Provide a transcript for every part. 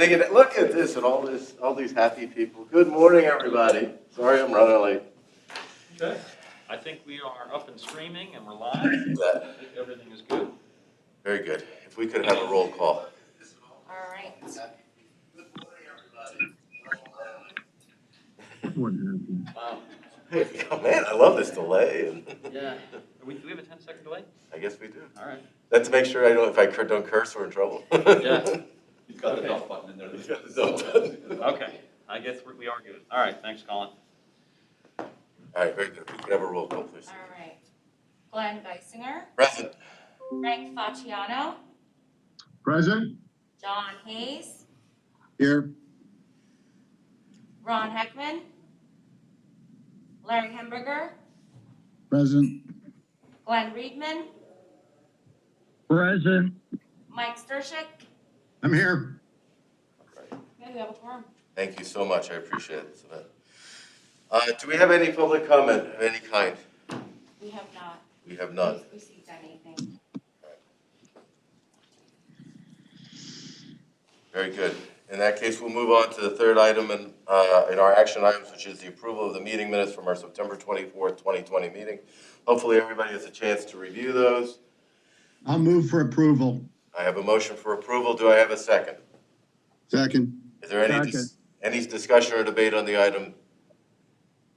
singing it. Look at this and all these happy people. Good morning, everybody. Sorry I'm running late. Okay. I think we are up and streaming and we're live. I think everything is good. Very good. If we could have a roll call. All right. Hey, oh man, I love this delay. Yeah. Do we have a 10-second delay? I guess we do. All right. That's to make sure if I don't curse, we're in trouble. Yeah. You've got the dump button in there. Okay. I guess we are good. All right. Thanks, Colin. All right, very good. We could have a roll call, please. All right. Glenn Geisinger, Present. Frank Facciano, Present. John Hayes, Here. Ron Heckman, Larry Hemberger, Present. Glenn Reedman, Present. Mike Stershik. I'm here. Okay, we have a quorum. Thank you so much. I appreciate it, Savannah. Do we have any public comment of any kind? We have not We have none. received anything. Very good. In that case, we'll move on to the third item in our action items, which is the approval of the meeting minutes from our September 24th, 2020 meeting. Hopefully, everybody has a chance to review those. I'll move for approval. I have a motion for approval. Do I have a second? Second. Is there any Second. any discussion or debate on the item?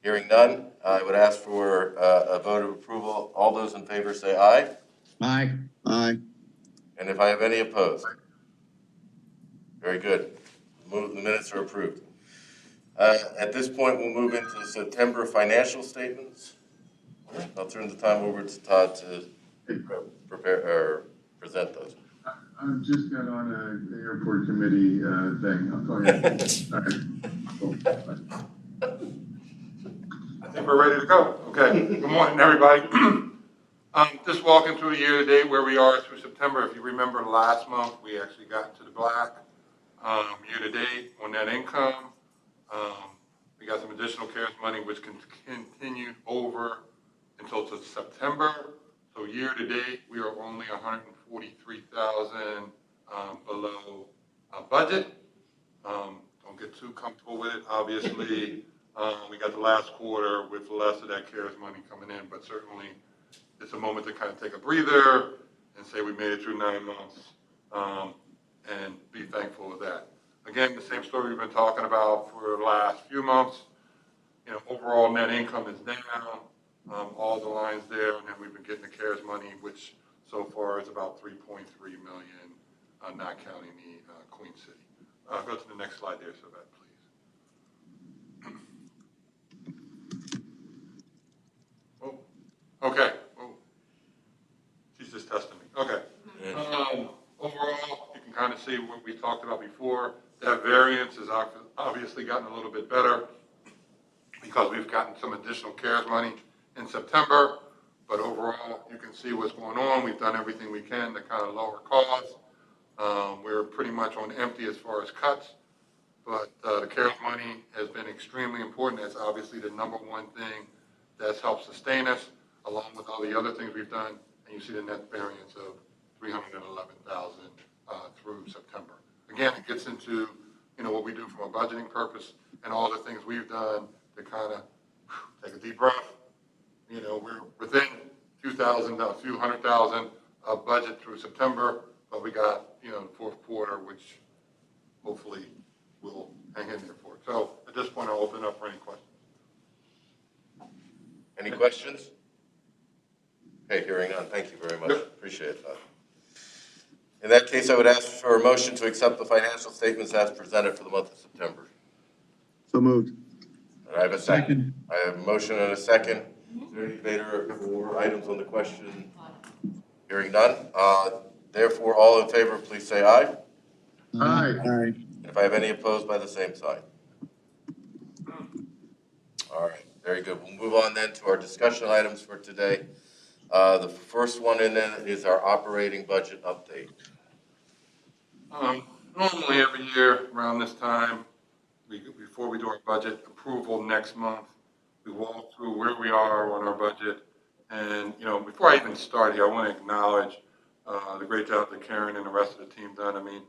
Hearing none, I would ask for a vote of approval. All those in favor say aye. Aye. Aye. And if I have any opposed? Very good. The minutes are approved. At this point, we'll move into the September financial statements. I'll turn the time over to Todd to prepare or present those. I've just got on an airport committee thing. I'm sorry. I think we're ready to go. Okay. Good morning, everybody. Just walking through the year-to-date where we are through September. If you remember last month, we actually got into the black. Year-to-date on net income. We got some additional CARES money, which can continue over until September. So year-to-date, we are only $143,000 below budget. Don't get too comfortable with it. Obviously, we got the last quarter with less of that CARES money coming in, but certainly it's a moment to kind of take a breather and say we made it through 9 months and be thankful of that. Again, the same story we've been talking about for the last few months. You know, overall net income is down, all the lines there, and then we've been getting the CARES money, which so far is about $3.3 million, not counting the Queen City. Go to the next slide there, Savannah, please. Oh, okay. Oh, she's just testing me. Okay. Overall, you can kind of see what we talked about before. That variance has obviously gotten a little bit better because we've gotten some additional CARES money in September. But overall, you can see what's going on. We've done everything we can to kind of lower costs. We're pretty much on empty as far as cuts. But the CARES money has been extremely important. That's obviously the number one thing that's helped sustain us, along with all the other things we've done. And you see the net variance of $311,000 through September. Again, it gets into what we do from a budgeting purpose and all the things we've done to kind of take a deep breath. We're within a few hundred thousand of budget through September, but we got the fourth quarter, which hopefully we'll hang in there for. So at this point, I'll open up for any questions. Any questions? Okay, hearing none. Thank you very much. Yep. Appreciate that. In that case, I would ask for a motion to accept the financial statements as presented for the month of September. So moved. And I have a second. I have a motion and a second. Is there any debate or items on the question? Hearing none. Therefore, all in favor, please say aye. Aye. Aye. And if I have any opposed, by the same sign. All right, very good. We'll move on then to our discussion items for today. The first one in then is our operating budget update. Normally every year around this time, before we do our budget approval next month, we walk through where we are on our budget. And, before I even start here, I want to acknowledge the great job that Karen and the rest of the team done. I mean,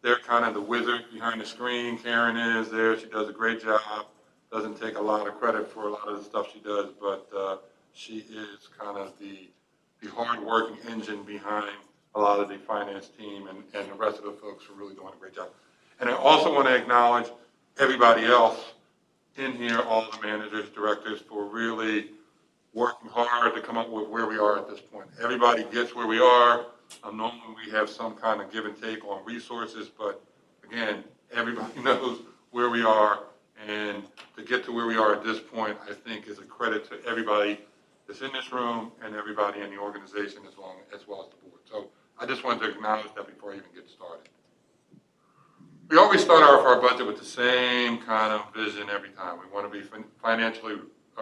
they're kind of the wizard behind the screen. Karen is there. She does a great job. Doesn't take a lot of credit for a lot of the stuff she does, but she is kind of the hard-working engine behind a lot of the finance team and the rest of the folks are really doing a great job. And I also want to acknowledge everybody else in here, all the managers, directors, for really working hard to come up with where we are at this point. Everybody gets where we are. Normally we have some kind of give and take on resources, but again, everybody knows where we are, and to get to where we are at this point, I think is a credit to everybody that's in this room and everybody in the organization as well as the board. So I just wanted to acknowledge that before I even get started. We always start off our budget with the same kind of vision every time. We want to be financially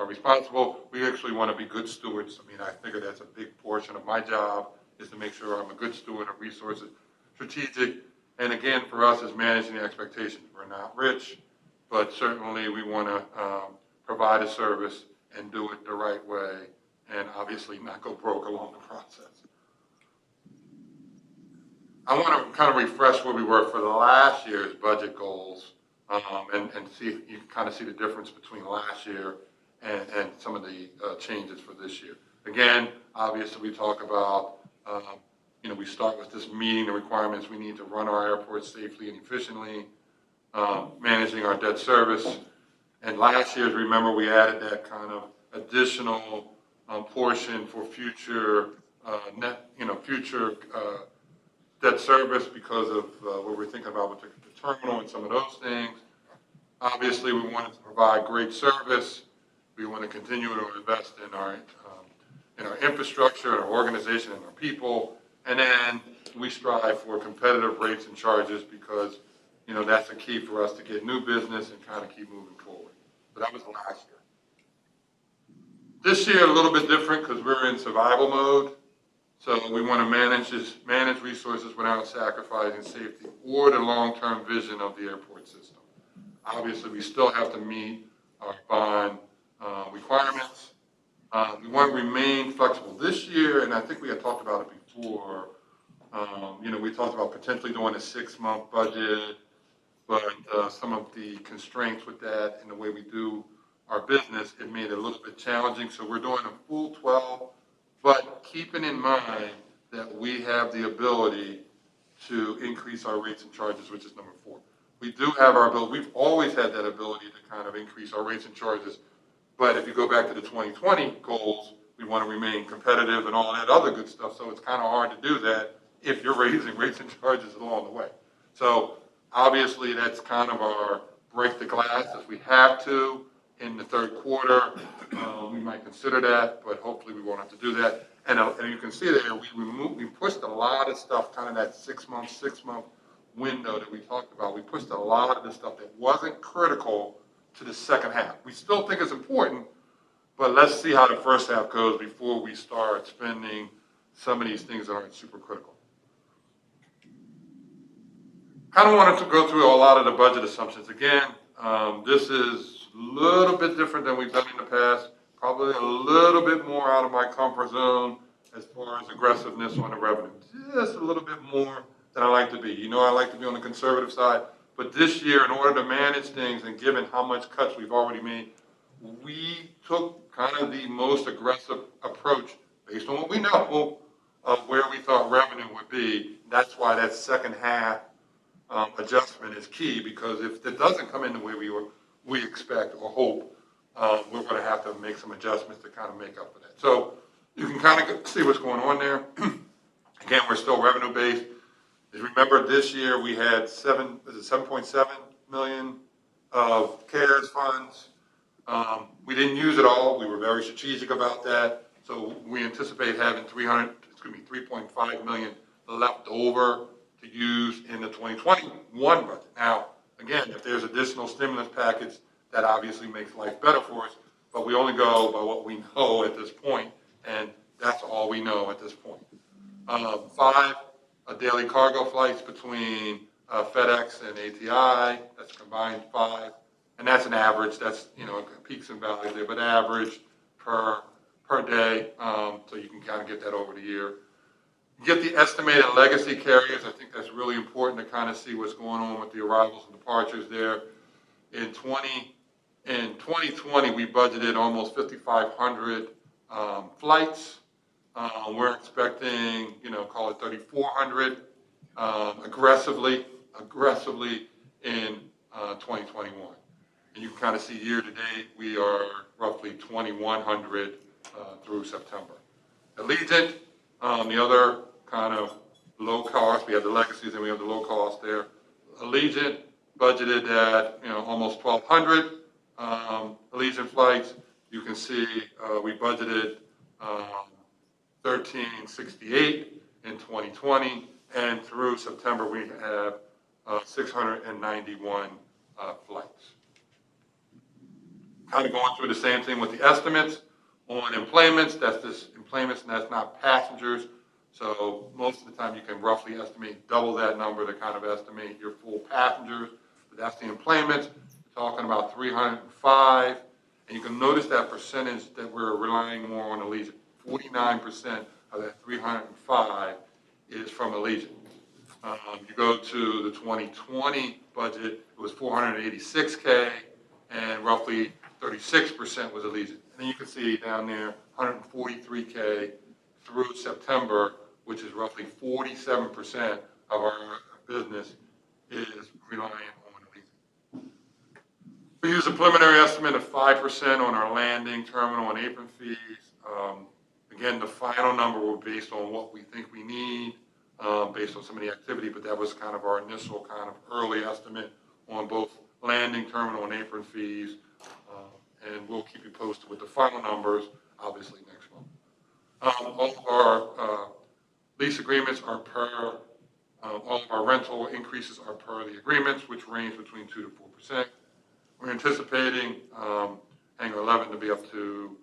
responsible. We actually want to be good stewards. I mean, I figure that's a big portion of my job, is to make sure I'm a good steward of resources, strategic, and again, for us is managing the expectations. We're not rich, but certainly we want to provide a service and do it the right way, and obviously not go broke along the process. I want to kind of refresh where we were for the last year's budget goals, and see, you can kind of see the difference between last year and some of the changes for this year. Again, obviously we talk about, we start with this meeting the requirements we need to run our airports safely and efficiently, managing our debt service. And last year, remember, we added that kind of additional portion for future future debt service because of what we're thinking about with the terminal and some of those things. Obviously, we wanted to provide great service. We want to continue to invest in our infrastructure, our organization, and our people. And then we strive for competitive rates and charges because, that's the key for us to get new business and kind of keep moving forward. But that was last year. This year, a little bit different because we're in survival mode. So we want to manage resources without sacrificing safety or the long-term vision of the airport system. Obviously, we still have to meet our bond requirements. We want to remain flexible this year, and I think we had talked about it before. We talked about potentially doing a 6-month budget, but some of the constraints with that and the way we do our business, it made it a little bit challenging. So we're doing a full 12, but keeping in mind that we have the ability to increase our rates and charges, which is number 4. We do have our ability, we've always had that ability to kind of increase our rates and charges. But if you go back to the 2020 goals, we want to remain competitive and all that other good stuff. So it's kind of hard to do that if you're raising rates and charges along the way. So obviously that's kind of our break the glass if we have to in the third quarter. We might consider that, but hopefully we won't have to do that. And you can see there, we pushed a lot of stuff, kind of that 6-month window that we talked about. We pushed a lot of the stuff that wasn't critical to the second half. We still think it's important, but let's see how the first half goes before we start spending some of these things that aren't super critical. Kind of wanted to go through a lot of the budget assumptions. Again, this is a little bit different than we've done in the past, probably a little bit more out of my comfort zone as far as aggressiveness on the revenue. Just a little bit more than I like to be. I like to be on the conservative side, but this year, in order to manage things and given how much cuts we've already made, we took kind of the most aggressive approach based on what we know of where we thought revenue would be. That's why that second half adjustment is key, because if it doesn't come in the way we expect or hope, we're going to have to make some adjustments to kind of make up for that. So you can kind of see what's going on there. Again, we're still revenue based. Remember, this year we had 7.7 million of CARES funds. We didn't use it all. We were very strategic about that. So we anticipate having 3.5 million left over to use in the 2021 budget. Now, again, if there's additional stimulus package, that obviously makes life better for us, but we only go by what we know at this point, and that's all we know at this point. 5 daily cargo flights between FedEx and ATI, that's combined 5, and that's an average. That's, peaks and valleys there, but average per day, so you can kind of get that over the year. get the estimated legacy carriers. I think that's really important to kind of see what's going on with the arrivals and departures there. In 2020, we budgeted almost 5,500 flights. We're expecting, call it 3,400 aggressively in 2021. And you can kind of see year to date, we are roughly 2,100 through September. Allegiant, the other kind of low cost, we have the legacies and we have the low cost there. Allegiant budgeted at almost 1,200 Allegiant flights. You can see we budgeted 1,368 in 2020, and through September we have 691 flights. Kind of going through the same thing with the estimates on employments. That's just employments, and that's not passengers. So most of the time you can roughly estimate double that number to kind of estimate your full passengers. But that's the employments. We're talking about 305. And you can notice that percentage that we're relying more on Allegiant. 49% of that 305 is from Allegiant. You go to the 2020 budget, it was 486K, and roughly 36% was Allegiant. And then you can see down there, 143K through September, which is roughly 47% of our business is relying on Allegiant. We use a preliminary estimate of 5% on our landing, terminal, and apron fees. Again, the final number will be based on what we think we need, based on some of the activity, but that was kind of our initial kind of early estimate on both landing, terminal, and apron fees. And we'll keep you posted with the final numbers, obviously, next month. All of our lease agreements are per, all of our rental increases are per the agreements, which range between 2 to 4%. We're anticipating Hangar 11 to be up to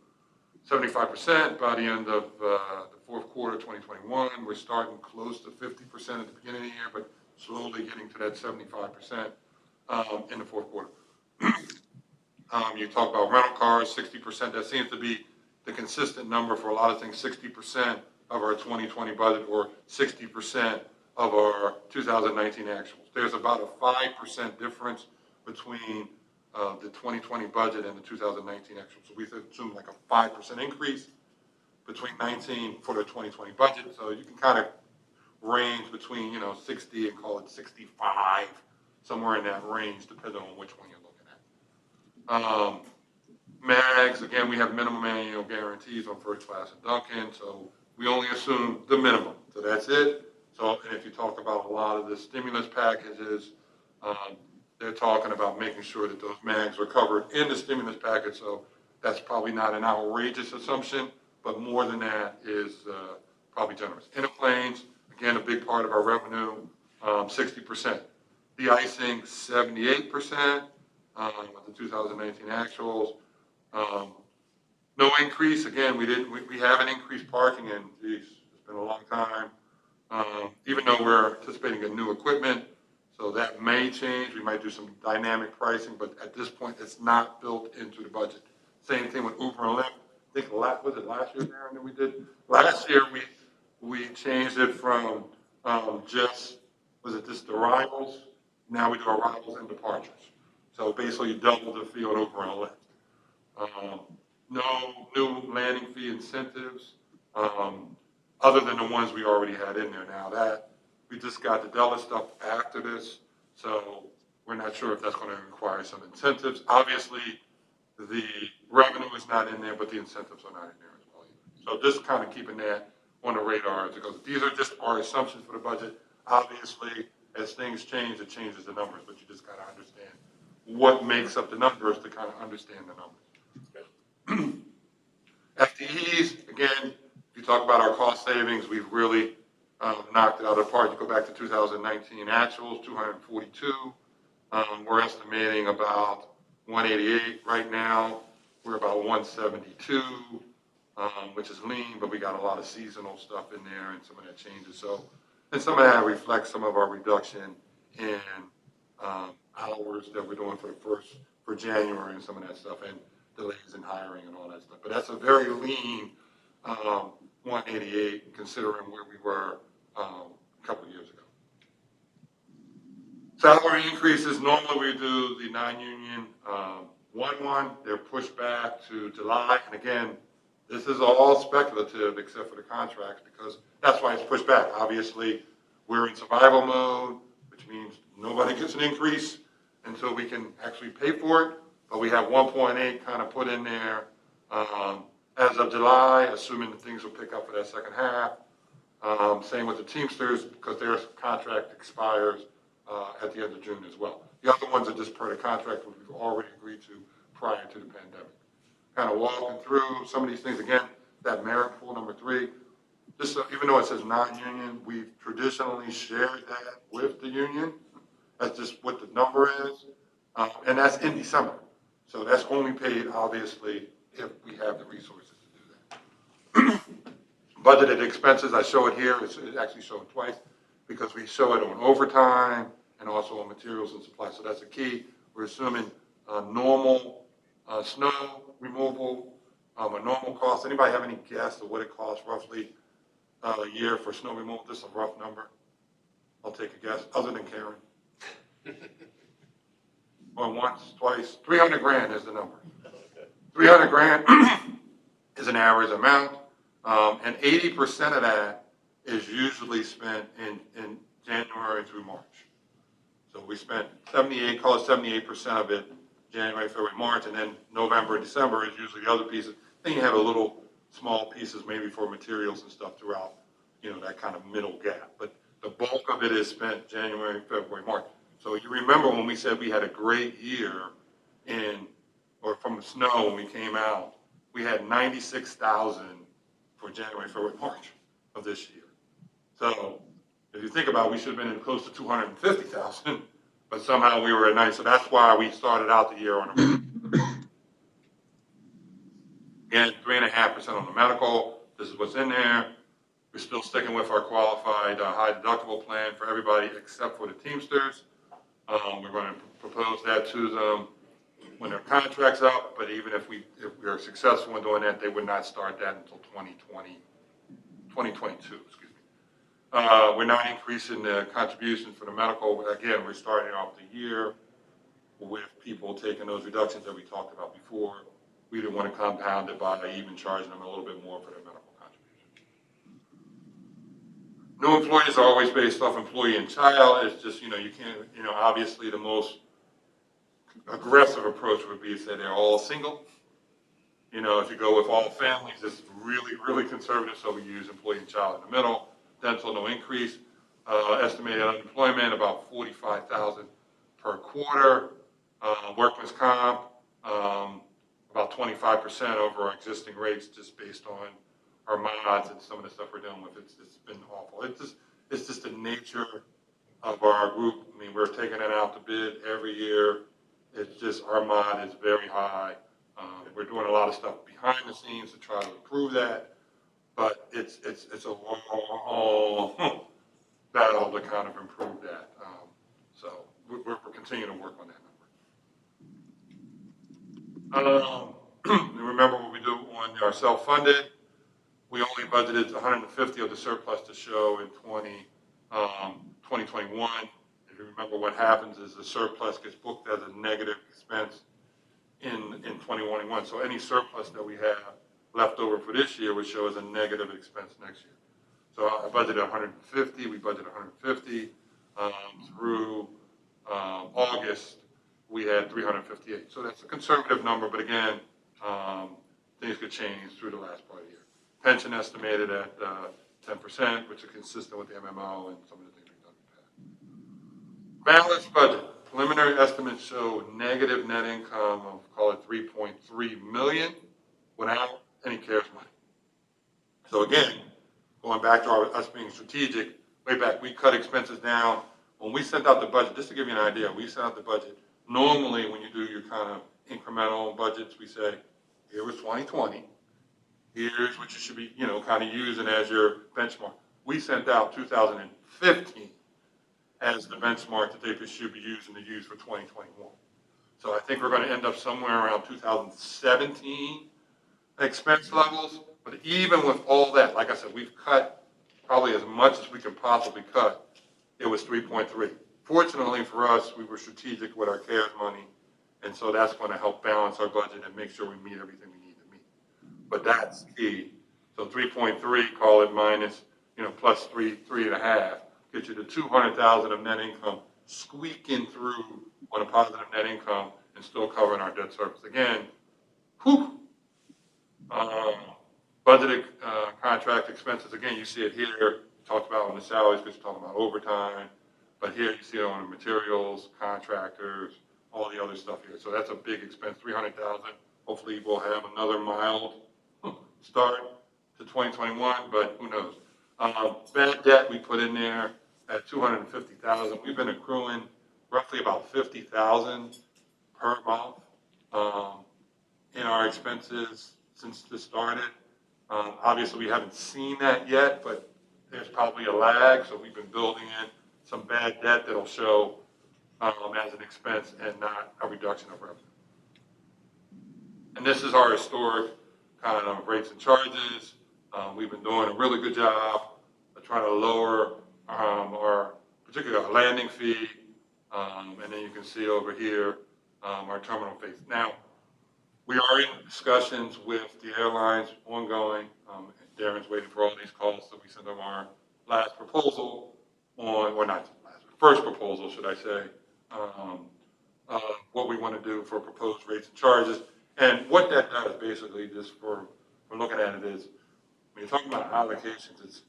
75% by the end of the fourth quarter of 2021. We're starting close to 50% at the beginning of the year, but slowly getting to that 75% in the fourth quarter. You talk about rental cars, 60%. That seems to be the consistent number for a lot of things, 60% of our 2020 budget or 60% of our 2019 actuals. There's about a 5% difference between the 2020 budget and the 2019 actuals. So we assume like a 5% increase between 19 for the 2020 budget. So you can kind of range between, 60 and call it 65, somewhere in that range, depending on which one you're looking at. MAGs, again, we have minimum annual guarantees on first class and Duncan, so we only assume the minimum. So that's it. So, and if you talk about a lot of the stimulus packages, they're talking about making sure that those MAGs are covered in the stimulus package. So that's probably not an outrageous assumption, but more than that is probably generous. Interplanes, again, a big part of our revenue, 60%. De-icing, 78%, with the 2019 actuals. No increase. Again, we haven't increased parking in, it's been a long time. Even though we're anticipating a new equipment, so that may change. We might do some dynamic pricing, but at this point, it's not built into the budget. Same thing with Uber and Lyft. I think, was it last year, Darren, that we did? Last year, we changed it from just arrivals? Now we do arrivals and departures. So basically, you double the fee on Uber and Lyft. No new landing fee incentives, other than the ones we already had in there. Now that we just got the Della stuff after this, so we're not sure if that's going to require some incentives. Obviously, the revenue is not in there, but the incentives are not in there as well. So just kind of keeping that on the radar, because these are just our assumptions for the budget. Obviously, as things change, it changes the numbers, but you just got to understand what makes up the numbers to kind of understand the numbers. FTEs, again, if you talk about our cost savings, we've really knocked it out of the park. You go back to 2019 actuals, 242. We're estimating about 188 right now. We're about 172, which is lean, but we got a lot of seasonal stuff in there and some of that changes. So, and some of that reflects some of our reduction in hours that we're doing for January and some of that stuff, and delays in hiring and all that stuff. But that's a very lean 188, considering where we were a couple of years ago. Salary increases, normally we do the non-union 1/1, they're pushed back to July, and again, this is all speculative except for the contracts, because that's why it's pushed back. Obviously, we're in survival mode, which means nobody gets an increase until we can actually pay for it, but we have 1.8 kind of put in there as of July, assuming that things will pick up for that second half. Same with the Teamsters, because their contract expires at the end of June as well. The other ones are just per the contract, which we've already agreed to prior to the pandemic. Kind of walking through some of these things again, that merit pool number 3, just even though it says non-union, we've traditionally shared that with the union. That's just what the number is, and that's in December. So that's only paid, obviously, if we have the resources to do that. Budgeted expenses, I show it here, it's actually shown twice, because we show it on overtime and also on materials and supplies, so that's a key. We're assuming normal snow removal, a normal cost. Anybody have any guess of what it costs roughly a year for snow removal? This is a rough number. I'll take a guess, other than Karen. Going once, twice, 300 grand is the number. 300 grand is an average amount, and 80% of that is usually spent in January through March. So we spent 78, call it 78% of it, January, February, March, and then November, December is usually the other pieces. Then you have a little small pieces maybe for materials and stuff throughout, that kind of middle gap. But the bulk of it is spent January, February, March. So you remember when we said we had a great year from the snow when we came out, we had 96,000 for January, February, March of this year. So if you think about it, we should have been in close to 250,000, but somehow we were at 90. So that's why we started out the year on a again, 3.5% on the medical. This is what's in there. We're still sticking with our qualified high deductible plan for everybody except for the Teamsters. We're going to propose that to them when their contract's up, but even if we are successful in doing that, they would not start that until 2022, excuse me. We're not increasing the contributions for the medical. Again, we're starting off the year with people taking those reductions that we talked about before. We didn't want to compound it by even charging them a little bit more for their medical contribution. New employees are always based off employee and child. It's just, you can't, obviously the most aggressive approach would be to say they're all single. If you go with all families, it's really, really conservative, so we use employee and child in the middle. Dental, no increase. Estimated unemployment, about 45,000 per quarter. Workman's comp, about 25% over our existing rates, just based on our mods and some of the stuff we're dealing with. It's been awful. It's just the nature of our group. I mean, we're taking it out to bid every year. It's just our mod is very high. We're doing a lot of stuff behind the scenes to try to improve that, but it's a long battle to kind of improve that. So we're continuing to work on that number. Remember what we do on our self-funded. We only budgeted 150 of the surplus to show in 2021. If you remember, what happens is the surplus gets booked as a negative expense in 2021. So any surplus that we have left over for this year would show as a negative expense next year. So I budgeted 150. We budgeted 150 through August. We had 358. So that's a conservative number, but again, things could change through the last part of the year. Pension estimated at 10%, which is consistent with the MMO and some of the things we've done in the past. Balanced budget. Preliminary estimates show negative net income of, call it 3.3 million without any CARES money. So again, going back to us being strategic, way back, we cut expenses down. When we sent out the budget, just to give you an idea, we sent out the budget. Normally, when you do your kind of incremental budgets, we say, here was 2020. Here's what you should be, kind of using as your benchmark. We sent out 2015 as the benchmark that they should be using to use for 2021. So I think we're going to end up somewhere around 2017 expense levels, But even with all that, like I said, we've cut probably as much as we can possibly cut. It was 3.3. Fortunately for us, we were strategic with our CARES money, and so that's going to help balance our budget and make sure we meet everything we need to meet. But that's key. So 3.3, call it minus, plus 3.5, gets you to 200,000 of net income, squeaking through on a positive net income and still covering our debt service. Again, whew. Budgeted contract expenses, again, you see it here, talked about on the salaries because you're talking about overtime, but here you see it on the materials, contractors, all the other stuff here. So that's a big expense, 300,000. Hopefully we'll have another mild start to 2021, but who knows. Bad debt we put in there at 250,000. We've been accruing roughly about 50,000 per month in our expenses since this started. Obviously, we haven't seen that yet, but there's probably a lag, so we've been building in some bad debt that'll show as an expense and not a reduction of revenue. And this is our historic kind of rates and charges. We've been doing a really good job of trying to lower particularly our landing fee, and then you can see over here our terminal fees. Now, we are in discussions with the airlines ongoing. Darren's waiting for all these calls, so we send them our last proposal or not last, first proposal, should I say, what we want to do for proposed rates and charges. And what that does, basically, just for looking at it is, when you're talking about allocations, it's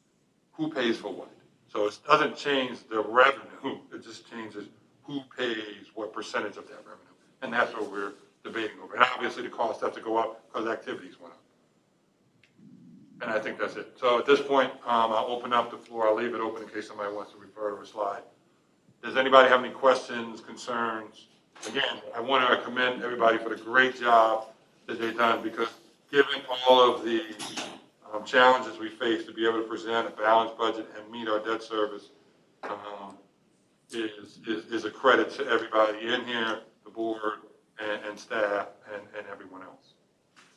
who pays for what. So it doesn't change the revenue, it just changes who pays what percentage of that revenue. And that's what we're debating over. And obviously the costs have to go up because activities went up. And I think that's it. So at this point, I'll open up the floor. I'll leave it open in case somebody wants to refer to a slide. Does anybody have any questions, concerns? Again, I want to commend everybody for the great job that they've done, because given all of the challenges we face, to be able to present a balanced budget and meet our debt service is a credit to everybody in here, the board, and staff, and everyone else.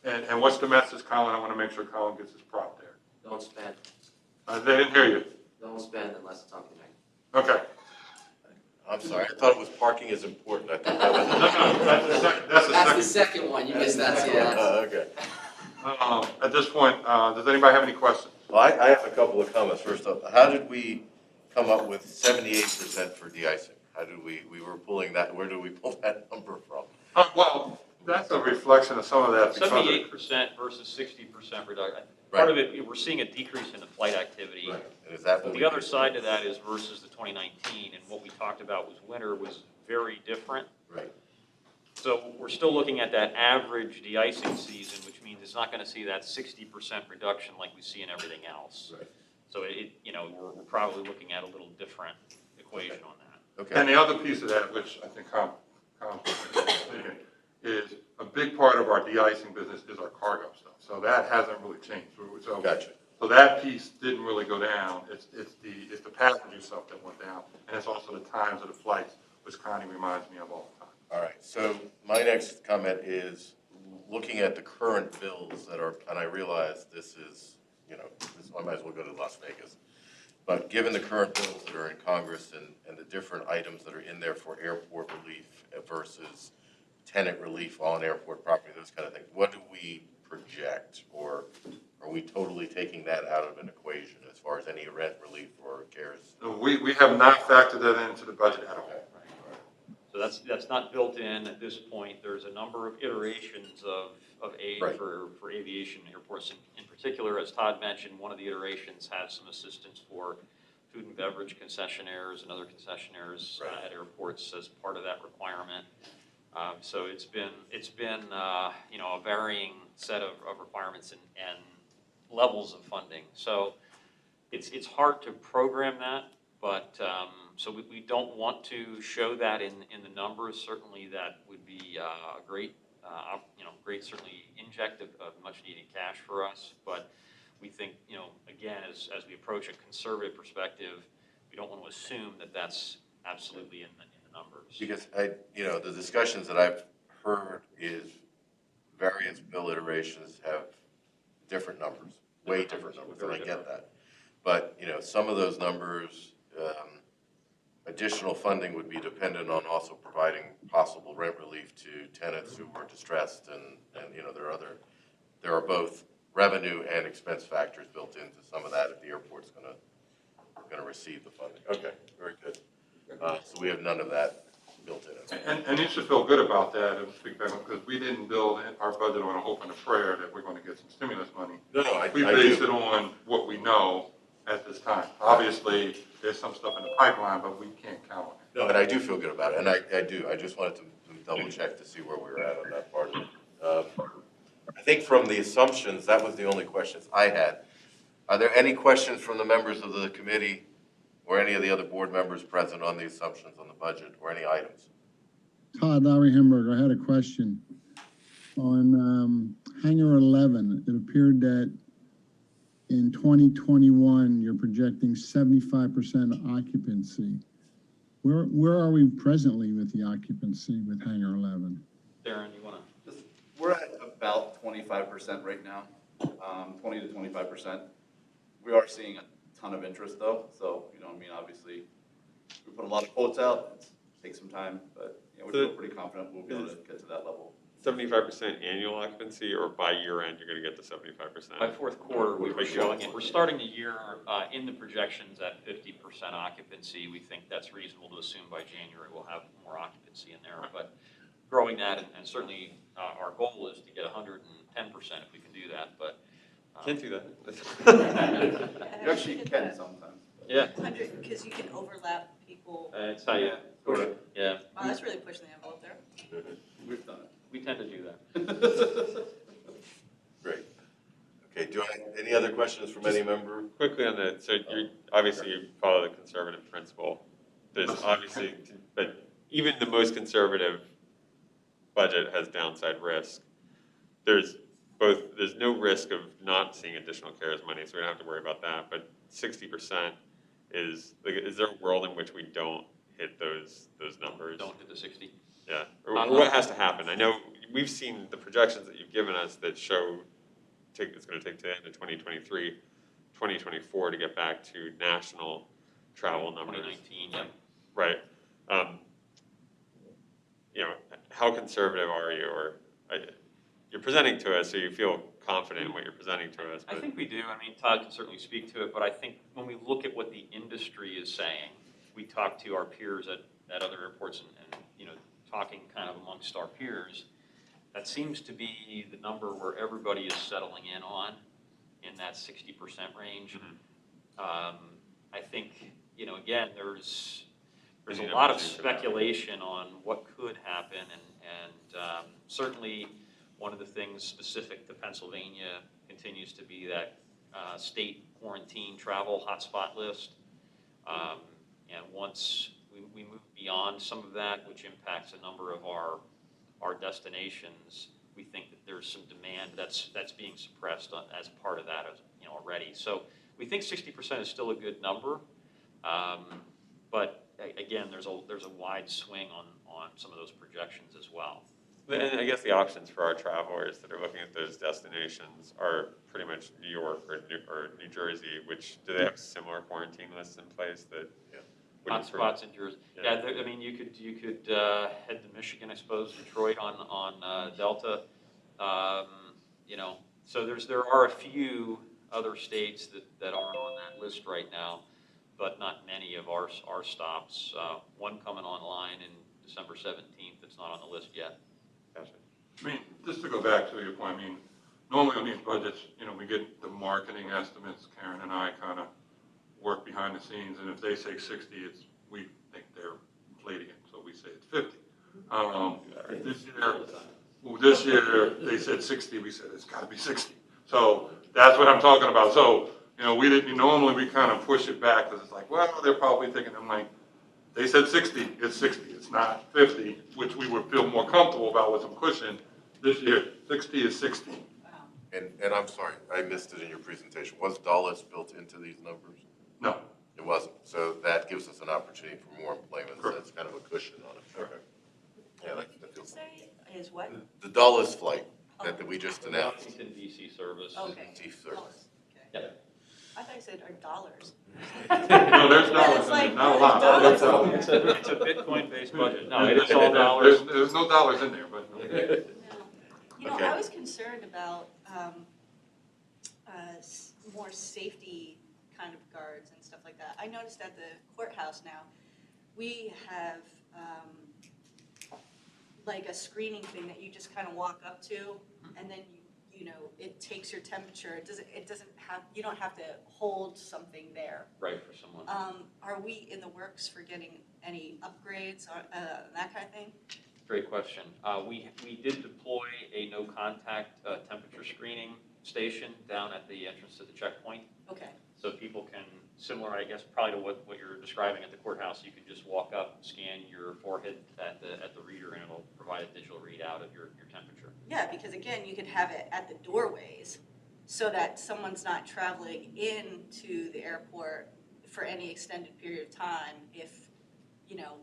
And what's the message, Colin? I want to make sure Colin gets his prop there. Don't spend. They didn't hear you. Don't spend unless it's on command. Okay. I'm sorry, I thought it was parking is important. I thought that was. No, that's the second. That's the second one. You missed that. Yeah. Okay. At this point, does anybody have any questions? Well, I have a couple of comments. First off, how did we come up with 78% for de-icing? How did we were pulling that, where did we pull that number from? Well, that's a reflection of some of that. 78% versus 60% reduction. Part of it, we're seeing a decrease in the flight activity. Right. And is that what The other side to that is versus the 2019, and what we talked about was winter was very different. Right. So we're still looking at that average de-icing season, which means it's not going to see that 60% reduction like we see in everything else. Right. So we're probably looking at a little different equation on that. Okay. And the other piece of that, which I think is a big part of our de-icing business is our cargo stuff. So that hasn't really changed. So, Gotcha. So that piece didn't really go down. It's the passenger stuff that went down, and it's also the times of the flights, which Connie reminds me of all the time. All right, so my next comment is looking at the current bills that are, and I realize this is, I might as well go to Las Vegas. But given the current bills that are in Congress and the different items that are in there for airport relief versus tenant relief on airport property, those kind of things, what do we project? Or are we totally taking that out of an equation as far as any rent relief or CARES? So we have not factored that into the budget at all. So that's not built in at this point. There's a number of iterations of aid Right. for aviation airports. In particular, as Todd mentioned, one of the iterations has some assistance for food and beverage concessionaires and other concessionaires Right. at airports as part of that requirement. So it's been a varying set of requirements and levels of funding. So it's hard to program that, but so we don't want to show that in the numbers. Certainly that would be a great certainly inject of much needed cash for us. But we think, again, as we approach a conservative perspective, we don't want to assume that that's absolutely in the numbers. Because the discussions that I've heard is various bill iterations have different numbers, way different numbers, and I get that. But, you know, some of those numbers, additional funding would be dependent on also providing possible rent relief to tenants who were distressed, and you know, there are both revenue and expense factors built into some of that if the airport's gonna receive the funding. Okay, very good. So we have none of that built in. And you should feel good about that, and speak back, because we didn't build our budget on a hope and a prayer that we're gonna get some stimulus money. No, We I based do. it on what we know at this time. Obviously, there's some stuff in the pipeline, but we can't count on it. No, and I do feel good about it, and I do. I just wanted to double check to see where we were at on that part of it. I think from the assumptions, that was the only questions I had. Are there any questions from the members of the committee or any of the other board members present on the assumptions on the budget or any items? Todd, Larry Hamburger, I had a question. On Hangar 11, it appeared that in 2021, you're projecting 75% occupancy. Where are we presently with the occupancy with Hangar 11? Darren, you wanna? We're at about 25% right now, 20 to 25%. We are seeing a ton of interest though, so, you know, I mean, obviously, we put a lot of quotes out, it takes some time, but, you know, we feel pretty confident we'll be able to get to that level. 75% annual occupancy, or by year end, you're gonna get to 75%? By fourth quarter, we were showing it, we're starting the year in the projections at 50% occupancy. We think that's reasonable to assume by January we'll have more occupancy in there, but growing that, and certainly our goal is to get 110% if we can do that, but. Can't do that. You actually can sometimes. Yeah. 100, because you can overlap people. That's how you, yeah, Wow, that's really pushing the envelope there. We've done we tend to do that. it. Great. Okay, any other questions from any member? Quickly on that, so obviously you follow the conservative principle. There's obviously, but even the most conservative budget has downside risk. There's no risk of not seeing additional CARES money, so we don't have to worry about that, but 60% is there a world in which we don't hit those numbers? Don't hit the 60. Yeah, or what has to happen? I know we've seen the projections that you've given us that show it's going to take to the end of 2023, 2024 to get back to national travel numbers. 2019, yeah. Right. You know, how conservative are you, or you're presenting to us, so you feel confident in what you're presenting to us? I think we do. I mean, Todd can certainly speak to it, but I think when we look at what the industry is saying, we talk to our peers at other airports and you know, talking kind of amongst our peers, that seems to be the number where everybody is settling in on, in that 60% range. Mm-hmm. I think, you know, again, there's a lot of speculation on what could happen, and certainly one of the things specific to Pennsylvania continues to be that state quarantine travel hotspot list. And once we move beyond some of that, which impacts a number of our destinations, we think that there's some demand that's being suppressed as part of that, you know, already. So we think 60% is still a good number, but again, there's a wide swing on some of those projections as well. And I guess the options for our travelers that are looking at those destinations are pretty much New York or New Jersey, which do they have similar quarantine lists in place that? Yeah. Hotspots in Jersey. Yeah. I mean, you could head to Michigan, I suppose, Detroit on Delta. You know, so there are a few other states that aren't on that list right now, but not many of our stops. One coming online in December 17th that's not on the list yet. Gotcha. I mean, just to go back to your point, I mean, normally on these budgets, you know, we get the marketing estimates, Karen and I kind of work behind the scenes, and if they say 60, we think they're inflating it, so we say it's 50. This year, they said 60, we said it's got to be 60. So that's what I'm talking about. So, you know, normally we kind of push it back because it's like, well, they're probably thinking, I'm like, they said 60, it's 60, it's not 50, which we would feel more comfortable about with some cushion. This year, 60 is 60. And I'm sorry, I missed it in your presentation. Was Dulles built into these numbers? No. It wasn't. So that gives us an opportunity for more employment. So Correct. that's kind of a cushion on it. Okay. Yeah, that feels. Say is what? The Dulles flight, that we just announced. Washington DC service. Okay. Chief service. Okay. Yep. I thought you said our dollars. No, there's dollars It's in like, there, not a oh, lot. there's That's all. dollars. It's a Bitcoin-based budget. No, it is all dollars. There's no dollars in there, but. No. You know, Okay. I was concerned about more safety kind of guards and stuff like that. I noticed at the courthouse now, we have like a screening thing that you just kind of walk up to, and then you know, it takes your temperature. It doesn't have, you don't have to hold something there. Right, for someone. Are we in the works for getting any upgrades or that kind of thing? Great question. We did deploy a no-contact temperature screening station down at the entrance to the checkpoint. Okay. So people can, similar, I guess, probably to what you're describing at the courthouse, you can just walk up, scan your forehead at the reader, and it'll provide a digital readout of your temperature. Yeah, because again, you could have it at the doorways so that someone's not traveling into the airport for any extended period of time if, you know,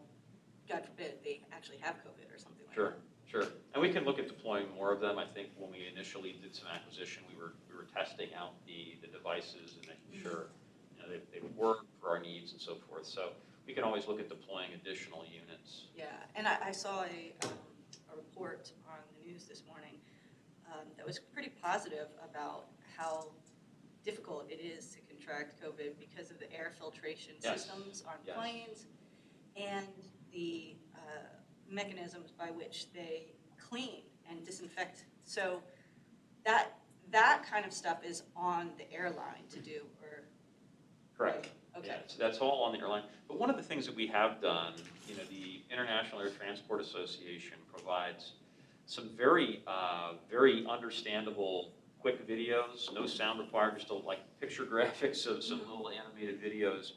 God forbid, they actually have COVID or something like Sure, that. sure. And we can look at deploying more of them. I think when we initially did some acquisition, we were testing out the devices and making sure, you know, they would work for our needs and so forth. So we can always look at deploying additional units. Yeah, and I saw a report on the news this morning that was pretty positive about how difficult it is to contract COVID because of the air filtration Yes. systems on Yes. planes and the mechanisms by which they clean and disinfect. So that kind of stuff is on the airline to do, or? Correct. Okay. Yeah, so that's all on the airline. But one of the things that we have done, you know, the International Air Transport Association provides some very, very understandable quick videos, no sound required, just like picture graphics of some little animated videos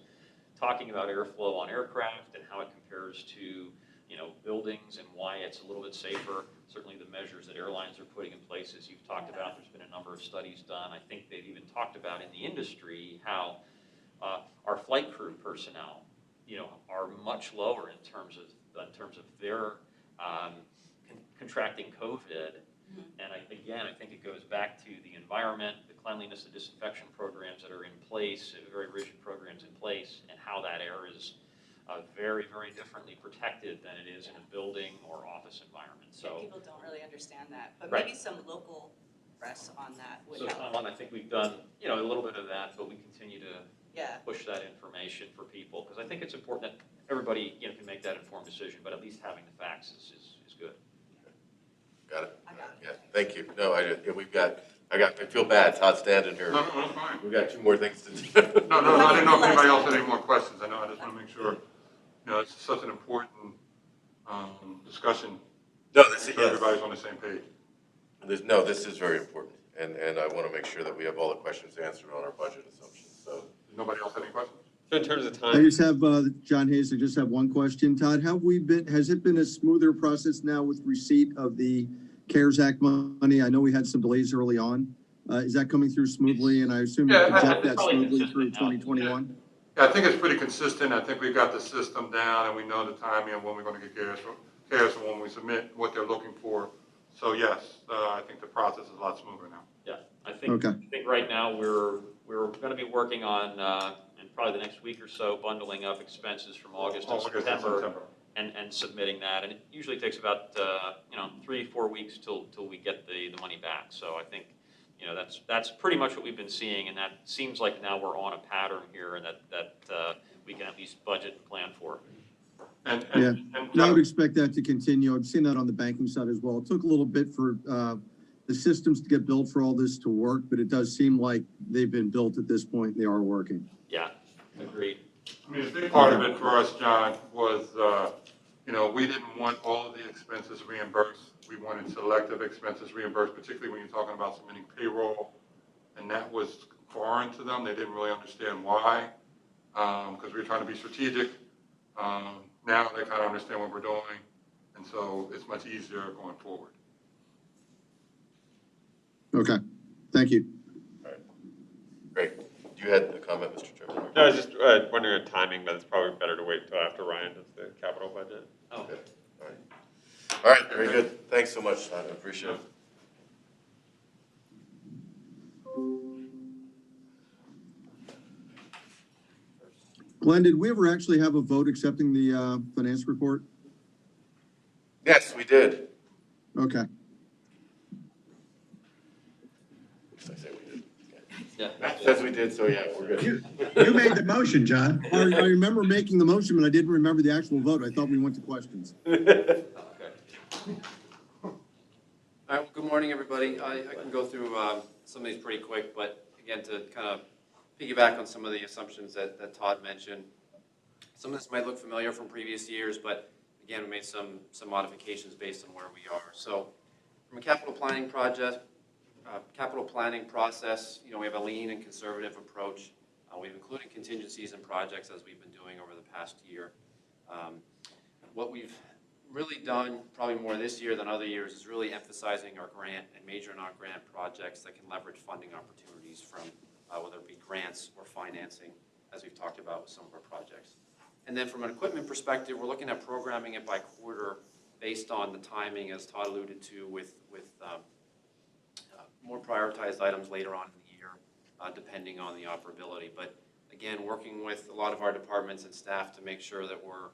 talking about airflow on aircraft and how it compares to, you know, buildings and why it's a little bit safer. Certainly the measures that airlines are putting in place, as you've talked about, there's been a number of studies done. I think they've even talked about in the industry how our flight crew personnel, you know, are much lower in terms of their contracting COVID. And I think it goes back to the environment, the cleanliness and disinfection programs that are in place, very rigid programs in place, and how that air is very, very differently protected than it is in a building or office environment. Yeah, So, people don't really understand that, but Right. maybe some local press on that would so help. Tom, I think we've done, you know, a little bit of that, but we continue to Yeah, push that information for people, because I think it's important that everybody, you know, can make that informed decision, but at least having the facts is good. Got it? I got it. Yeah, thank you. No, I feel bad, Todd standing here. No, that's fine. We've got two more things to do. No, I didn't know if anybody else had any more questions. I just want to make sure, you know, it's such an important discussion. No, this is, So yes. everybody's on the same page. This is very important, and I want to make sure that we have all the questions answered on our budget assumptions, so. Nobody else have any questions? So in terms of I time, just have, John Hayes, I just have one question. Todd, has it been a smoother process now with receipt of the CARES Act money? I know we had some delays early on. Is that coming through smoothly? And I assume you Yeah, project it's that probably smoothly consistent through now. 2021? Yeah, I think it's pretty consistent. I think we've got the system down and we know the timing of when we're going to get CARES and when we submit what they're looking for. So yes, I think the process is a lot smoother now. Yeah, I think right now we're going to be working on, in probably the next week or so, bundling up expenses from August and September and submitting that. And it usually takes about, 3-4 weeks till we get the money back. So I think, you know, that's pretty much what we've been seeing, and that seems like now we're on a pattern here, and that we can at least budget and plan for. And I would expect that to continue. I've seen that on the banking side as well. It took a little bit for the systems to get built for all this to work, but it does seem like they've been built at this point and they are working. Yeah, agreed. I mean, a big part of it for us, John, was, you know, we didn't want all of the expenses reimbursed. We wanted selective expenses reimbursed, particularly when you're talking about submitting payroll. And that was foreign to them. They didn't really understand why, because we were trying to be strategic. Now they kind of understand what we're doing, and so it's much easier going forward. Okay, thank you. All right, great. You had a comment, Mr. Chairman? no, I was just wondering on timing, but it's probably better to wait until after Ryan does the capital budget. Oh, Okay, all right. All right, very good. Thanks so much, Todd, I appreciate it. Glenn, did we ever actually have a vote accepting the finance report? Yes, we did. Okay. I say we did. Yeah. Matt says we did, so yeah, we're good. You made the motion, John. I remember making the motion, but I didn't remember the actual vote. I thought we went to questions. Okay. All right, well, good morning, everybody. I can go through some of these pretty quick, but again, to kind of piggyback on some of the assumptions that Todd mentioned. Some of this might look familiar from previous years, but again, we made some modifications based on where we are. So from a capital planning process, we have a lean and conservative approach. We've included contingencies and projects as we've been doing over the past year. What we've really done, probably more this year than other years, is really emphasizing our grant and major non-grant projects that can leverage funding opportunities from whether it be grants or financing, as we've talked about with some of our projects. And then from an equipment perspective, we're looking at programming it by quarter based on the timing, as Todd alluded to, with more prioritized items later on in the year, depending on the operability. But again, working with a lot of our departments and staff to make sure that we're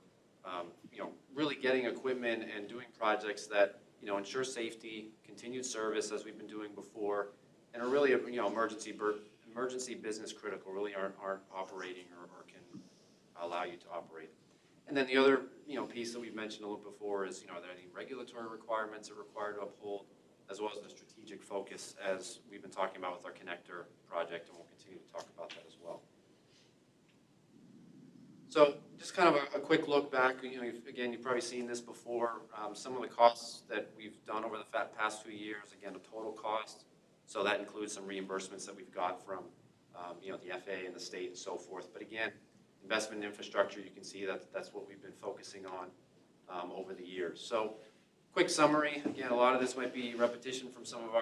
really getting equipment and doing projects that ensure safety, continued service as we've been doing before, and are really emergency business critical, really aren't operating or can allow you to operate. And then the other piece that we've mentioned a little before is are there any regulatory requirements that are required to uphold, as well as the strategic focus, as we've been talking about with our connector project, and we'll continue to talk about that as well. So just kind of a quick look back. Again, you've probably seen this before. Some of the costs that we've done over the past few years, again, the total cost. So that includes some reimbursements that we've got from the FAA and the state and so forth. But again, investment in infrastructure, you can see that's what we've been focusing on over the years. So quick summary. Again, a lot of this might be repetition from some of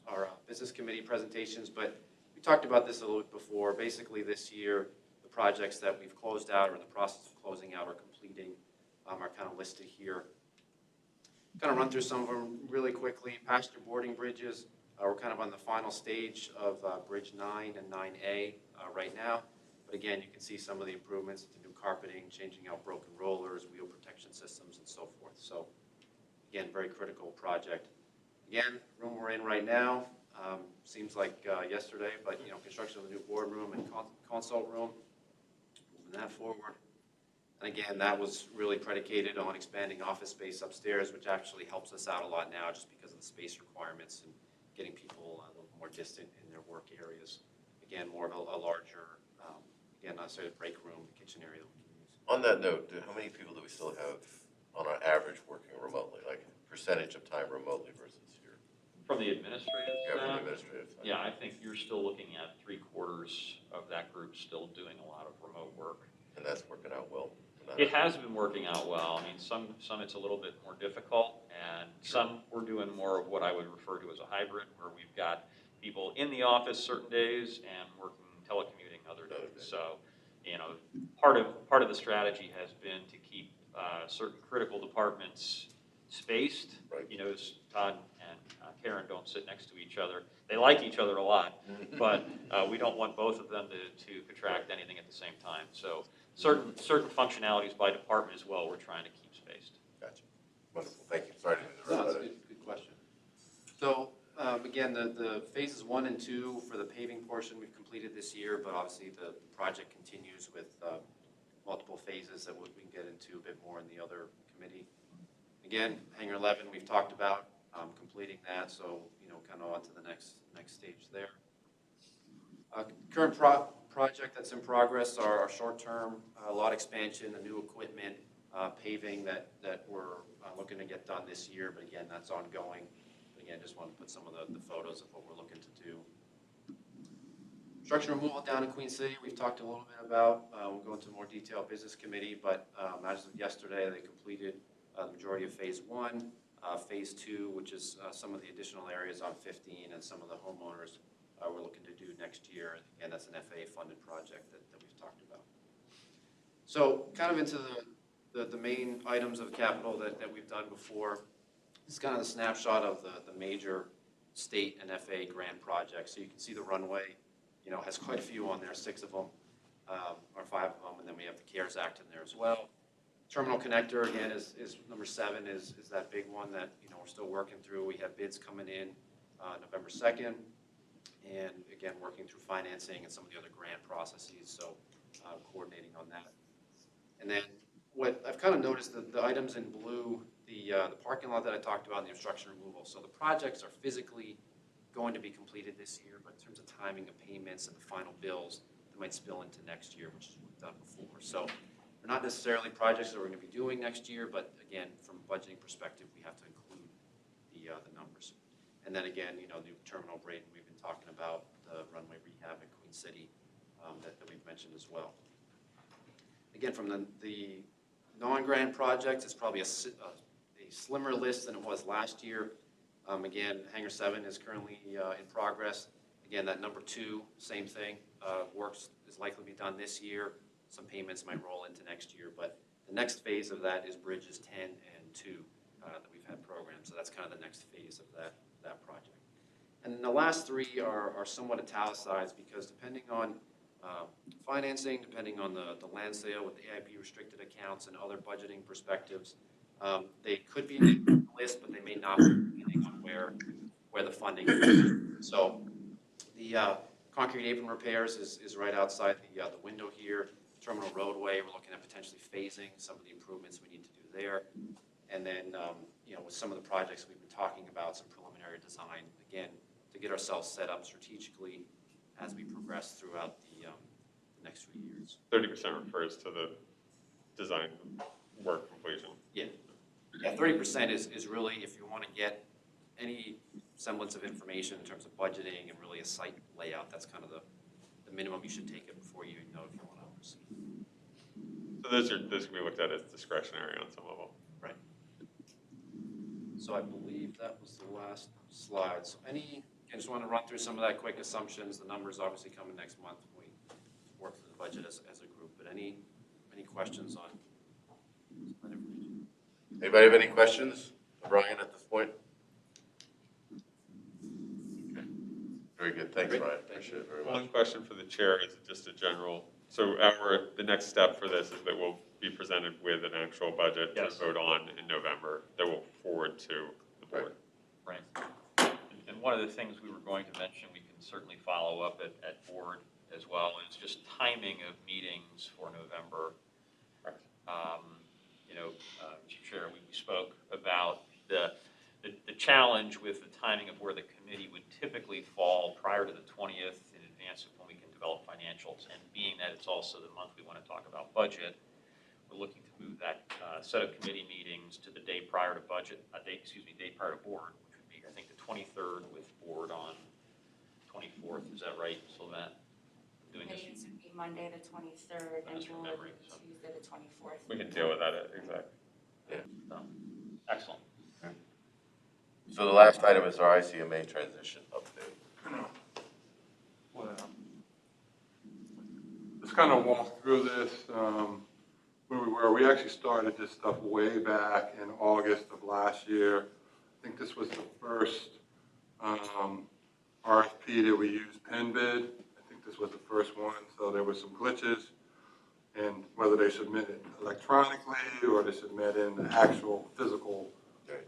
our business committee presentations, but we talked about this a little bit before. Basically this year, the projects that we've closed out or in the process of closing out or completing are kind of listed here. Kind of run through some of them really quickly. Passenger boarding bridges, we're kind of on the final stage of Bridge 9 and 9A right now. But again, you can see some of the improvements, the new carpeting, changing out broken rollers, wheel protection systems, and so forth. So again, very critical project. Again, room we're in right now, seems like yesterday, but construction of the new boardroom and consult room, moving that forward. And again, that was really predicated on expanding office space upstairs, which actually helps us out a lot now just because of the space requirements and getting people a little more distant in their work areas. Again, more of a larger, again, not sort of break room, kitchen area that we can use. On that note, how many people do we still have on our average working remotely, like percentage of time remotely versus here? From the administrative Yeah, from the staff, administrative side. yeah, I think you're still looking at 3/4 of that group still doing a lot of remote work. And that's working out well. It has been working out well. I mean, some it's a little bit more difficult, and some we're doing more of what I would refer to as a hybrid, where we've got people in the office certain days and working telecommuting other days. So, part of the strategy has been to keep certain critical departments spaced. Right. Todd and Karen don't sit next to each other. They like each other a lot, but we don't want both of them to contract anything at the same time. So certain functionalities by department as well, we're trying to keep spaced. Gotcha. Wonderful. Thank you. Sorry to interrupt. No, that's a good question. So again, the phases 1 and 2 for the paving portion we've completed this year, but obviously the project continues with multiple phases that we can get into a bit more in the other committee. Again, Hangar 11 we've talked about completing that, so kind of on to the next stage there. Current project that's in progress are our short-term lot expansion, the new equipment, paving that we're looking to get done this year, but again, that's ongoing. Again, just want to put some of the photos of what we're looking to do. Structure removal down in Queen City, we've talked a little bit about. We'll go into more detail business committee, but as of yesterday, they completed the majority of phase 1. Phase 2, which is some of the additional areas on 15 and some of the homeowners we're looking to do next year. And that's an FAA-funded project that we've talked about. So kind of into the main items of capital that we've done before. This is kind of the snapshot of the major state and FAA grant projects. So you can see the runway, has quite a few on there, 6 of them. or 5 of them, and then we have the CARES Act in there as well. Terminal connector, again, is number 7, is that big one that, we're still working through. We have bids coming in November 2nd, and again, working through financing and some of the other grant processes, so coordinating on that. And then what I've kind of noticed, the items in blue, the parking lot that I talked about, and the obstruction removal. So the projects are physically going to be completed this year, but in terms of timing of payments and the final bills, they might spill into next year, which is what we've done before. So they're not necessarily projects that we're going to be doing next year, but again, from a budgeting perspective, we have to include the numbers. And then again, the terminal Braden we've been talking about, the runway rehab at Queen City that we've mentioned as well. Again, from the non-grant projects, it's probably a slimmer list than it was last year. Again, Hangar 7 is currently in progress. Again, that number 2, same thing, works is likely to be done this year. Some payments might roll into next year, but the next phase of that is bridges 10 and 2 that we've had programmed. So that's kind of the next phase of that project. And then the last 3 are somewhat italicized because depending on financing, depending on the land sale with the AIP restricted accounts and other budgeting perspectives, they could be in the list, but they may not be, depending on where the funding is. So the concrete apron repairs is right outside the window here. Terminal roadway, we're looking at potentially phasing some of the improvements we need to do there. And then, with some of the projects we've been talking about, some preliminary design, again, to get ourselves set up strategically as we progress throughout the next few years. 30% refers to the design work completion. Yeah, 30% is really, if you want to get any semblance of information in terms of budgeting and really a site layout, that's kind of the minimum you should take it before you know if you want to proceed. So those can be looked at as discretionary on some level. Right. So I believe that was the last slide. So I just want to run through some of that quick assumptions. The numbers obviously coming next month when we work through the budget as a group. But any questions on that information? Anybody have any questions, Brian, at this point? Okay. Very good. Thanks, Great. Brian. Appreciate it very much. One question for the chair is just a general. So the next step for this is that we'll be presented with an actual budget Yes. to vote on in November that we'll forward to the board. Right. And one of the things we were going to mention, we can certainly follow up at board as well, is just timing of meetings for November. Right. Mr. Chair, we spoke about the challenge with the timing of where the committee would typically fall prior to the 20th in advance of when we can develop financials. And being that it's also the month we want to talk about budget, we're looking to move that set of committee meetings to the day prior to budget, day prior to board, which would be, I think, the 23rd with board on 24th. Is that right, Sylvette? Doing this. Meetings would be Monday the 23rd and That's board remembering, so. Tuesday the 24th. We can deal with that, exactly. So, excellent. So the last item is our ICMA transition update. Let's kind of walk through this, where we were. We actually started this stuff way back in August of last year. I think this was the first RFP that we used, pen bid. I think this was the first one, so there were some glitches in whether they submitted electronically or they submitted the actual physical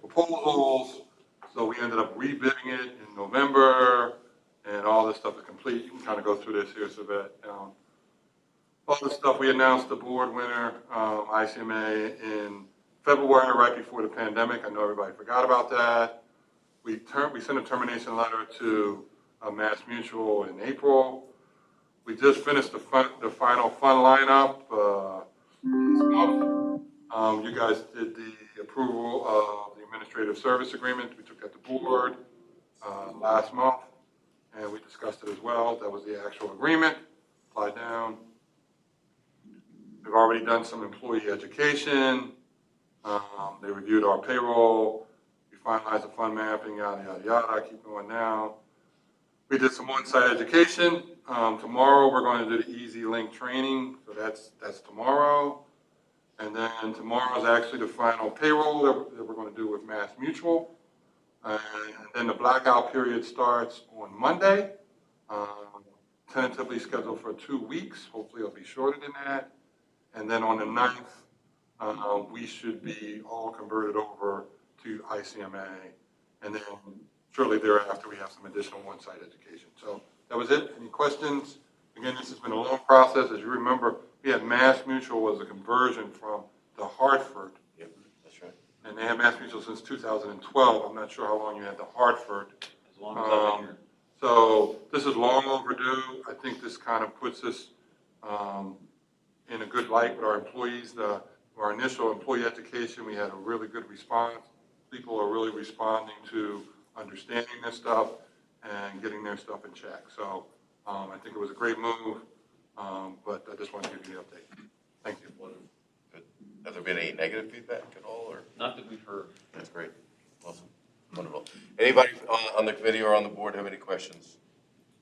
proposals. So we ended up rebidding it in November, and all this stuff is complete. You can kind of go through this here, Savette. All the stuff, we announced the board winner, ICMA, in February, right before the pandemic. I know everybody forgot about that. We sent a termination letter to Mass Mutual in April. We just finished the final fund lineup. You guys did the approval of the administrative service agreement. We took that to board last month, and we discussed it as well. That was the actual agreement. Applied down. We've already done some employee education. They reviewed our payroll. We finalized the fund mapping, yada, yada, yada. I keep going now. We did some on-site education. Tomorrow, we're going to do the Easy Link training. So that's tomorrow. And then tomorrow is actually the final payroll that we're going to do with Mass Mutual. And then the blackout period starts on Monday. tentatively scheduled for 2 weeks. Hopefully it'll be shorter than that. And then on the 9th, we should be all converted over to ICMA. And then shortly thereafter, we have some additional one-site education. So that was it. Any questions? Again, this has been a long process. As you remember, we had Mass Mutual was a conversion from the Hartford. Yep, that's right. And they had Mass Mutual since 2012. I'm not sure how long you had the Hartford. As long as I've been here. So this is long overdue. I think this kind of puts us in a good light with our employees. Our initial employee education, we had a really good response. People are really responding to understanding this stuff and getting their stuff in check. So I think it was a great move, but I just wanted to give you the update. Thank you. Good. Has there been any negative feedback at all, or? Not that we've heard. That's great. Awesome. Wonderful. Anybody on the committee or on the board have any questions?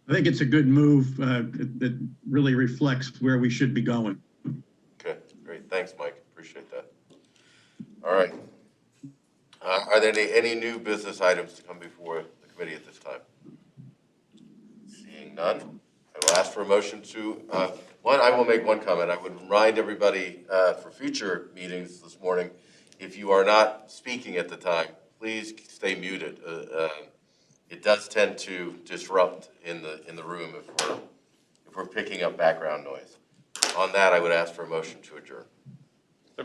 I think it's a good move that really reflects where we should be going. Okay, great. Thanks, Mike. Appreciate that. All right. Are there any new business items to come before the committee at this time? Seeing none, I will ask for a motion to, I will make one comment. I would remind everybody for future meetings this morning, if you are not speaking at the time, please stay muted. It does tend to disrupt in the room if we're picking up background noise. On that, I would ask for a motion to adjourn. So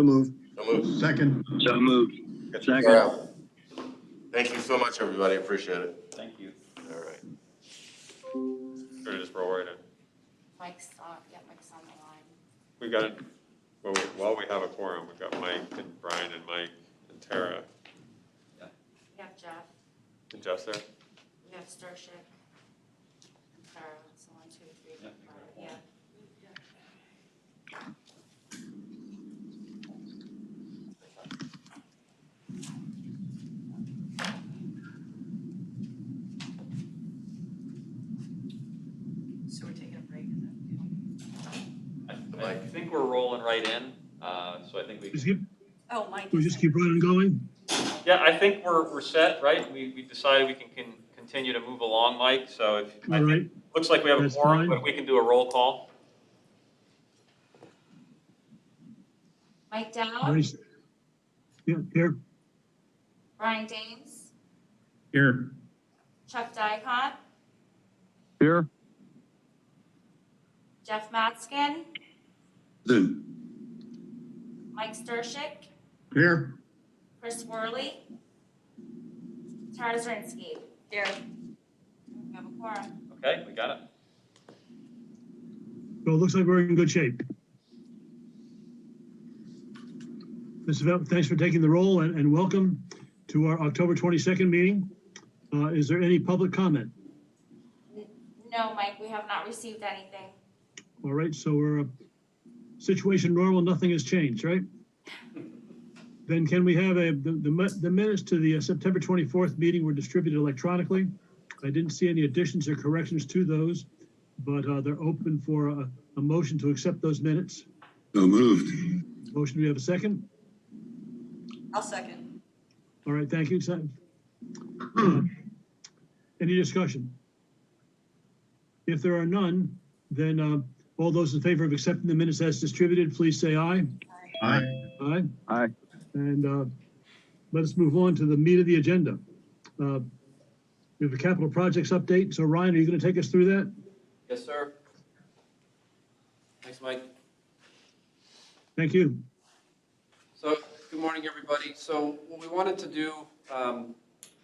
moved. So moved. Second. So moved. Get your car out. Thank you so much, everybody. Appreciate it. Thank you. All right. Or just roll right in. Mike's on, yeah, Mike's on the line. We got it. Well, while we have a quorum, we've got Mike and Brian and Mike and Tara. We have Jeff, And Jeff's there? we have Starship, and Sarah, so 1, 2, 3, 4, 5, yeah. So we're taking a break, is that? I think we're rolling right in, so I think we. Just keep, Oh, Mike. we just keep running going? Yeah, I think we're set, right? We decided we can continue to move along, Mike, so if, I All think, right. looks like we have a That's quorum, fine. but we can do a roll call. Mike Dowd, Already- Yeah, here. Brian Dames, Here. Chuck Dicott, Here. Jeff Matskin, Zoom. Mike Stershik, Here. Chris Worley, Tara Zirinsky. Here. We have a quorum. Okay, we got it. So it looks like we're in good shape. Ms. Yvette, thanks for taking the roll and welcome to our October 22nd meeting. Is there any public comment? No, Mike, we have not received anything. All right, so we're situation normal, nothing has changed, right? Then can we have the minutes to the September 24th meeting were distributed electronically. I didn't see any additions or corrections to those, but they're open for a motion to accept those minutes. So moved. Motion, do we have a second? I'll second. All right, thank you. Any discussion? If there are none, then all those in favor of accepting the minutes as distributed, please say aye. Aye. Aye. Aye. And let us move on to the meat of the agenda. We have a capital projects update. So Ryan, are you going to take us through that? Yes, sir. Thanks, Mike. Thank you. So, good morning, everybody. So what we wanted to do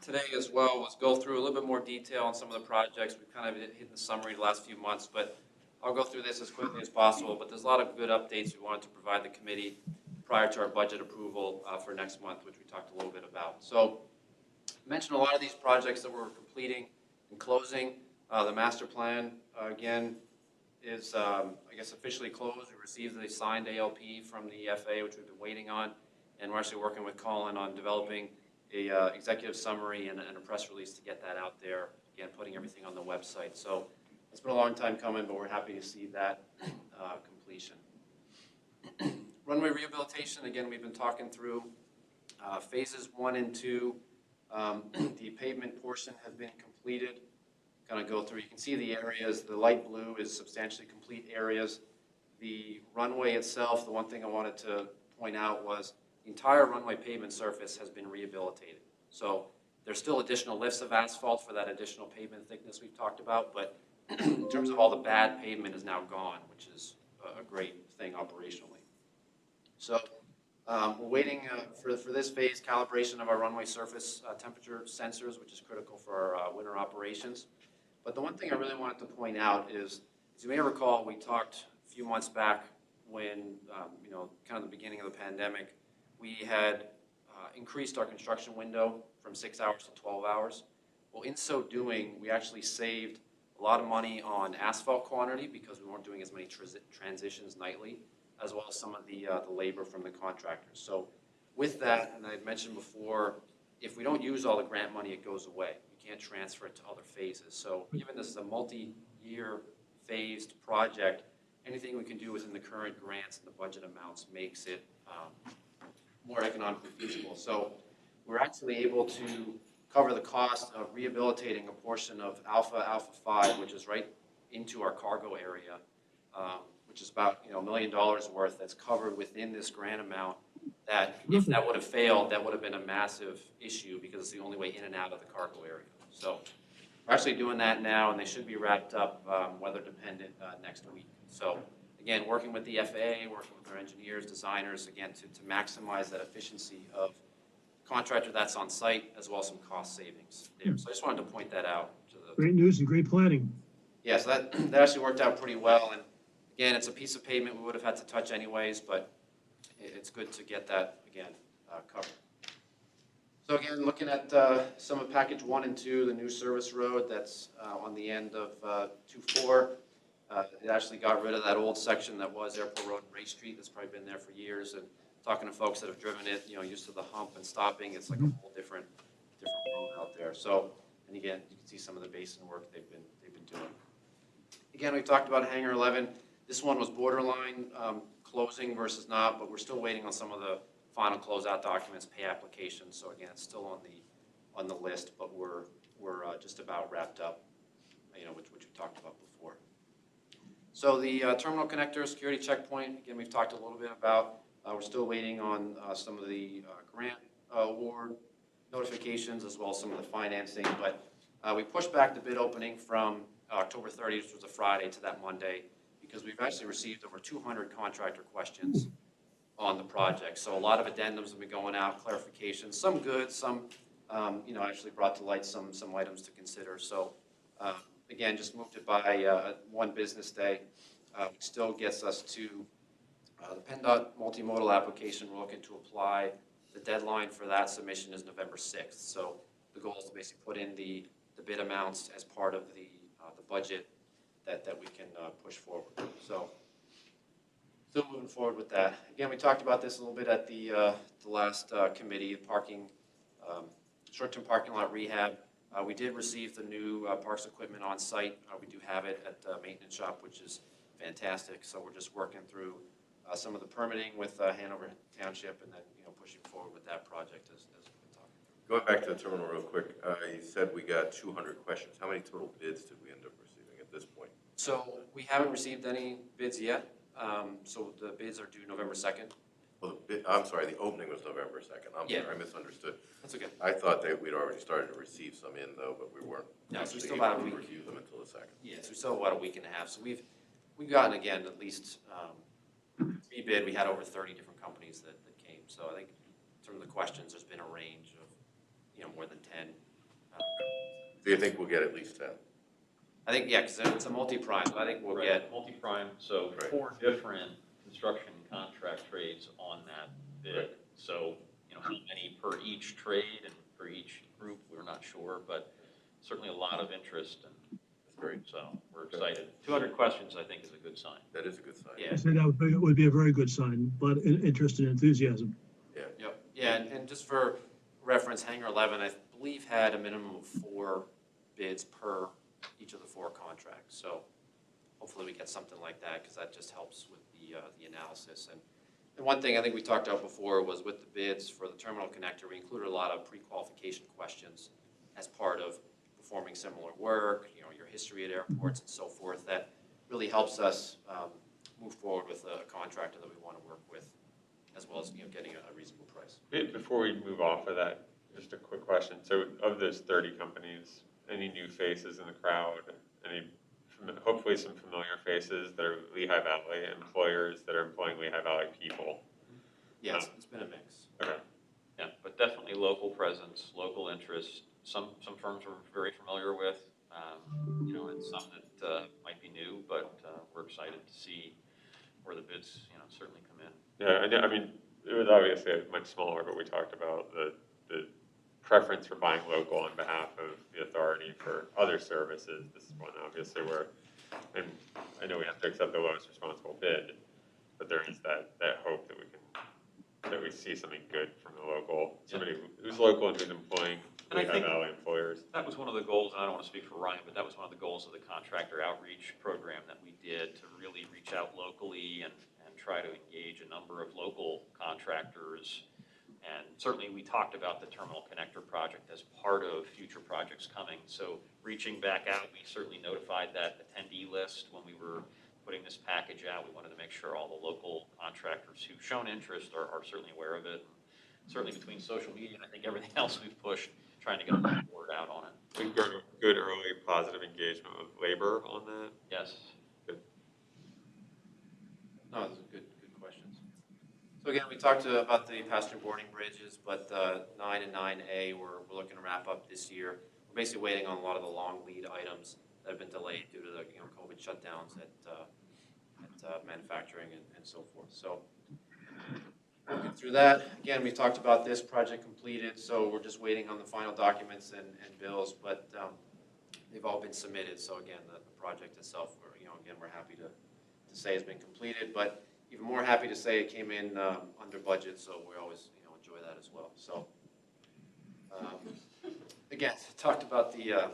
today as well was go through a little bit more detail on some of the projects. We've kind of hit the summary the last few months, but I'll go through this as quickly as possible. But there's a lot of good updates we wanted to provide the committee prior to our budget approval for next month, which we talked a little bit about. So I mentioned a lot of these projects that we're completing and closing. The master plan, again, is, I guess, officially closed. We received the signed ALP from the FA, which we've been waiting on. And we're actually working with Colin on developing a executive summary and a press release to get that out there. Again, putting everything on the website. So it's been a long time coming, but we're happy to see that completion. Runway Rehabilitation, again, we've been talking through phases 1 and 2. The pavement portion has been completed. kind of go through. You can see the areas, the light blue is substantially complete areas. The runway itself, the one thing I wanted to point out was the entire runway pavement surface has been rehabilitated. So there's still additional lifts of asphalt for that additional pavement thickness we've talked about, but in terms of all the bad pavement is now gone, which is a great thing operationally. So we're waiting for this phase calibration of our runway surface temperature sensors, which is critical for our winter operations. But the one thing I really wanted to point out is, as you may recall, we talked a few months back when, kind of the beginning of the pandemic, we had increased our construction window from 6 hours to 12 hours. Well, in so doing, we actually saved a lot of money on asphalt quantity because we weren't doing as many transitions nightly, as well as some of the labor from the contractors. So with that, and I had mentioned before, if we don't use all the grant money, it goes away. We can't transfer it to other phases. So given this is a multi-year phased project, anything we can do within the current grants and the budget amounts makes it more economically feasible. So we're actually able to cover the cost of rehabilitating a portion of Alpha 5, which is right into our cargo area, which is about $1 million worth that's covered within this grant amount. That if that would have failed, that would have been a massive issue because it's the only way in and out of the cargo area. So we're actually doing that now, and they should be wrapped up, weather dependent, next week. So again, working with the FAA, working with our engineers, designers, again, to maximize that efficiency of contractor that's on site, as well as some cost savings there. So I just wanted to point that out. Great news and great planning. Yeah, so that actually worked out pretty well. And again, it's a piece of pavement we would have had to touch anyways, but it's good to get that, again, covered. So again, looking at some of package 1 and 2, the new service road that's on the end of 2-4. It actually got rid of that old section that was Airport Road and Ray Street that's probably been there for years. And talking to folks that have driven it, used to the hump and stopping, it's like a whole different road out there. So, and again, you can see some of the basin work they've been doing. Again, we talked about Hangar 11. This one was borderline closing versus not, but we're still waiting on some of the final closeout documents, pay applications. So again, it's still on the list, but we're just about wrapped up, which we talked about before. So the terminal connector security checkpoint, again, we've talked a little bit about. We're still waiting on some of the grant award notifications as well as some of the financing, but we pushed back the bid opening from October 30th, which was a Friday, to that Monday, because we've actually received over 200 contractor questions on the project. So a lot of addendums have been going out, clarifications, some good, some, actually brought to light some items to consider. So again, just moved it by one business day, which still gets us to the PennDOT multimodal application. We're looking to apply. The deadline for that submission is November 6th. So the goal is to basically put in the bid amounts as part of the budget that we can push forward. So still moving forward with that. Again, we talked about this a little bit at the last committee, parking, short-term parking lot rehab. We did receive the new parks equipment on site. We do have it at the maintenance shop, which is fantastic. So we're just working through some of the permitting with Hanover Township, and then pushing forward with that project as we've been talking. Going back to the terminal real quick, you said we got 200 questions. How many total bids did we end up receiving at this point? So we haven't received any bids yet. So the bids are due November 2nd. Well, I'm sorry, the opening was November 2nd. I'm sorry, I misunderstood. That's okay. I thought that we'd already started to receive some in though, but we weren't No, so we actually still able about a to week. review them until the 2nd. Yeah, so we still have about a week and a half. So we've gotten, again, at least pre-bid. We had over 30 different companies that came. So I think in terms of the questions, there's been a range of more than 10. Do you think we'll get at least 10? I think, yeah, because it's a multi-prime. So I think we'll get multi-prime, so Right. 4 different construction contract trades on that bid. Right. So, how many per each trade and per each group, we're not sure, but certainly a lot of interest, and That's great. so we're excited. 200 questions, I think, is a good sign. That is a good sign. Yeah. I say that would be a very good sign, but interest and enthusiasm. Yep. Yeah, and just for reference, Hangar 11, I believe, had a minimum of 4 bids per each of the 4 contracts. So hopefully we get something like that, because that just helps with the analysis. And one thing I think we talked about before was with the bids for the terminal connector, we included a lot of pre-qualification questions as part of performing similar work, you know, your history at airports and so forth, that really helps us move forward with a contractor that we want to work with, as well as, you know, getting a reasonable price. Before we move off of that, just a quick question. So of those 30 companies, any new faces in the crowd, hopefully some familiar faces that are Lehigh Valley employers that are employing Lehigh Valley people? Yeah, it's been a mix. Okay. Yeah, but definitely local presence, local interest. Some firms we're very familiar with, you know, and some that might be new, but we're excited to see where the bids, you know, certainly come in. Yeah, I mean, it was obviously much smaller, but we talked about the preference for buying local on behalf of the authority for other services. This is one obviously where, and I know we have to accept the lowest responsible bid, but there is that hope that we see something good from the local, somebody who's local and who's employing Lehigh Valley employers. That was one of the goals, and I don't want to speak for Ryan, but that was one of the goals of the contractor outreach program that we did, to really reach out locally and try to engage a number of local contractors. And certainly we talked about the Terminal Connector project as part of future projects coming. So reaching back out, we certainly notified that attendee list when we were putting this package out. We wanted to make sure all the local contractors who've shown interest are certainly aware of it. Certainly between social media and I think everything else we've pushed, trying to get the word out on it. Good early positive engagement with labor on that? Yes. Good. No, those are good questions. So again, we talked about the passenger boarding bridges, but 9 and 9A, we're looking to wrap up this year. We're basically waiting on a lot of the long lead items that have been delayed due to the COVID shutdowns at manufacturing and so forth. So working through that. Again, we talked about this project completed, so we're just waiting on the final documents and bills, but they've all been submitted. So again, the project itself, we're happy to say has been completed, but even more happy to say it came in under budget, so we always enjoy that as well. So again, talked about the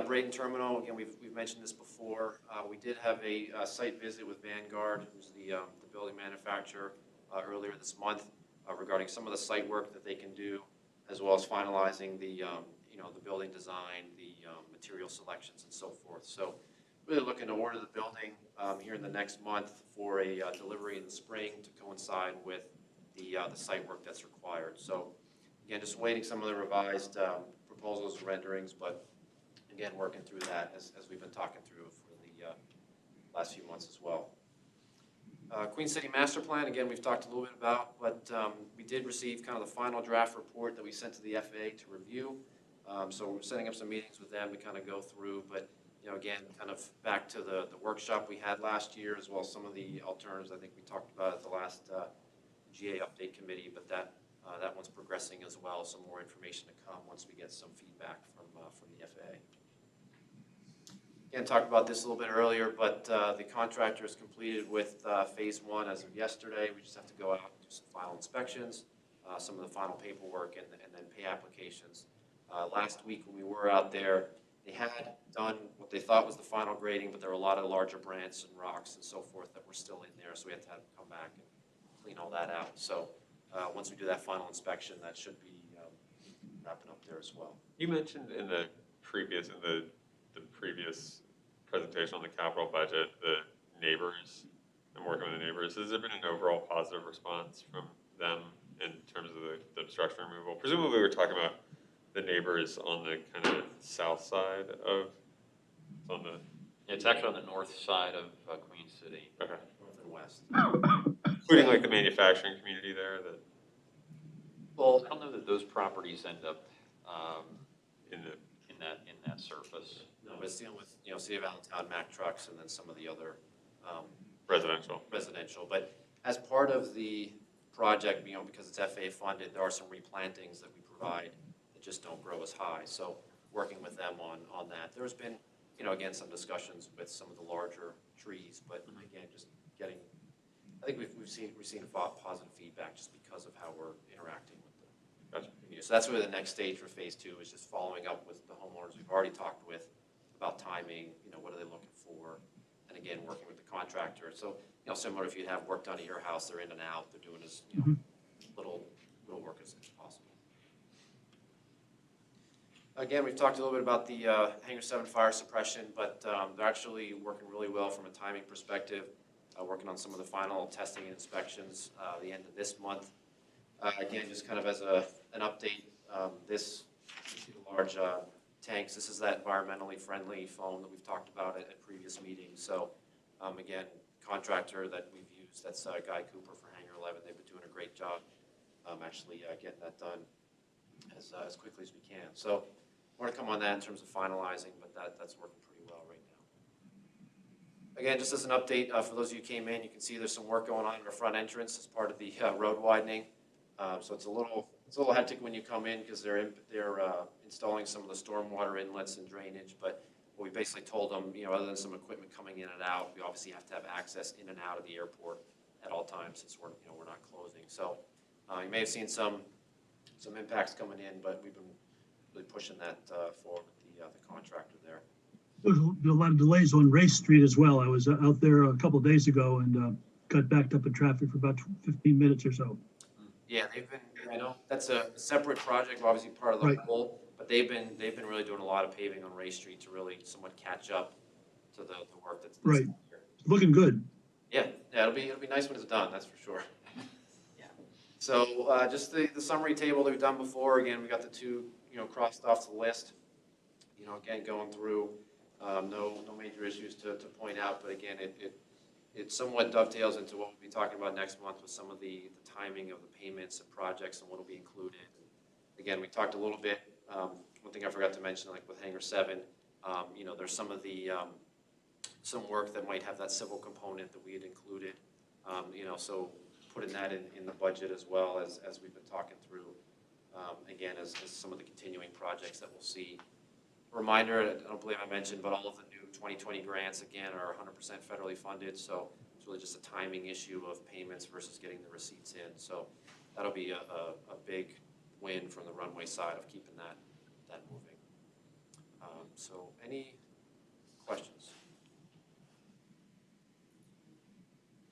Brayton Terminal. Again, we've mentioned this before. We did have a site visit with Vanguard, who's the building manufacturer, earlier this month regarding some of the site work that they can do, as well as finalizing the building design, the material selections, and so forth. So really looking to order the building here in the next month for a delivery in the spring to coincide with the site work that's required. So again, just waiting some of the revised proposals and renderings, but again, working through that as we've been talking through for the last few months as well. Queen City Master Plan, again, we've talked a little bit about, but we did receive kind of the final draft report that we sent to the FAA to review. So we're setting up some meetings with them to kind of go through, but again, kind of back to the workshop we had last year, as well as some of the alternatives I think we talked about at the last GA update committee, but that one's progressing as well. Some more information to come once we get some feedback from the FAA. Again, talked about this a little bit earlier, but the contractor is completed with phase 1 as of yesterday. We just have to go out and do some final inspections, some of the final paperwork, and then pay applications. Last week when we were out there, they had done what they thought was the final grading, but there were a lot of larger branches and rocks and so forth that were still in there, so we had to have them come back and clean all that out. So once we do that final inspection, that should be wrapping up there as well. You mentioned in the previous presentation on the capital budget, the neighbors and working with the neighbors. Has there been an overall positive response from them in terms of the obstruction removal? Presumably we're talking about the neighbors on the kind of south side of, It's actually on the north side of Queen City. Okay. North and west. Including like the manufacturing community there that. Well, I don't know that those properties end up In that surface. No, but it's dealing with City of Allentown, Mack Trucks, and then some of the other residential. But as part of the project, because it's FAA funded, there are some replantings that we provide that just don't grow as high. So working with them on that. There's been, again, some discussions with some of the larger trees, but again, just getting, I think we've seen positive feedback just because of how we're interacting with the community. So that's really the next stage for phase 2 is just following up with the homeowners we've already talked with about timing, what are they looking for, and again, working with the contractor. So, similar if you have work done at your house, they're in and out, they're doing as little work as possible. Again, we've talked a little bit about the Hangar 7 fire suppression, but they're actually working really well from a timing perspective, working on some of the final testing and inspections the end of this month. Again, just kind of as an update, this large tanks, this is that environmentally friendly foam that we've talked about at previous meetings. So again, contractor that we've used, that's Guy Cooper for Hangar 11. They've been doing a great job actually getting that done as quickly as we can. So more to come on that in terms of finalizing, but that's working pretty well right now. Again, just as an update, for those of you who came in, you can see there's some work going on in our front entrance as part of the road widening. So it's a little hectic when you come in because they're installing some of the stormwater inlets and drainage. But what we basically told them, other than some equipment coming in and out, we obviously have to have access in and out of the airport at all times since we're not closing. So you may have seen some impacts coming in, but we've been really pushing that forward with the contractor there. There's a lot of delays on Race Street as well. I was out there a couple of days ago and got backed up in traffic for about 15 minutes or so. Yeah, they've been, that's a separate project, obviously part of the Right. whole, but they've been really doing a lot of paving on Race Street to really somewhat catch up to the work that's Right. here. Looking good. Yeah, it'll be nice when it's done, that's for sure. Yeah. So just the summary table that we've done before, again, we got the two, crossed off the list. Again, going through, no major issues to point out, but again, it somewhat dovetails into what we'll be talking about next month with some of the timing of the payments and projects and what will be included. Again, we talked a little bit, one thing I forgot to mention, like with Hangar 7, there's some of the, some work that might have that civil component that we had included, so putting that in the budget as well as we've been talking through, again, as some of the continuing projects that we'll see. A reminder, I don't believe I mentioned, but all of the new 2020 grants, again, are 100% federally funded, so it's really just a timing issue of payments versus getting the receipts in. So that'll be a big win from the Runway side of keeping that moving. So any questions?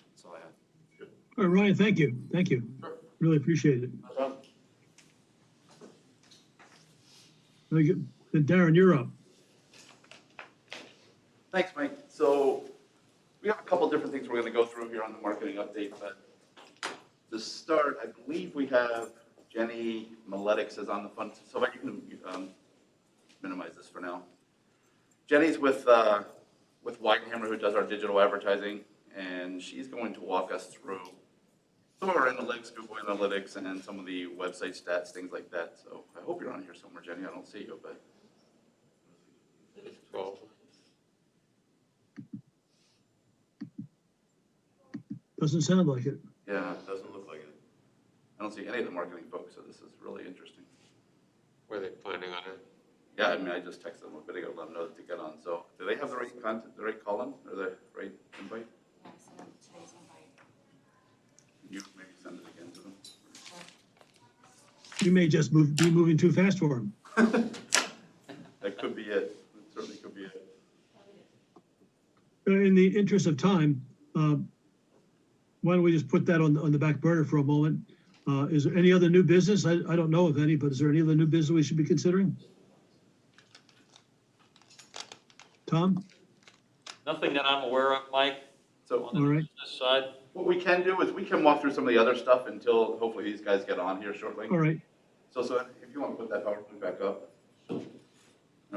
That's all I have. All right, Ryan, thank you. Thank you. Sure. Really appreciate it. No problem. Very good. Then Darren, you're up. Thanks, Mike. So we have a couple different things we're going to go through here on the marketing update, but to start, I believe we have Jenny Maletix is on the phone. So if I can minimize this for now. Jenny's with Weidenhammer, who does our digital advertising, and she's going to walk us through some of our analytics, Google Analytics, and some of the website stats, things like that. So I hope you're on here somewhere, Jenny. I don't see you, but. 12. Doesn't sound like it. Yeah, it doesn't look like it. I don't see any of the marketing folks, so this is really interesting. Were they planning on it? Yeah, I mean, I just texted them a bit ago, let them know to get on. So do they have the right content, the right call-in, or the right invite? Yeah, send them today's invite. Can you maybe send it again to them? You may just be moving too fast for him. That could be it. It certainly could be it. In the interest of time, why don't we just put that on the back burner for a moment? Is there any other new business? I don't know of any, but is there any other new business we should be considering? Tom? Nothing that I'm aware of, Mike, So on the All right. business side. what we can do is we can walk through some of the other stuff until hopefully these guys get on here shortly. All right. So if you want to put that PowerPoint back up.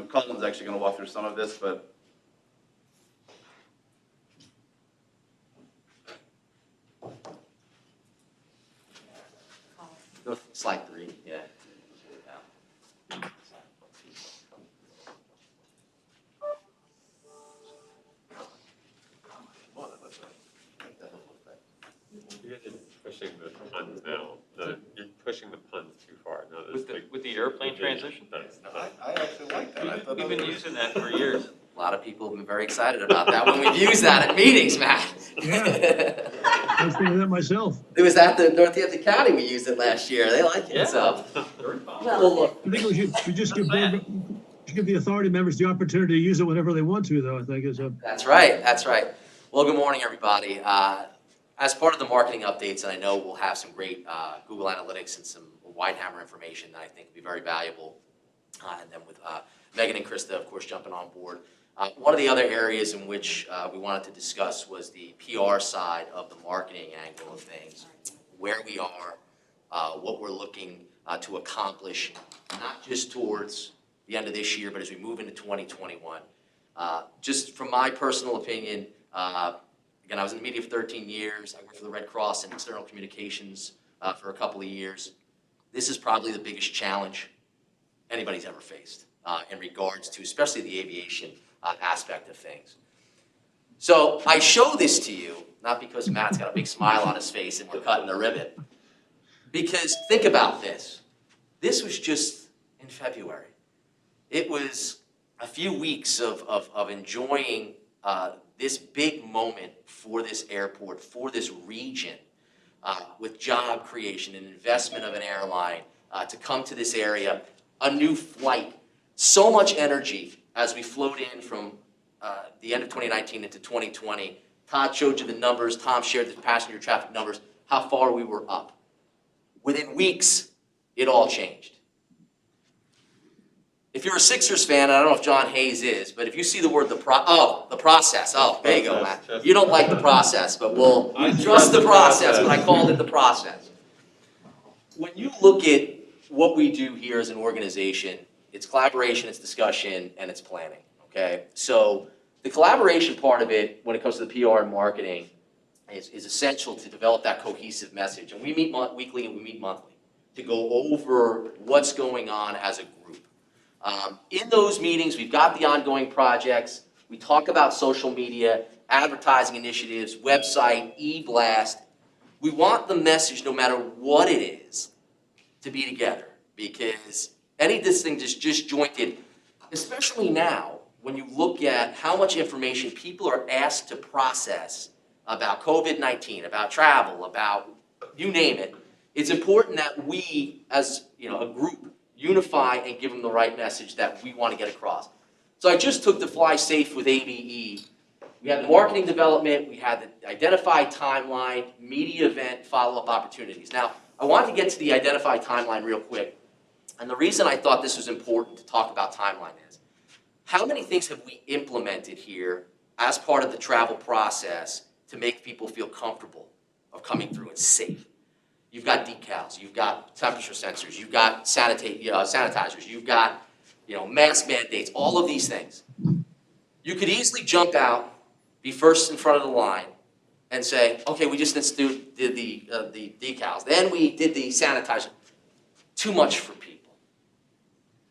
Colin's actually going to walk through some of this, but Go slide 3, yeah. You guys are pushing the puns now. You're pushing the puns too far. No, With the airplane transition? I actually like that. We've been using that for years. A lot of people have been very excited about that when we've used that at meetings, Matt. Yeah. I was thinking that myself. It was at the Northampton County, we used it last year. They like it, so. Well, I think we should just give the authority members the opportunity to use it whenever they want to, though, I think is a. That's right, that's right. Well, good morning, everybody. As part of the marketing updates, and I know we'll have some great Google Analytics and some Weidenhammer information that I think will be very valuable. and then with Megan and Krista, of course, jumping on board. One of the other areas in which we wanted to discuss was the PR side of the marketing angle of things, where we are, what we're looking to accomplish, not just towards the end of this year, but as we move into 2021. Just from my personal opinion, again, I was in the media for 13 years. I worked for the Red Cross in external communications for a couple of years. This is probably the biggest challenge anybody's ever faced in regards to especially the aviation aspect of things. So I show this to you, not because Matt's got a big smile on his face and we're cutting the ribbon, because think about this. This was just in February. It was a few weeks of enjoying this big moment for this airport, for this region, with job creation and investment of an airline to come to this area, a new flight, so much energy as we flowed in from the end of 2019 into 2020. Todd showed you the numbers. Tom shared the passenger traffic numbers, how far we were up. Within weeks, it all changed. If you're a Sixers fan, I don't know if John Hayes is, but if you see the word the process. Oh, there you go, Matt. You don't like the process, but we'll trust the process, but I called it the process. When you look at what we do here as an organization, it's collaboration, it's discussion, and it's planning, okay? So the collaboration part of it, when it comes to the PR and marketing, is essential to develop that cohesive message. And we meet weekly and we meet monthly to go over what's going on as a group. In those meetings, we've got the ongoing projects. We talk about social media, advertising initiatives, website, e-blast. We want the message, no matter what it is, to be together, because any of this thing is disjointed, especially now when you look at how much information people are asked to process about COVID-19, about travel, about you name it. It's important that we, as a group, unify and give them the right message that we want to get across. So I just took the Fly Safe with ABE. We had the marketing development, we had the identified timeline, media event, follow-up opportunities. Now, I wanted to get to the identified timeline real quick. And the reason I thought this was important to talk about timeline is, how many things have we implemented here as part of the travel process to make people feel comfortable of coming through and safe? You've got decals, you've got temperature sensors, you've got sanitizers, you've got mask mandates, all of these things. You could easily jump out, be first in front of the line, and say, okay, we just did the decals, then we did the sanitizer. Too much for people.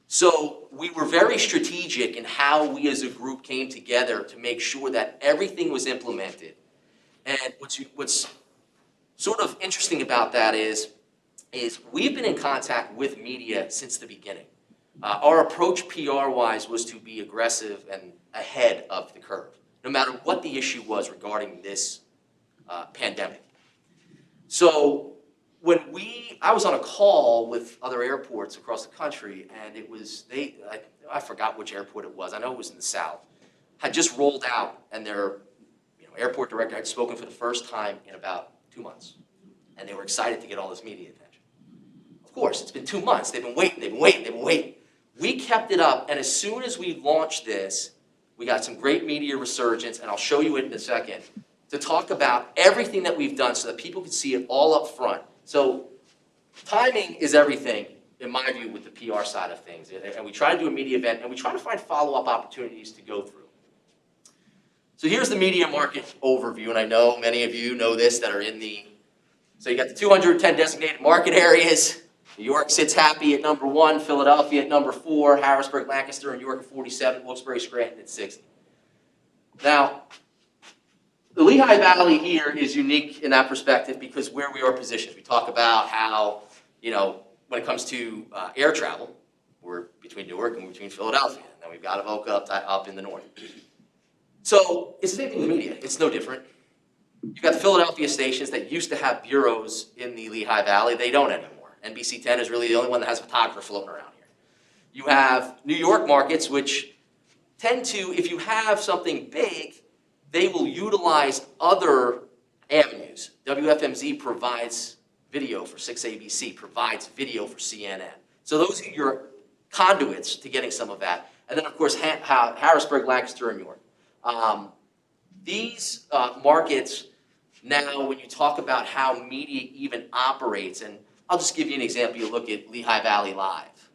So we were very strategic in how we as a group came together to make sure that everything was implemented. And what's sort of interesting about that is we've been in contact with media since the beginning. Our approach PR-wise was to be aggressive and ahead of the curve, no matter what the issue was regarding this pandemic. So when I was on a call with other airports across the country, and it was, I forgot which airport it was, I know it was in the South, had just rolled out, and their airport director had spoken for the first time in about 2 months. And they were excited to get all this media attention. Of course, it's been 2 months. They've been waiting. We kept it up, and as soon as we launched this, we got some great media resurgence, and I'll show you it in a second, to talk about everything that we've done so that people can see it all up front. So timing is everything, in my view, with the PR side of things. And we try to do a media event, and we try to find follow-up opportunities to go through. So here's the media market overview, and I know many of you know this that are in so you got the 210 designated market areas. New York sits happy at number 1, Philadelphia at number 4, Harrisburg, Lancaster, and New York at 47, Wilkes-Barre, Scranton at 60. Now, the Lehigh Valley here is unique in that perspective because where we are positioned. We talk about how, when it comes to air travel, we're between Newark and we're between Philadelphia. And then we've got Avoca up in the north. So it's the same thing with media. It's no different. You've got the Philadelphia stations that used to have bureaus in the Lehigh Valley. They don't anymore. NBC 10 is really the only one that has a photographer floating around here. You have New York markets, which tend to, if you have something big, they will utilize other avenues. WFMZ provides video for 6ABC, provides video for CNN. So those are your conduits to getting some of that. And then, of course, Harrisburg, Lancaster, and York. These markets, now, when you talk about how media even operates, and I'll just give you an example. You look at Lehigh Valley Live.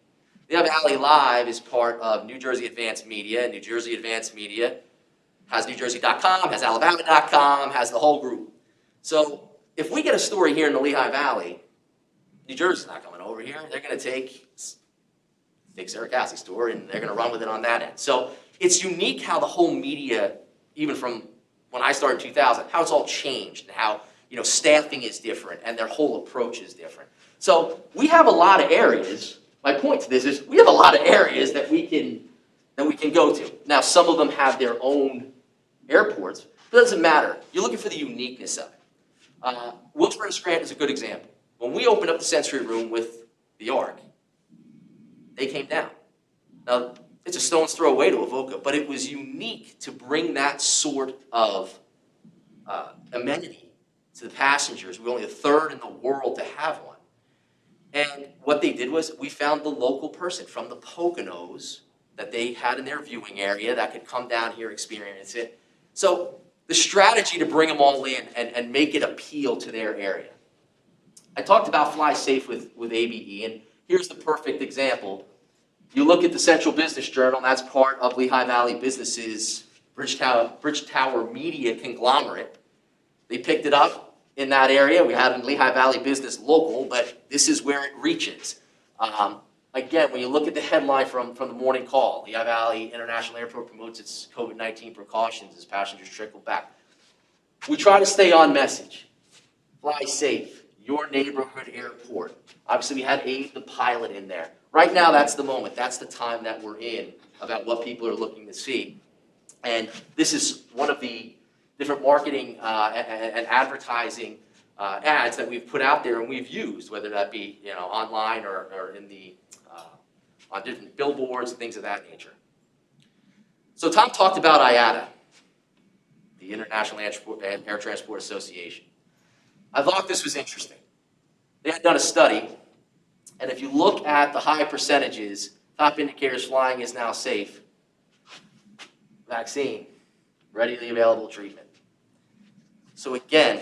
Lehigh Valley Live is part of New Jersey Advanced Media, and New Jersey Advanced Media has NewJersey.com, has Alabama.com, has the whole group. So if we get a story here in the Lehigh Valley, New Jersey's not coming over here. They're going to take Sarah Cassie's story, and they're going to run with it on that end. So it's unique how the whole media, even from when I started in 2000, how it's all changed, and how staffing is different, and their whole approach is different. So we have a lot of areas. My point to this is we have a lot of areas that we can go to. Now, some of them have their own airports, but it doesn't matter. You're looking for the uniqueness of it. Wilkesboro and Scranton is a good example. When we opened up the sensory room with the ARC, they came down. Now, it's a stone's throw away to Avoca, but it was unique to bring that sort of amenity to the passengers. We're only a third in the world to have one. And what they did was we found the local person from the Poconos that they had in their viewing area that could come down here, experience it. So the strategy to bring them all in and make it appeal to their area. I talked about Fly Safe with ABE, and here's the perfect example. You look at the Central Business Journal, and that's part of Lehigh Valley Business's Bridge Tower Media conglomerate. They picked it up in that area. We had a Lehigh Valley Business local, but this is where it reaches. Again, when you look at the headline from the morning call, Lehigh Valley International Airport promotes its COVID-19 precautions as passengers trickle back. We try to stay on message. Fly safe, your neighborhood airport. Obviously, we had Abe the pilot in there. Right now, that's the moment. That's the time that we're in about what people are looking to see. And this is one of the different marketing and advertising ads that we've put out there and we've used, whether that be online or in the on different billboards and things of that nature. So Tom talked about IATA, the International Air Transport Association. I thought this was interesting. They had done a study, and if you look at the high percentages, top indicators flying is now safe, vaccine, readily available treatment. So again,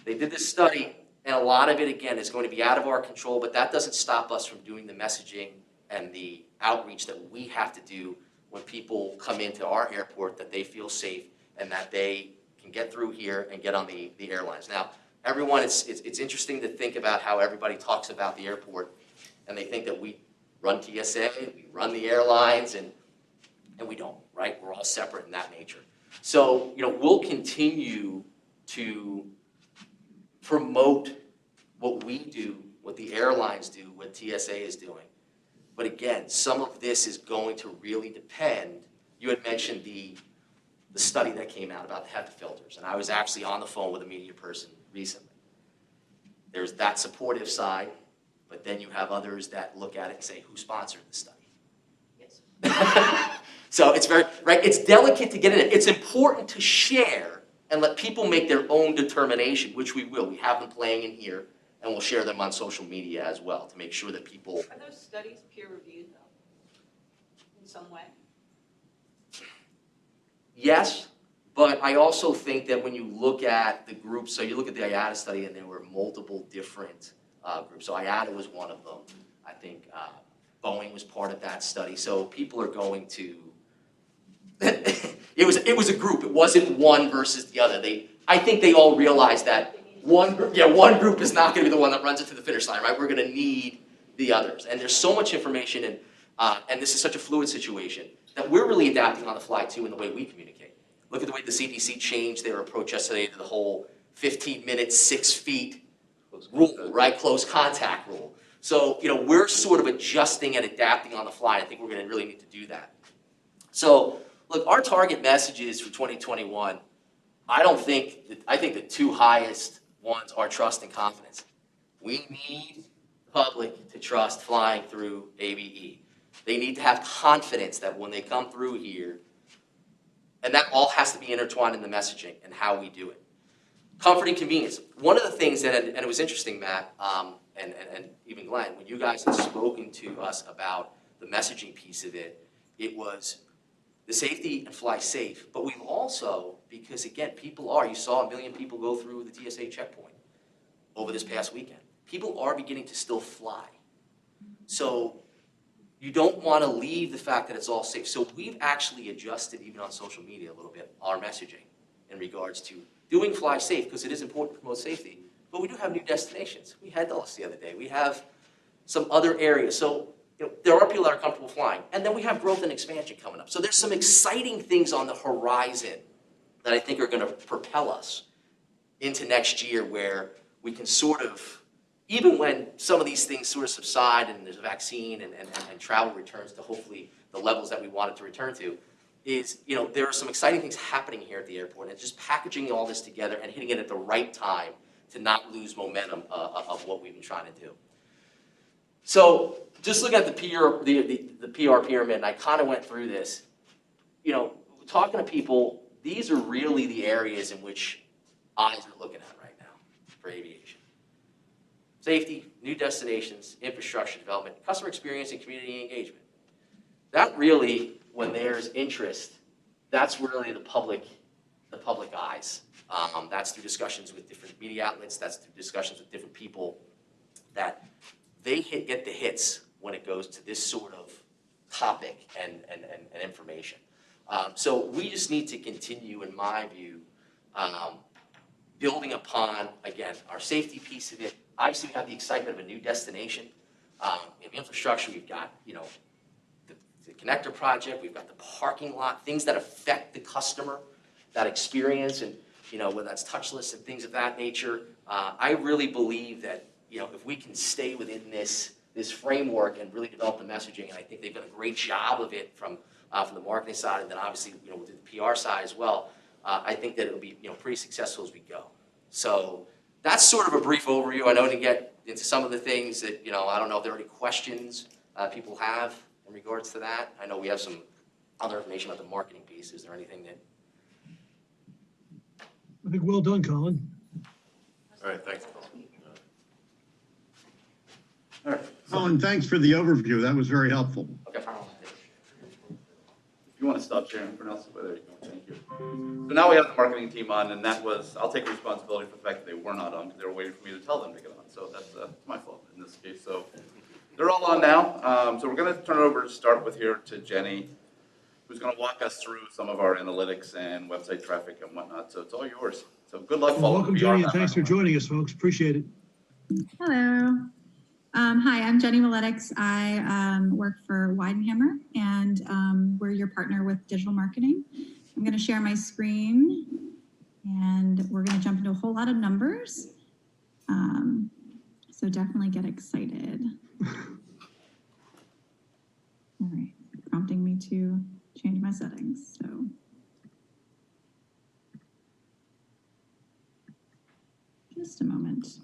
they did this study, and a lot of it, again, is going to be out of our control, but that doesn't stop us from doing the messaging and the outreach that we have to do when people come into our airport, that they feel safe and that they can get through here and get on the airlines. Now, everyone, it's interesting to think about how everybody talks about the airport, and they think that we run TSA, we run the airlines, and we don't, right? We're all separate in that nature. So, we'll continue to promote what we do, what the airlines do, what TSA is doing. But again, some of this is going to really depend. You had mentioned the study that came out about the HEPA filters, and I was actually on the phone with a media person recently. There's that supportive side, but then you have others that look at it and say, who sponsored the study? Yes. So it's it's delicate to get in it. It's important to share and let people make their own determination, which we will. We have them playing in here, and we'll share them on social media as well to make sure that people... Are those studies peer-reviewed, though, in some way? Yes, but I also think that when you look at the groups, so you look at the IATA study, and there were multiple different groups. So IATA was one of them. I think Boeing was part of that study. So people are going to... It was a group. It wasn't one versus the other. I think they all realized that one group is not going to be the one that runs it to the finish line, right? We're going to need the others. And there's so much information, and this is such a fluid situation, that we're really adapting on the fly, too, in the way we communicate. Look at the way the CDC changed their approach yesterday to the whole 15 minutes, 6 feet rule, right? Close contact rule. So, we're sort of adjusting and adapting on the fly. I think we're going to really need to do that. So, look, our target messages for 2021, I think the two highest ones are trust and confidence. We need the public to trust flying through ABE. They need to have confidence that when they come through here, and that all has to be intertwined in the messaging and how we do it. Comfort and convenience. One of the things that, and it was interesting, Matt, and even Glenn, when you guys had spoken to us about the messaging piece of it, it was the safety and fly safe. But we've also, because again, you saw 1 million people go through the TSA checkpoint over this past weekend. People are beginning to still fly. So you don't want to leave the fact that it's all safe. So we've actually adjusted, even on social media a little bit, our messaging in regards to doing fly safe, because it is important to promote safety. But we do have new destinations. We had those the other day. We have some other areas. So there are people that are comfortable flying. And then we have growth and expansion coming up. So there's some exciting things on the horizon that I think are going to propel us into next year, where we can sort of, even when some of these things sort of subside and there's a vaccine and travel returns to hopefully the levels that we want it to return to, is, there are some exciting things happening here at the airport. And it's just packaging all this together and hitting it at the right time to not lose momentum of what we've been trying to do. So just looking at the PR pyramid, and I kind of went through this, talking to people, these are really the areas in which eyes are looking at right now for aviation. Safety, new destinations, infrastructure development, customer experience, and community engagement. That really, when there's interest, that's really the public eyes. That's through discussions with different media outlets, that's through discussions with different people, that they get the hits when it goes to this sort of topic and information. So we just need to continue, in my view, building upon, again, our safety piece of it. Obviously, we have the excitement of a new destination. We have infrastructure, we've got, the connector project, we've got the parking lot, things that affect the customer, that experience, and, whether that's touchless and things of that nature. I really believe that, if we can stay within this framework and really develop the messaging, and I think they've done a great job of it from the marketing side, and then obviously, with the PR side as well, I think that it'll be, pretty successful as we go. So that's sort of a brief overview. I know to get into some of the things that, I don't know if there are any questions people have in regards to that. I know we have some other information about the marketing piece. Is there anything that? I think well done, Colin. All right, thanks, Colin. All right. Colin, thanks for the overview. That was very helpful. Okay. If you want to stop sharing for now, there you go. Thank you. So now we have the marketing team on, and I'll take responsibility for the fact that they were not on, because they were waiting for me to tell them to get on. So that's my fault in this case. So they're all on now. So we're going to turn it over to start with here to Jenny, who's going to walk us through some of our analytics and website traffic and whatnot. So it's all yours. So good luck following. Welcome, Jenny, and thanks for joining us, folks. Appreciate it. Hello. Hi, I'm Jenny Miletics. I work for Weidenhammer, and we're your partner with digital marketing. I'm going to share my screen, and we're going to jump into a whole lot of numbers. So definitely get excited. All right, prompting me to change my settings. So. Just a moment.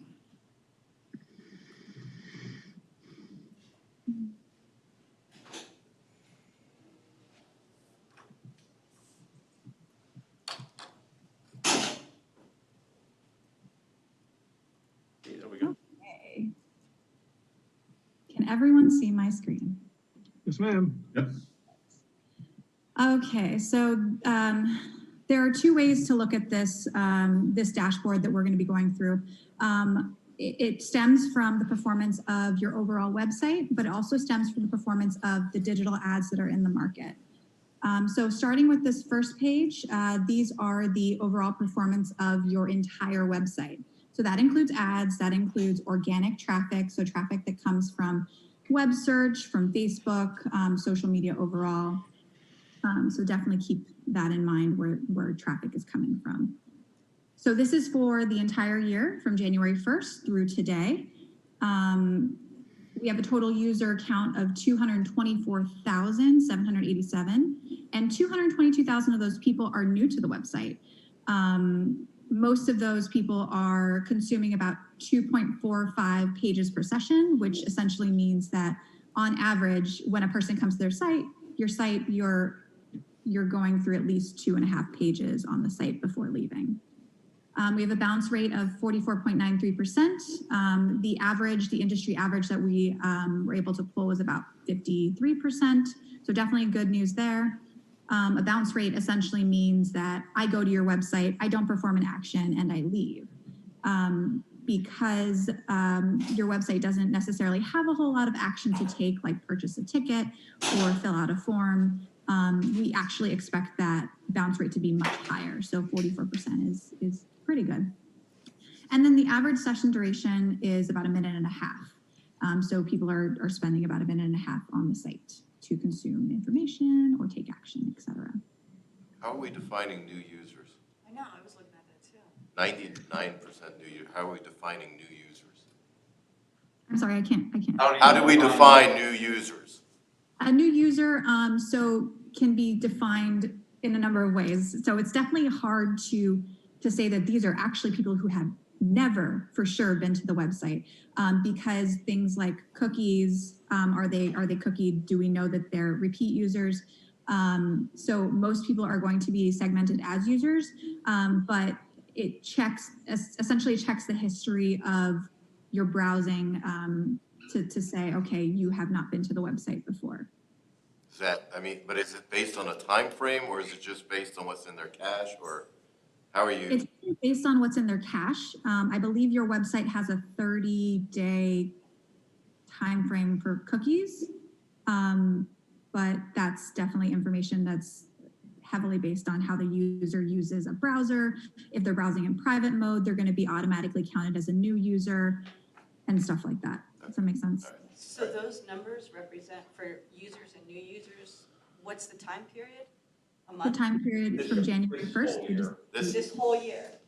There we go. Okay. Can everyone see my screen? Yes, ma'am. Yep. Okay, so there are two ways to look at this, this dashboard that we're going to be going through. It stems from the performance of your overall website, but it also stems from the performance of the digital ads that are in the market. So starting with this first page, these are the overall performance of your entire website. So that includes ads, that includes organic traffic, so traffic that comes from web search, from Facebook, social media overall. So definitely keep that in mind where traffic is coming from. So this is for the entire year from January 1st through today. We have a total user count of 224,787, and 222,000 of those people are new to the website. Most of those people are consuming about 2.45 pages per session, which essentially means that on average, when a person comes to their site, you're going through at least 2.5 pages on the site before leaving. We have a bounce rate of 44.93%. The industry average that we were able to pull was about 53%. So definitely good news there. A bounce rate essentially means that I go to your website, I don't perform an action, and I leave. Because your website doesn't necessarily have a whole lot of action to take, like purchase a ticket or fill out a form, we actually expect that bounce rate to be much higher. So 44% is pretty good. And then the average session duration is about 1.5 minutes. So people are spending about 1.5 minutes on the site to consume information or take action, etc. How are we defining new users? I know, I was looking at that too. 99% new users. How are we defining new users? I'm sorry, I can't. How do we define new users? A new user, so can be defined in a number of ways. So it's definitely hard to say that these are actually people who have never for sure been to the website, because things like cookies, are they cookied? Do we know that they're repeat users? So most people are going to be segmented as users, but it essentially checks the history of your browsing to say, okay, you have not been to the website before. Is that, but is it based on a time frame, or is it just based on what's in their cache, or how are you? It's based on what's in their cache. I believe your website has a 30-day time frame for cookies, but that's definitely information that's heavily based on how the user uses a browser. If they're browsing in private mode, they're going to be automatically counted as a new user and stuff like that. Does that make sense? So those numbers represent for users and new users, what's the time period? A The month? time period from January 1st through This whole year?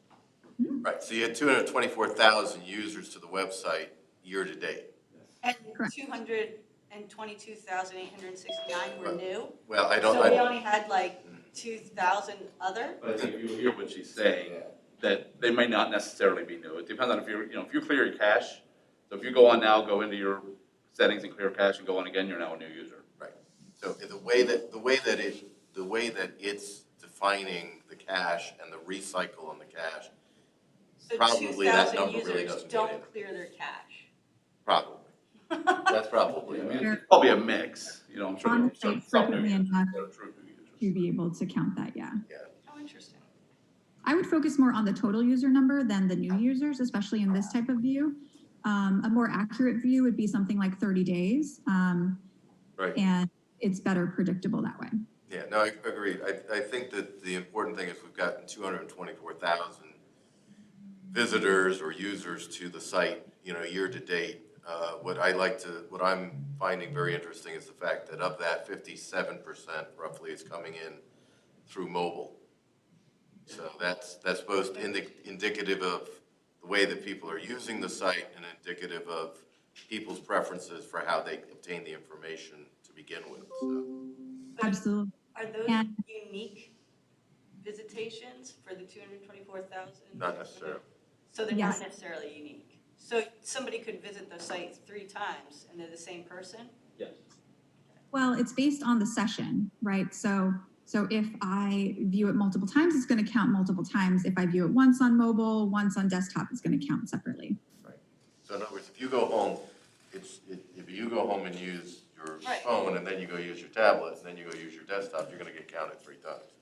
Right, so you had 224,000 users to the website year to date. And Correct. 222,869 were new? Well, I don't. So we only had like 2,000 other? But I think if you hear what she's saying, that they might not necessarily be new. It depends on if if you clear your cache. So if you go on now, go into your settings and clear cache and go on again, you're now a new user. Right. So the way that it's defining the cache and the recycle on the cache, So probably that 2,000 number really users doesn't mean don't it. clear their cache. Probably. That's probably. It's probably a mix, I'm sure. on the there's site some frequently new users enough that are true new users. to be able to count that, yeah. Oh, interesting. I would focus more on the total user number than the new users, especially in this type of view. A more accurate view would be something like 30 days. Right. And it's better predictable that way. Yeah, no, I agree. I think that the important thing is we've gotten 224,000 visitors or users to the site, year to date. What I'm finding very interesting is the fact that of that, 57% roughly is coming in through mobile. So that's both indicative of the way that people are using the site and indicative of people's preferences for how they obtain the information to begin with. So. Absolutely. Are those And- unique visitations for the 224,000? Not necessarily. So they're Yes. not necessarily unique. So somebody could visit the site 3 times and they're the same person? Yes. Well, it's based on the session, right? So if I view it multiple times, it's going to count multiple times. If I view it once on mobile, once on desktop, it's going to count separately. Right. So in other words, if you go home, if you go home and use your Right. phone and then you go use your tablet and then you go use your desktop, you're going to get counted 3 times.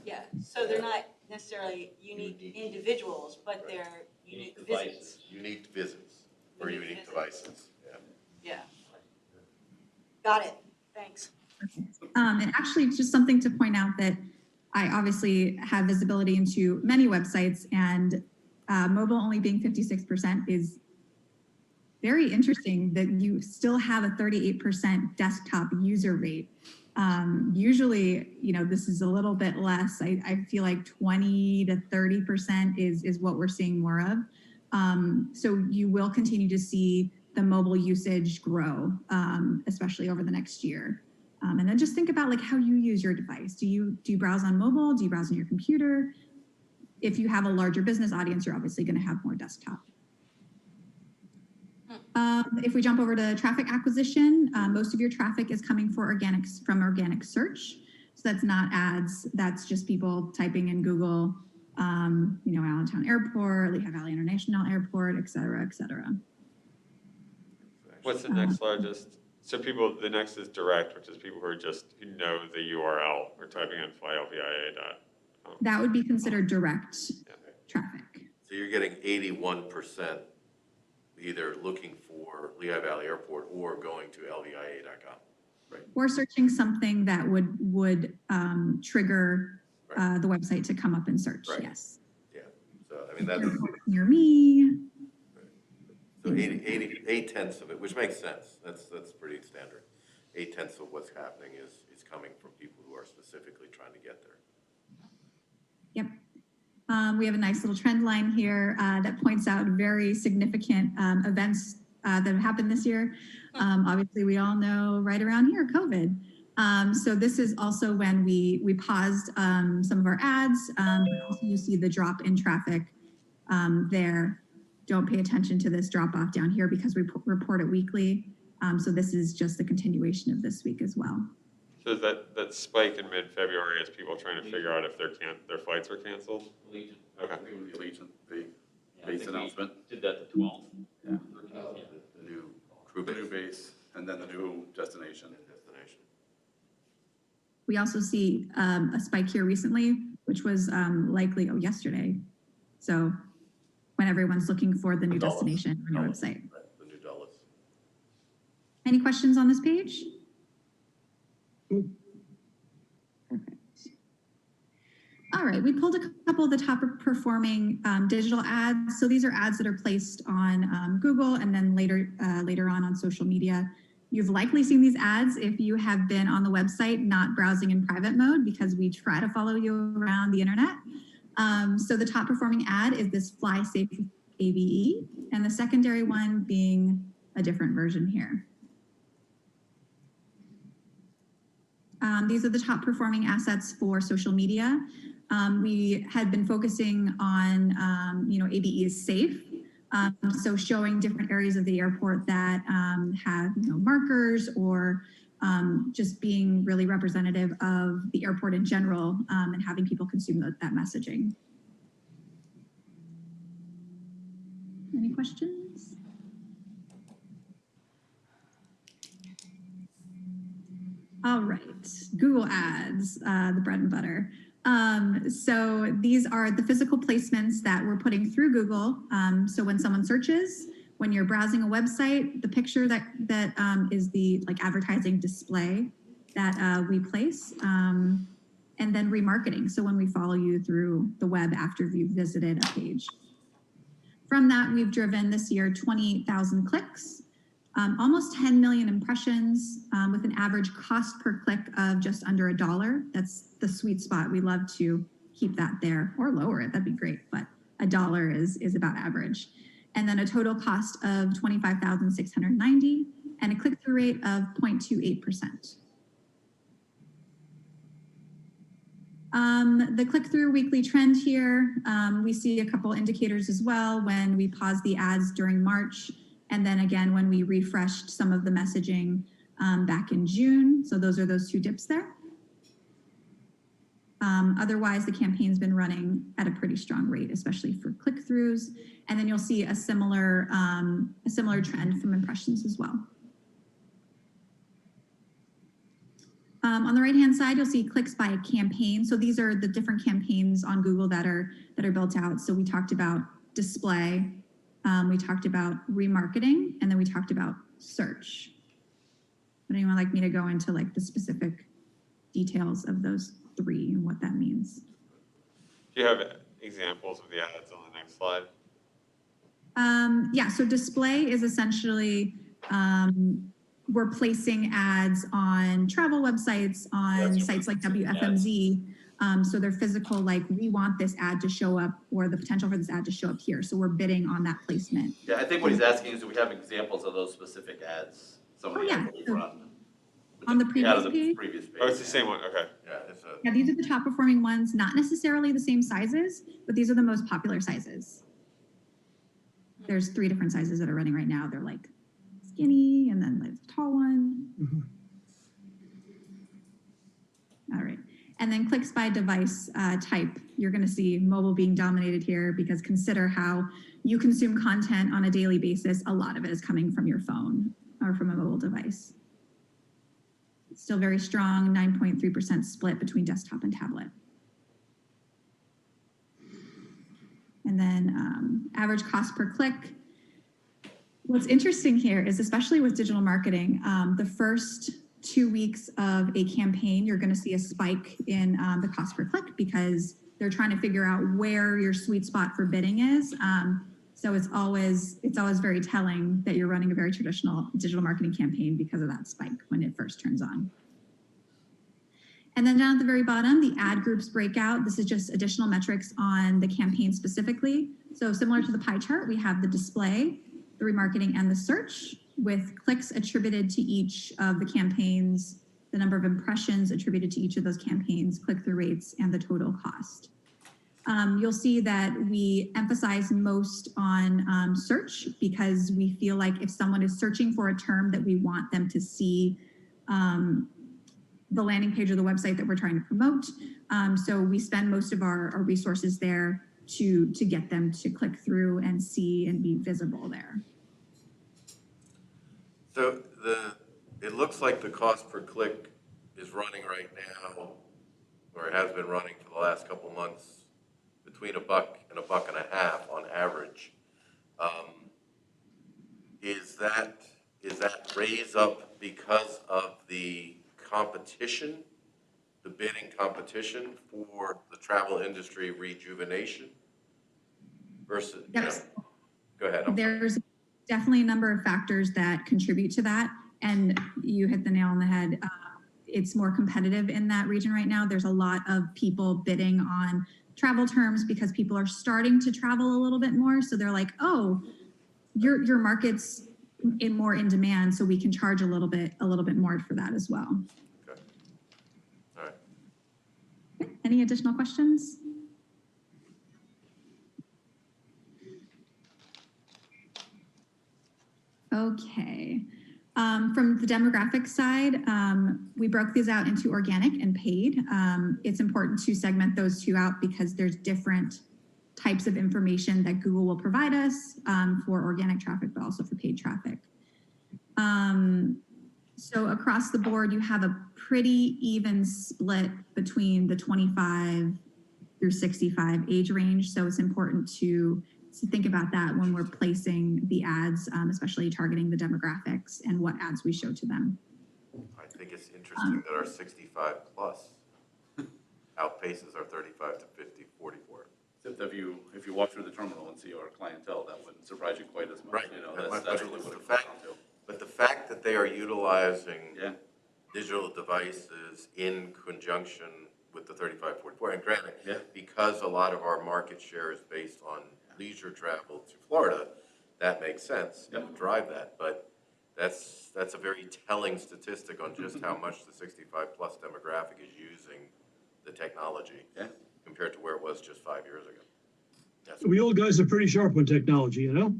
Yeah, so they're not necessarily unique individuals, but they're unique visits. Unique visits or Unique unique visits. devices. Yeah. Yeah. Got it, thanks. And actually, just something to point out that I obviously have visibility into many websites, and mobile only being 56% is very interesting that you still have a 38% desktop user rate. Usually, this is a little bit less. I feel like 20 to 30% is what we're seeing more of. So you will continue to see the mobile usage grow, especially over the next year. And then just think about how you use your device. Do you browse on mobile? Do you browse on your computer? If you have a larger business audience, you're obviously going to have more desktop. If we jump over to traffic acquisition, most of your traffic is coming from organic search. So that's not ads. That's just people typing in Google Allentown Airport, Lehigh Valley International Airport, et cetera, et cetera. What's the next largest? So people, the next is direct, which is people who know the URL or typing in flylvia.com. That would be considered direct traffic. So you're getting 81% either looking for Lehigh Valley Airport or going to lvia.com. Right. Or searching something that would trigger the website to come up and search, Right. Yes. Yeah, so I mean, that's, Near me. so 8/10 of it, which makes sense. That's pretty standard. 8/10 of what's happening is coming from people who are specifically trying to get there. Yep. We have a nice little trend line here that points out very significant events that have happened this year. Obviously, we all know right around here, COVID. So this is also when we paused some of our ads. Also you see the drop in traffic there. Don't pay attention to this drop off down here because we report it weekly. So this is just the continuation of this week as well. So is that spike in mid-February is people trying to figure out if their flights were canceled? Allegiant. Okay. I think it was the Allegiant, the Yeah, I base think we announcement. Did that the 12th? Yeah. The new crew The base. new base, and then the new destination. Destination. We also see a spike here recently, which was likely yesterday. So when everyone's looking for the new Dulles. destination on your Dulles, website. right, the new Dulles. Any questions on this page? Perfect. All right, we pulled a couple of the top performing digital ads. So these are ads that are placed on Google and then later on social media. You've likely seen these ads if you have been on the website, not browsing in private mode, because we try to follow you around the internet. So the top performing ad is this Fly Safe AVE, and the secondary one being a different version here. These are the top performing assets for social media. We had been focusing on, ABE is safe. So showing different areas of the airport that have markers or just being really representative of the airport in general and having people consume that messaging. Any questions? All right, Google Ads, the bread and butter. So these are the physical placements that we're putting through Google. So when someone searches, when you're browsing a website, the picture that is the advertising display that we place, and then remarketing. So when we follow you through the web after you've visited a page. From that, we've driven this year 28,000 clicks, almost 10 million impressions with an average cost per click of just under $1. That's the sweet spot. We love to keep that there or lower it. That'd be great, but $1 is about average. And then a total cost of $25,690 and a click-through rate of 0.28%. The click-through weekly trend here, we see a couple indicators as well when we paused the ads during March, and then again when we refreshed some of the messaging back in June. So those are those two dips there. Otherwise, the campaign's been running at a pretty strong rate, especially for click-throughs. And then you'll see a similar trend from impressions as well. On the right-hand side, you'll see clicks by campaign. So these are the different campaigns on Google that are built out. So we talked about display, we talked about remarketing, and then we talked about search. Would anyone like me to go into the specific details of those three and what that means? Do you have examples of the ads on the next slide? Yeah, so display is essentially we're placing ads on travel websites, on sites like WFMZ. So they're physical, we want this ad to show up or the potential for this ad to show up here. So we're bidding on that placement. Yeah, I think what he's asking is, do we have examples of those specific ads? Some of the ads that we've run. On the Out of previous the page? previous page. Oh, it's the same one, okay. Yeah, these are the top performing ones, not necessarily the same sizes, but these are the most popular sizes. There's 3 different sizes that are running right now. They're skinny and then the tall one. All right. And then clicks by device type, you're going to see mobile being dominated here because consider how you consume content on a daily basis. A lot of it is coming from your phone or from a mobile device. It's still very strong, 9.3% split between desktop and tablet. And then average cost per click. What's interesting here is, especially with digital marketing, the first 2 weeks of a campaign, you're going to see a spike in the cost per click because they're trying to figure out where your sweet spot for bidding is. So it's always very telling that you're running a very traditional digital marketing campaign because of that spike when it first turns on. And then down at the very bottom, the ad groups breakout. This is just additional metrics on the campaign specifically. So similar to the pie chart, we have the display, the remarketing, and the search, with clicks attributed to each of the campaigns, the number of impressions attributed to each of those campaigns, click-through rates, and the total cost. You'll see that we emphasize most on search because we feel like if someone is searching for a term that we want them to see the landing page or the website that we're trying to promote. So we spend most of our resources there to get them to click through and see and be visible there. So it looks like the cost per click is running right now, or it has been running for the last couple months, between $1 and $1.50 on average. Is that raise up because of the competition, the bidding competition for the travel industry rejuvenation versus, go ahead. There's definitely a number of factors that contribute to that. And you hit the nail on the head. It's more competitive in that region right now. There's a lot of people bidding on travel terms because people are starting to travel a little bit more. So they're like, oh, your market's more in demand, so we can charge a little bit more for that as well. Okay. All right. Any additional questions? Okay. From the demographic side, we broke these out into organic and paid. It's important to segment those two out because there's different types of information that Google will provide us for organic traffic, but also for paid traffic. So across the board, you have a pretty even split between the 25 through 65 age range. So it's important to think about that when we're placing the ads, especially targeting the demographics and what ads we show to them. I think it's interesting that our 65 plus outpaces our 35 to 50, 44. Except if you walk through the terminal and see our clientele, that wouldn't surprise you quite as much. Right. You know, that's really what it comes down to. But the fact that they are utilizing digital devices in conjunction with the 35, 44, and granted, because a lot of our market share is based on leisure travel to Florida, that makes sense to drive that. But that's a very telling statistic on just how much the 65 plus demographic is using the technology compared to where it was just 5 years ago. We old guys are pretty sharp on technology, you know?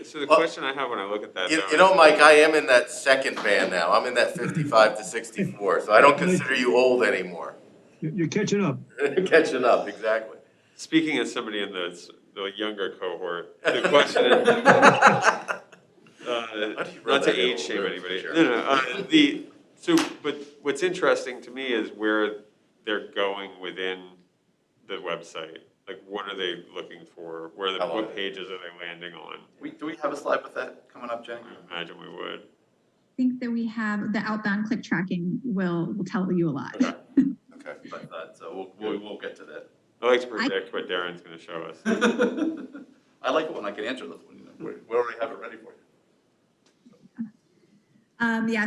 So the question I have when I look at that, You know, Mike, I am in that second band now. I'm in that 55 to 64, so I don't consider you old anymore. You're catching up. Catching up, exactly. Speaking as somebody in the younger cohort, the question is, not to age shame anybody. No. But what's interesting to me is where they're going within the website. Like, what are they looking for? What pages are they landing on? Do we have a slide with that coming up, Jen? I imagine we would. I think that we have the outbound click tracking will tell you a lot. Okay. So we'll get to that. I like to predict what Darren's going to show us. I like it when I can answer this one. We already have it ready for you.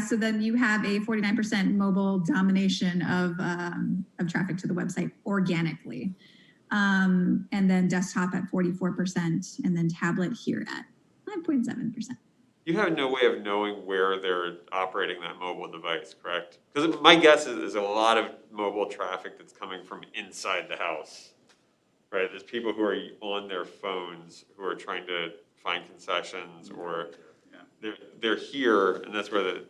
So then you have a 49% mobile domination of traffic to the website organically. And then desktop at 44%, and then tablet here at 5.7%. You have no way of knowing where they're operating that mobile device, correct? Because my guess is there's a lot of mobile traffic that's coming from inside the house, right? There's people who are on their phones who are trying to find concessions or they're here, and that's where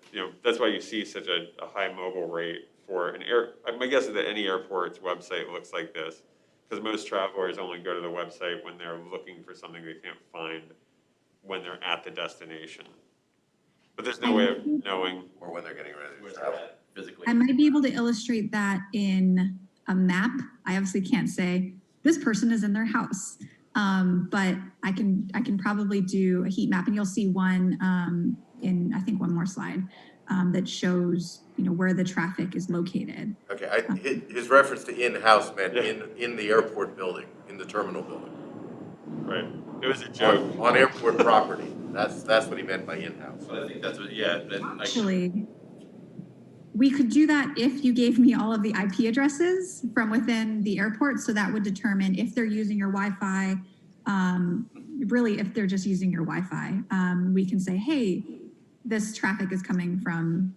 that's why you see such a high mobile rate for an air. My guess is that any airport's website looks like this, because most travelers only go to the website when they're looking for something they can't find when they're at the destination. But there's no way of knowing. Or when they're getting ready to travel. Physically. I might be able to illustrate that in a map. I obviously can't say this person is in their house, but I can probably do a heat map, and you'll see one in, I think, one more slide that shows where the traffic is located. Okay, his reference to in-house meant in the airport building, in the terminal building. Right. It was a joke. On airport property. That's what he meant by in-house. But I think that's what, Actually, we could do that if you gave me all of the IP addresses from within the airport, so that would determine if they're using your Wi-Fi. Really, if they're just using your Wi-Fi, we can say, hey, this traffic is coming from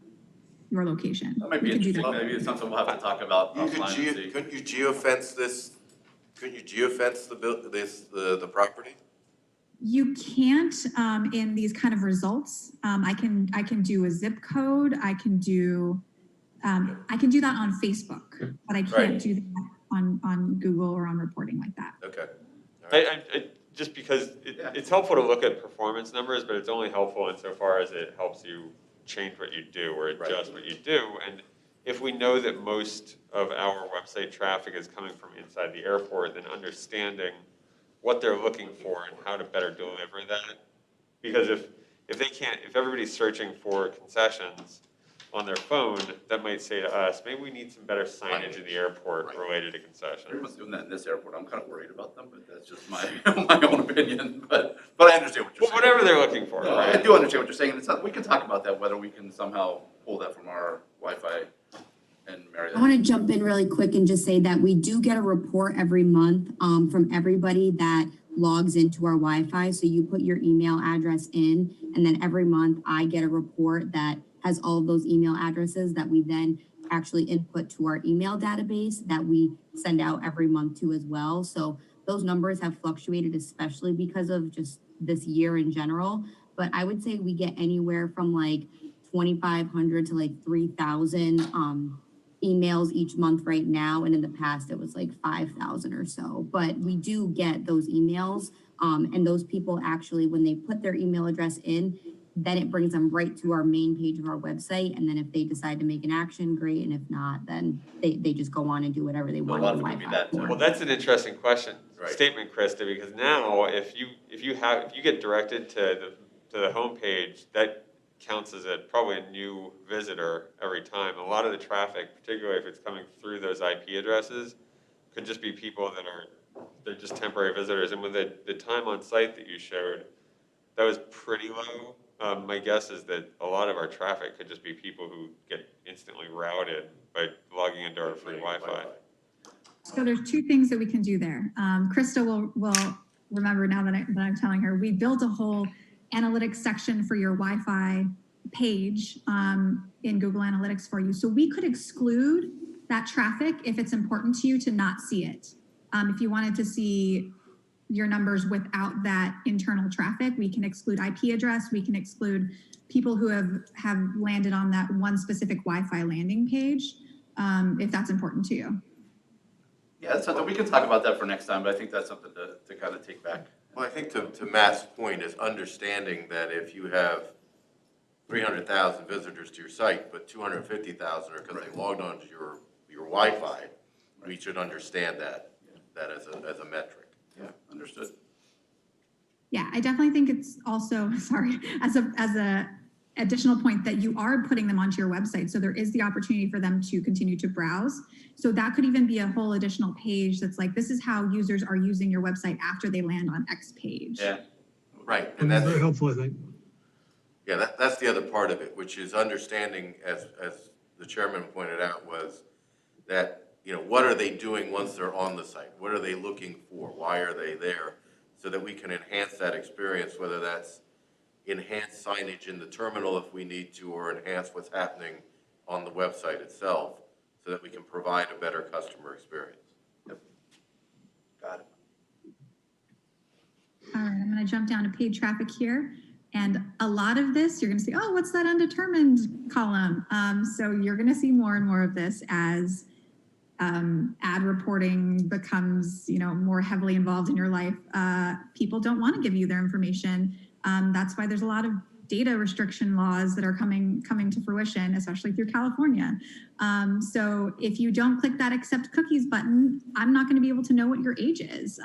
your location. That might be interesting. Maybe it's something we'll have to talk about offline and see. Couldn't you geofence this? Couldn't you geofence the property? You can't in these kind of results. I can do a zip code. I can do that on Facebook, but I can't do that on Google or on reporting like that. Okay. I just because it's helpful to look at performance numbers, but it's only helpful insofar as it helps you change what you do or adjust what you do. And if we know that most of our website traffic is coming from inside the airport, then understanding what they're looking for and how to better deliver that. Because if everybody's searching for concessions on their phone, that might say to us, maybe we need some better signage in the airport related to concessions. Everyone's doing that in this airport. I'm kind of worried about them, but that's just my own opinion. But I understand what you're saying. Whatever they're looking for. No, right? I do understand what you're saying. And it's not, we can talk about that, whether we can somehow pull that from our Wi-Fi and marry that. I want to jump in really quick and just say that we do get a report every month from everybody that logs into our Wi-Fi. So you put your email address in, and then every month I get a report that has all of those email addresses that we then actually input to our email database that we send out every month too as well. So those numbers have fluctuated, especially because of just this year in general. But I would say we get anywhere from like 2,500 to like 3,000 emails each month right now. And in the past, it was like 5,000 or so. But we do get those emails. And those people actually, when they put their email address in, then it brings them right to our main page of our website. And then if they decide to make an action, great. And if not, then they just go on and do whatever they want. A lot of it could be that too. Well, that's an interesting statement, Krista, because now if you get directed to the homepage, that counts as probably a new visitor every time. A lot of the traffic, particularly if it's coming through those IP addresses, could just be people they're just temporary visitors. And with the time on site that you showed, that was pretty low. My guess is that a lot of our traffic could just be people who get instantly routed by logging into our free Wi-Fi. So there's two things that we can do there. Krista will remember now that I'm telling her, we built a whole analytics section for your Wi-Fi page in Google Analytics for you. So we could exclude that traffic if it's important to you to not see it. If you wanted to see your numbers without that internal traffic, we can exclude IP address. We can exclude people who have landed on that one specific Wi-Fi landing page, if that's important to you. Yeah, that's something we can talk about that for next time, but I think that's something to kind of take back. Well, I think to Matt's point is understanding that if you have 300,000 visitors to your site, but 250,000 are because they logged on to your Wi-Fi, we should understand that as a metric. Yeah, understood. Yeah, I definitely think it's also, sorry, as a additional point that you are putting them onto your website. So there is the opportunity for them to continue to browse. So that could even be a whole additional page that's like, this is how users are using your website after they land on X page. Yeah, right. And that's very helpful, I think. Yeah, that's the other part of it, which is understanding, as the chairman pointed out, was that, what are they doing once they're on the site? What are they looking for? Why are they there? So that we can enhance that experience, whether that's enhance signage in the terminal if we need to, or enhance what's happening on the website itself, so that we can provide a better customer experience. Yep. Got it. All right, I'm going to jump down to paid traffic here. And a lot of this, you're going to see, oh, what's that undetermined column? So you're going to see more and more of this as ad reporting becomes, more heavily involved in your life. People don't want to give you their information. That's why there's a lot of data restriction laws that are coming to fruition, especially through California. So if you don't click that accept cookies button, I'm not going to be able to know what your age is.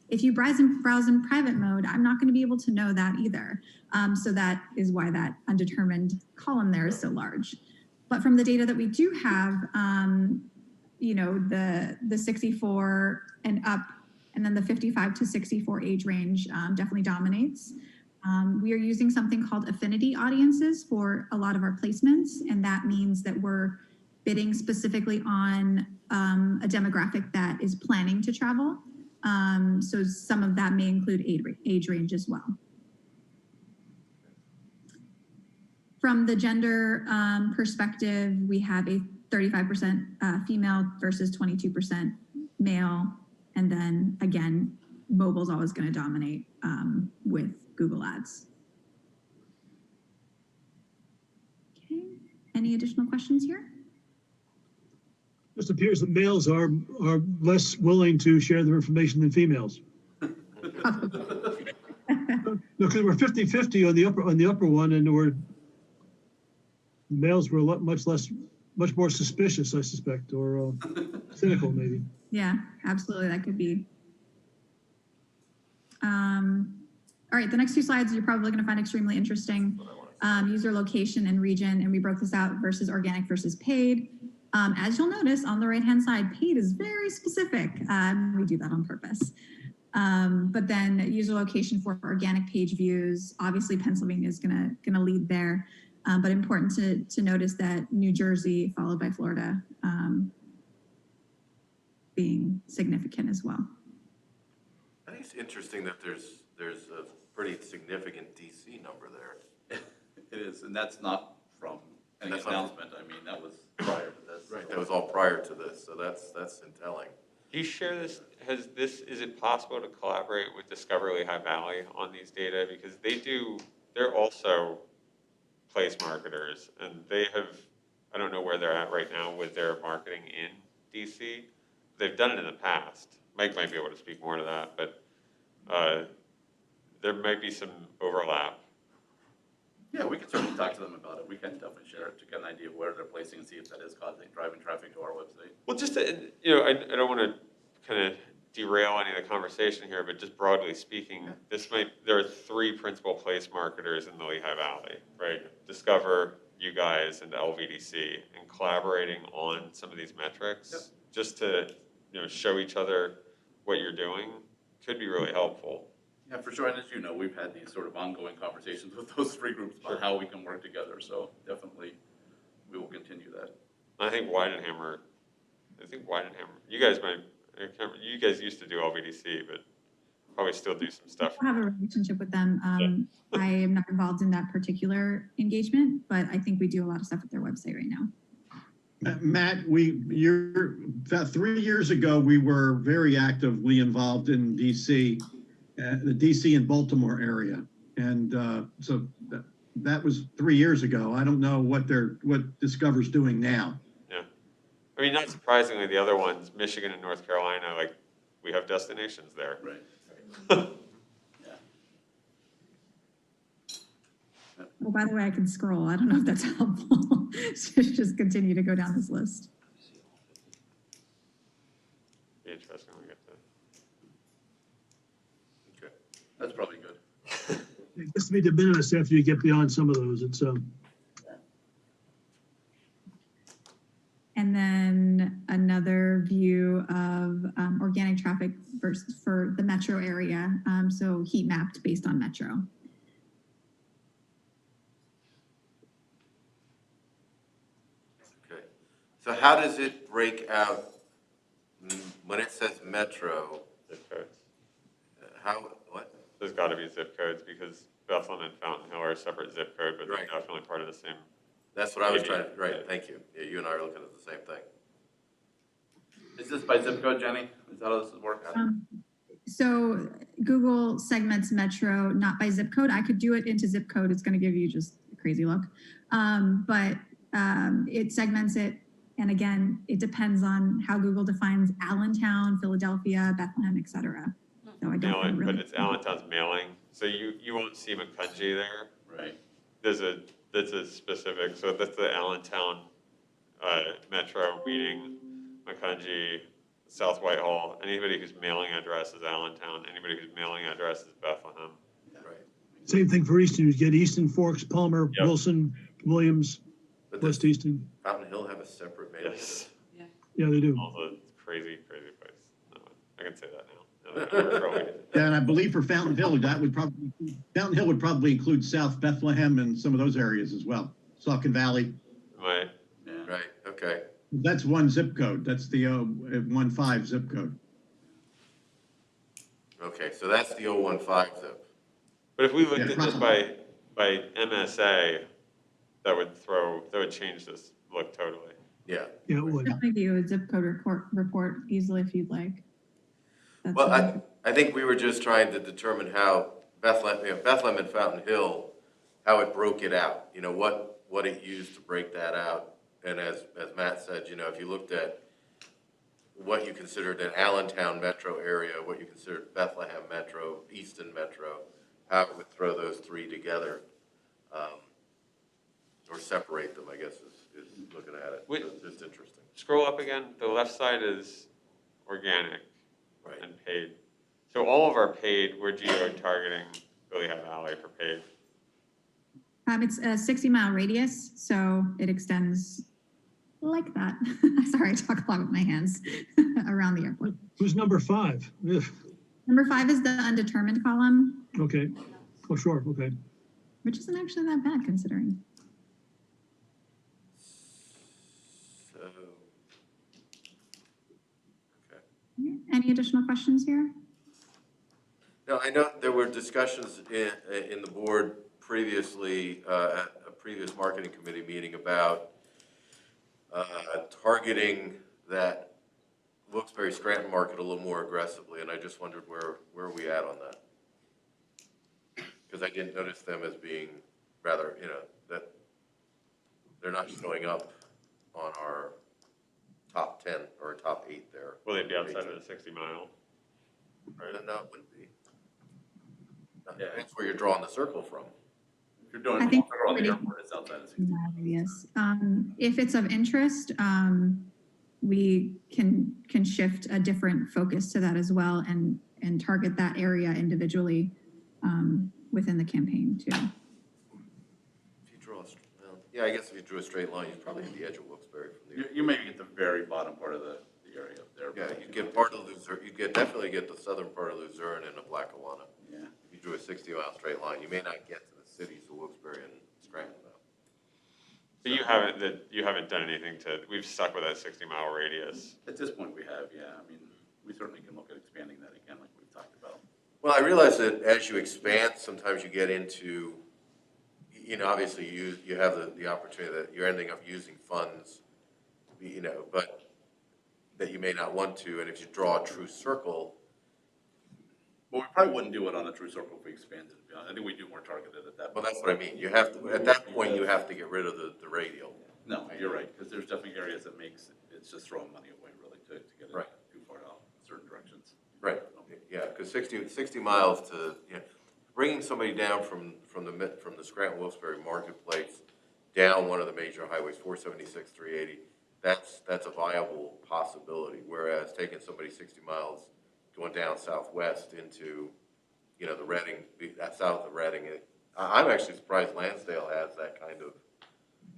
If you browse in private mode, I'm not going to be able to know that either. So that is why that undetermined column there is so large. But from the data that we do have, the 64 and up, and then the 55 to 64 age range definitely dominates. We are using something called affinity audiences for a lot of our placements, and that means that we're bidding specifically on a demographic that is planning to travel. So some of that may include age range as well. From the gender perspective, we have a 35% female versus 22% male. And then again, mobile is always going to dominate with Google Ads. Okay, any additional questions here? Just appears that males are less willing to share their information than females. No, because we're 50-50 on the upper one, and males were much more suspicious, I suspect, or cynical maybe. Yeah, absolutely, that could be. All right, the next two slides you're probably going to find extremely interesting. User location and region, and we broke this out versus organic versus paid. As you'll notice on the right-hand side, paid is very specific. We do that on purpose. But then user location for organic page views, obviously Pennsylvania is gonna lead there. But important to notice that New Jersey, followed by Florida, being significant as well. I think it's interesting that there's a pretty significant DC number there. It is, and that's not from any announcement. I mean, that was prior to this. Right, that was all prior to this, so that's telling. Do you share this? Is it possible to collaborate with Discover Lehigh Valley on these data? Because they're also place marketers, and I don't know where they're at right now with their marketing in DC. They've done it in the past. Mike might be able to speak more to that, but there might be some overlap. Yeah, we can certainly talk to them about it. We can definitely share it to get an idea of where they're placing and see if that is driving traffic to our website. Well, just I don't want to kind of derail any of the conversation here, but just broadly speaking, there are three principal place marketers in the Lehigh Valley, right? Discover, you guys, and LVDC, and collaborating on some of these metrics, just to show each other what you're doing could be really helpful. Yeah, for sure. And as you know, we've had these sort of ongoing conversations with those three groups about how we can work together. So definitely, we will continue that. I think Weidenhammer, you guys you guys used to do LVDC, but probably still do some stuff. I have a relationship with them. I am not involved in that particular engagement, but I think we do a lot of stuff with their website right now. Matt, about 3 years ago, we were very actively involved in DC, the DC and Baltimore area. And so that was 3 years ago. I don't know what Discover's doing now. Yeah. I mean, not surprisingly, the other ones, Michigan and North Carolina, we have destinations there. Right. Oh, by the way, I can scroll. I don't know if that's helpful. Just continue to go down this list. Be interesting when we get to. Okay, that's probably good. It gets to be de minimis after you get beyond some of those. It's And then another view of organic traffic for the metro area. So heat mapped based on metro. Okay, so how does it break out when it says metro? Zip codes. What? There's got to be zip codes because Bethlehem and Fountain Hill are a separate zip code, but they're definitely part of the same. That's what I was trying to, right, thank you. Yeah, you and I are looking at the same thing. Is this by zip code, Jenny? Is that how this is working? So Google segments metro not by zip code. I could do it into zip code. It's going to give you just a crazy look. But it segments it. And again, it depends on how Google defines Allentown, Philadelphia, Bethlehem, et cetera. So I don't Mailing, really. but it's Allentown's mailing, so you won't see McCungy there. Right. There's a specific, so that's the Allentown, Metro meeting, McCungy, South Whitehall. Anybody whose mailing address is Allentown, anybody whose mailing address is Bethlehem. Right. Same thing for Easton. You get Easton, Forks, Palmer, Yep. Wilson, Williams, But West does Easton. Fountain Hill have a separate mailing? Yes. Yeah, they do. Also, crazy place. No, I can say that now. We're growing. And I believe for Fountain Hill, Fountain Hill would probably include South Bethlehem and some of those areas as well. Saucon Valley. Right. Yeah. Right, okay. That's one zip code. That's the 15 zip code. Okay, so that's the 015 zip. But if we looked Yeah. at this by MSA, that would change this look totally. Yeah. Yeah, it would. Definitely do a zip code report easily if you'd like. That's Well, fine. I think we were just trying to determine how Bethlehem and Fountain Hill, how it broke it out, what it used to break that out. And as Matt said, if you looked at what you considered an Allentown metro area, what you considered Bethlehem metro, Easton metro, how it would throw those three together, or separate them, I guess, is looking at it. Wait. So it's just interesting. Scroll up again. The left side is organic Right. and paid. So all of our paid, we're geo-targeting Billy High Valley for paid. It's a 60-mile radius, so it extends like that. Sorry, I talk a lot with my hands around the airport. Who's number 5? Ugh. Number 5 is the undetermined column, Okay. Oh, sure, okay. which isn't actually that bad considering. So, okay. Any additional questions here? No, I know there were discussions in the board previously, at a previous marketing committee meeting about targeting that Wilkes-Barre Scranton market a little more aggressively, and I just wondered where are we at on that? Because I didn't notice them as being rather, that they're not showing up on our top 10 or top 8 there. Will they be outside of the 60-mile? Right, no, it wouldn't be. Yeah, that's where you're drawing the circle from. If you're doing I it think on the pretty- airport, it's outside of 60. Radius. If it's of interest, we can shift a different focus to that as well and target that area individually within the campaign too. If you draw, yeah, I guess if you drew a straight line, you'd probably hit the edge of Wilkes-Barre from the. You maybe get the very bottom part of the area up there. Yeah, you get part of Luzerne, definitely get the southern part of Luzerne and of Lackawanna. Yeah. If you drew a 60-mile straight line, you may not get to the cities of Wilkes-Barre and Scranton though. But you haven't done anything we've stuck with that 60-mile radius. At this point, we have, yeah. I mean, we certainly can look at expanding that again, like we've talked about. Well, I realize that as you expand, sometimes you get into, obviously you have the opportunity that you're ending up using funds, but that you may not want to, and if you draw a true circle. But we probably wouldn't do it on a true circle if we expanded, to be honest. I think we do more targeted at that Well, point. that's what I mean. You have to, at that point, you have to get rid of the radial. No, you're right, because there's definitely areas that it's just throwing money away, really, to get it Right. too far out in certain directions. Right, yeah, because 60 miles to, bringing somebody down from the Scranton Wilkes-Barre marketplace down one of the major highways, 476, 380, that's a viable possibility. Whereas taking somebody 60 miles, going down southwest into, the Reading, south of Reading, I'm actually surprised Lansdale has that kind of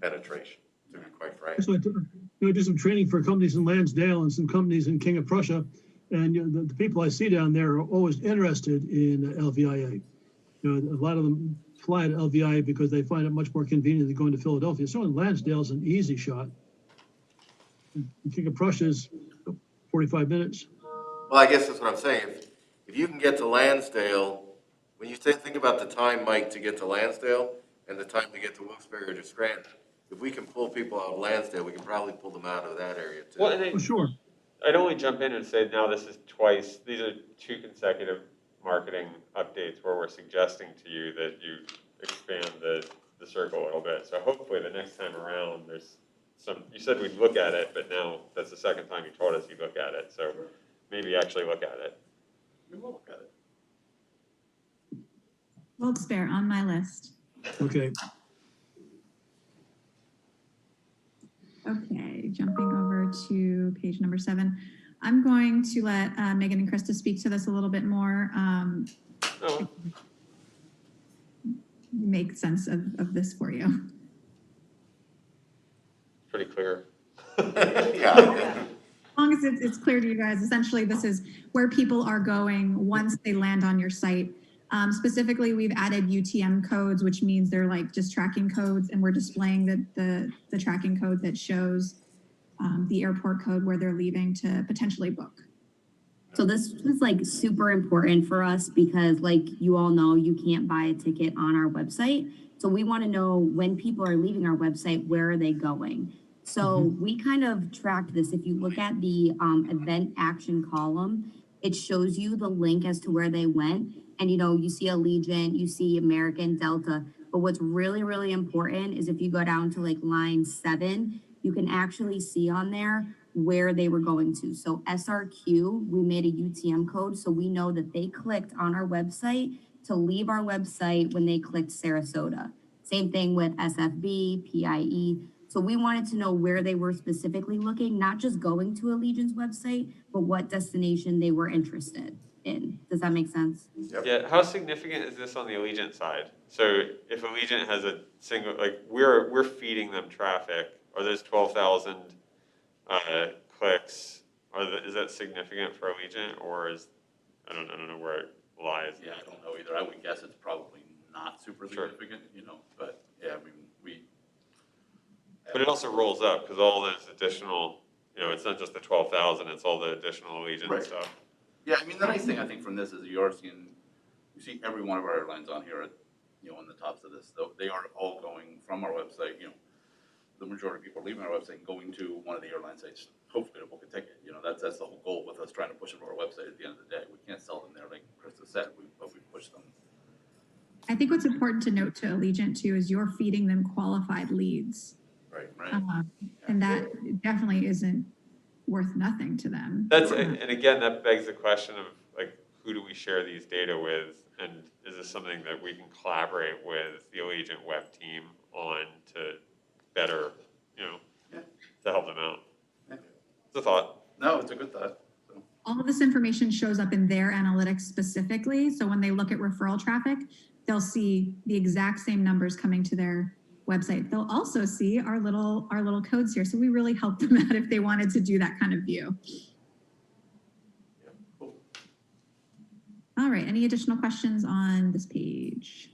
penetration, to be quite frank. So I did some training for companies in Lansdale and some companies in King of Prussia. And the people I see down there are always interested in LVIA. A lot of them fly to LVIA because they find it much more convenient than going to Philadelphia. So in Lansdale's an easy shot. And King of Prussia is 45 minutes. Well, I guess that's what I'm saying. If you can get to Lansdale, when you think about the time, Mike, to get to Lansdale and the time to get to Wilkes-Barre or to Scranton, if we can pull people out of Lansdale, we can probably pull them out of that area too. Well, Oh, sure. I'd only jump in and say now this is twice, these are 2 consecutive marketing updates where we're suggesting to you that you expand the circle a little bit. So hopefully the next time around, there's some, you said we'd look at it, but now that's the second time you told us you'd look at it. So maybe actually look at it. We will look at it. World Spare on my list. Okay. Okay, jumping over to page number 7. I'm going to let Megan and Krista speak to this a little bit more. Make sense of this for you. Pretty clear. Yeah. As long as it's clear to you guys, essentially this is where people are going once they land on your site. Specifically, we've added UTM codes, which means they're like just tracking codes, and we're displaying the tracking code that shows the airport code where they're leaving to potentially book. So this was like super important for us because like you all know, you can't buy a ticket on our website. So we want to know when people are leaving our website, where are they going? So we kind of tracked this. If you look at the event action column, it shows you the link as to where they went. And, you know, you see Allegiant, you see American, Delta. But what's really, really important is if you go down to like line 7, you can actually see on there where they were going to. So SRQ, we made a UTM code. So we know that they clicked on our website to leave our website when they clicked Sarasota. Same thing with SFB, PIE. So we wanted to know where they were specifically looking, not just going to Allegiant's website, but what destination they were interested in. Does that make sense? Yep. Yeah, how significant is this on the Allegiant side? So if Allegiant has a single, like we're feeding them traffic, are those 12,000 clicks, is that significant for Allegiant, or is, I don't know where it lies. Yeah, I don't know either. I would guess it's probably not super significant, you know, but yeah, I mean, But it also rolls up, because all those additional, you know, it's not just the 12,000, it's all the additional Allegiant stuff. Yeah, I mean, the nice thing I think from this is you see every one of our airlines on here, you know, on the tops of this, though they are all going from our website, you know, the majority of people are leaving our website and going to one of the airline sites, hopefully to book a ticket. You know, that's the whole goal with us trying to push them to our website at the end of the day. We can't sell them there, like Krista said, but we push them. I think what's important to note to Allegiant too is you're feeding them qualified leads. Right. And that definitely isn't worth nothing to them. That's, and again, that begs the question of like, who do we share these data with? And is this something that we can collaborate with the Allegiant web team on to better, you know, to help them out? Yeah. It's a thought. No, it's a good thought. So. All of this information shows up in their analytics specifically. So when they look at referral traffic, they'll see the exact same numbers coming to their website. They'll also see our little codes here. So we really help them out if they wanted to do that kind of view. Yeah, cool. All right, any additional questions on this page?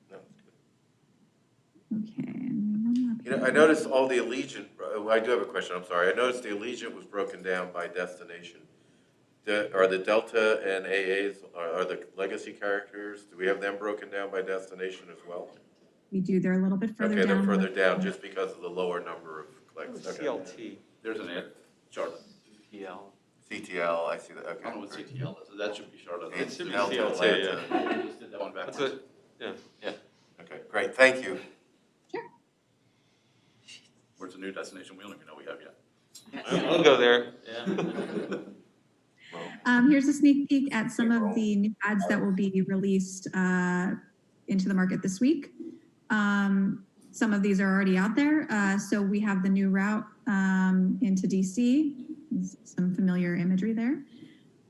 No, it's good. Okay. And one more You know, I noticed all the Allegiant, I do have a question, I'm sorry. I noticed the Allegiant was broken down by destination. Are the Delta and AAs, are the legacy characters, do we have them broken down by destination as well? We do, they're a little bit further down. Okay, they're further down just because of the lower number of clicks. Okay. CLT. There's an Charlotte. CTL, I see that, okay. I don't know what CTL is. That should be Charlotte. It should be Delta, CLT, Atlanta. I just did that one backwards. Yeah. Okay, great, thank you. Sure. Where's a new destination we don't even know we have yet. We'll go there. Here's a sneak peek at some of the new ads that will be released into the market this week. Some of these are already out there. So we have the new route into DC, some familiar imagery there.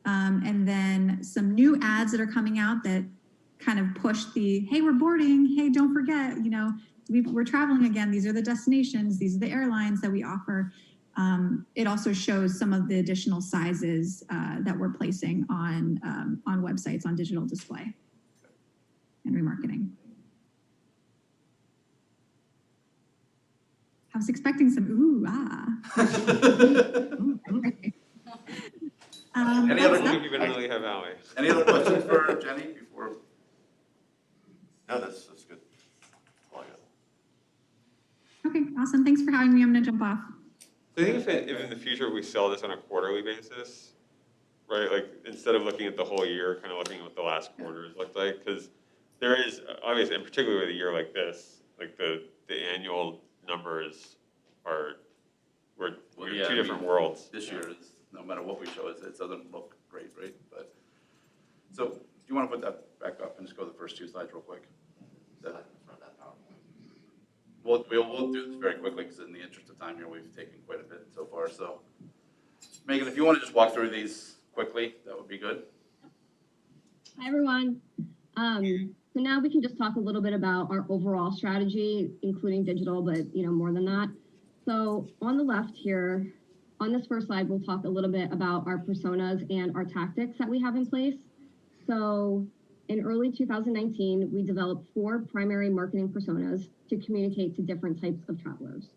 And then some new ads that are coming out that kind of push the, hey, we're boarding. Hey, don't forget, you know, we're traveling again. These are the destinations. These are the airlines that we offer. It also shows some of the additional sizes that we're placing on websites on digital display and remarketing. I was expecting some ooh, ah. Any other You've been really have Valley. Any other questions for Jenny before? No, that's good. Okay, awesome. Thanks for having me. I'm gonna jump off. So I think if in the future we sell this on a quarterly basis, right, like instead of looking at the whole year, kind of looking at what the last quarters looked like, because there is, obviously, and particularly with a year like this, like the annual numbers are, we're Yeah, two I different mean, worlds. This year is, no matter what we show, it doesn't look great, right? But, so, do you want to put that back up and just go to the first two slides real quick? We'll do this very quickly, because in the interest of time here, we've taken quite a bit so far, so. Megan, if you want to just walk through these quickly, that would be good. Hi, everyone. So now we can just talk a little bit about our overall strategy, including digital, but more than that. So on the left here, on this first slide, we'll talk a little bit about our personas and our tactics that we have in place. So in early 2019, we developed 4 primary marketing personas to communicate to different types of travelers.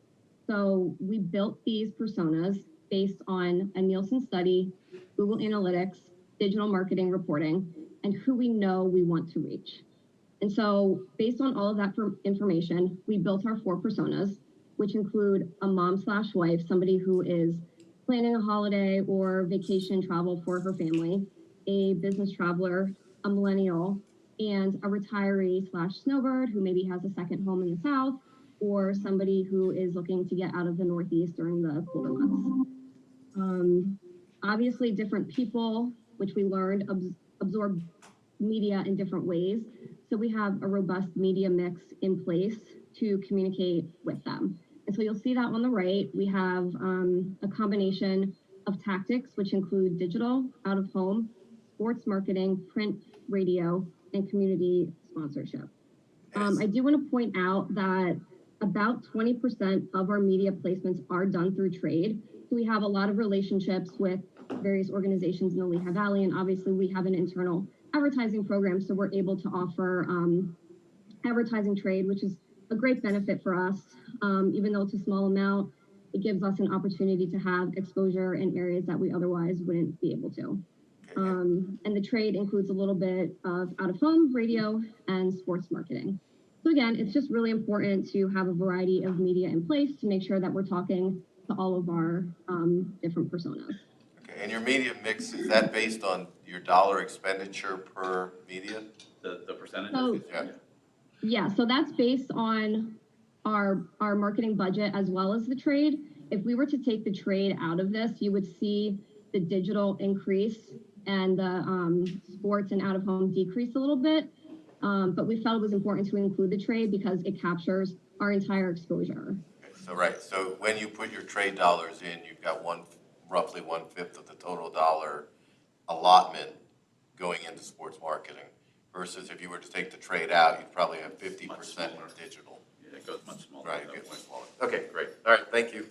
So we built these personas based on a Nielsen study, Google Analytics, digital marketing reporting, and who we know we want to reach. And so based on all of that information, we built our 4 personas, which include a mom/wife, somebody who is planning a holiday or vacation travel for her family, a business traveler, a millennial, and a retiree/snowbird who maybe has a second home in the South, or somebody who is looking to get out of the Northeast during the colder months. Obviously, different people, which we learned, absorb media in different ways. So we have a robust media mix in place to communicate with them. And so you'll see that on the right, we have a combination of tactics, which include digital, out of home, sports marketing, print, radio, and community sponsorship. I do want to point out that about 20% of our media placements are done through trade. So we have a lot of relationships with various organizations in the Lehigh Valley, and obviously we have an internal advertising program, so we're able to offer advertising trade, which is a great benefit for us. Even though it's a small amount, it gives us an opportunity to have exposure in areas that we otherwise wouldn't be able to. And the trade includes a little bit of out-of-home, radio, and sports marketing. So again, it's just really important to have a variety of media in place to make sure that we're talking to all of our different personas. Okay, and your media mix, is that based on your dollar expenditure per media? The percentage? So, yeah, so that's based on our marketing budget as well as the trade. If we were to take the trade out of this, you would see the digital increase and the sports and out-of-home decrease a little bit. But we felt it was important to include the trade because it captures our entire exposure. Okay, so right, so when you put your trade dollars in, you've got roughly 1/5 of the total dollar allotment going into sports marketing, versus if you were to take the trade out, you'd probably have 50% more digital. Yeah, it goes much smaller. Right, it gets much smaller. Okay, great. All right, thank you.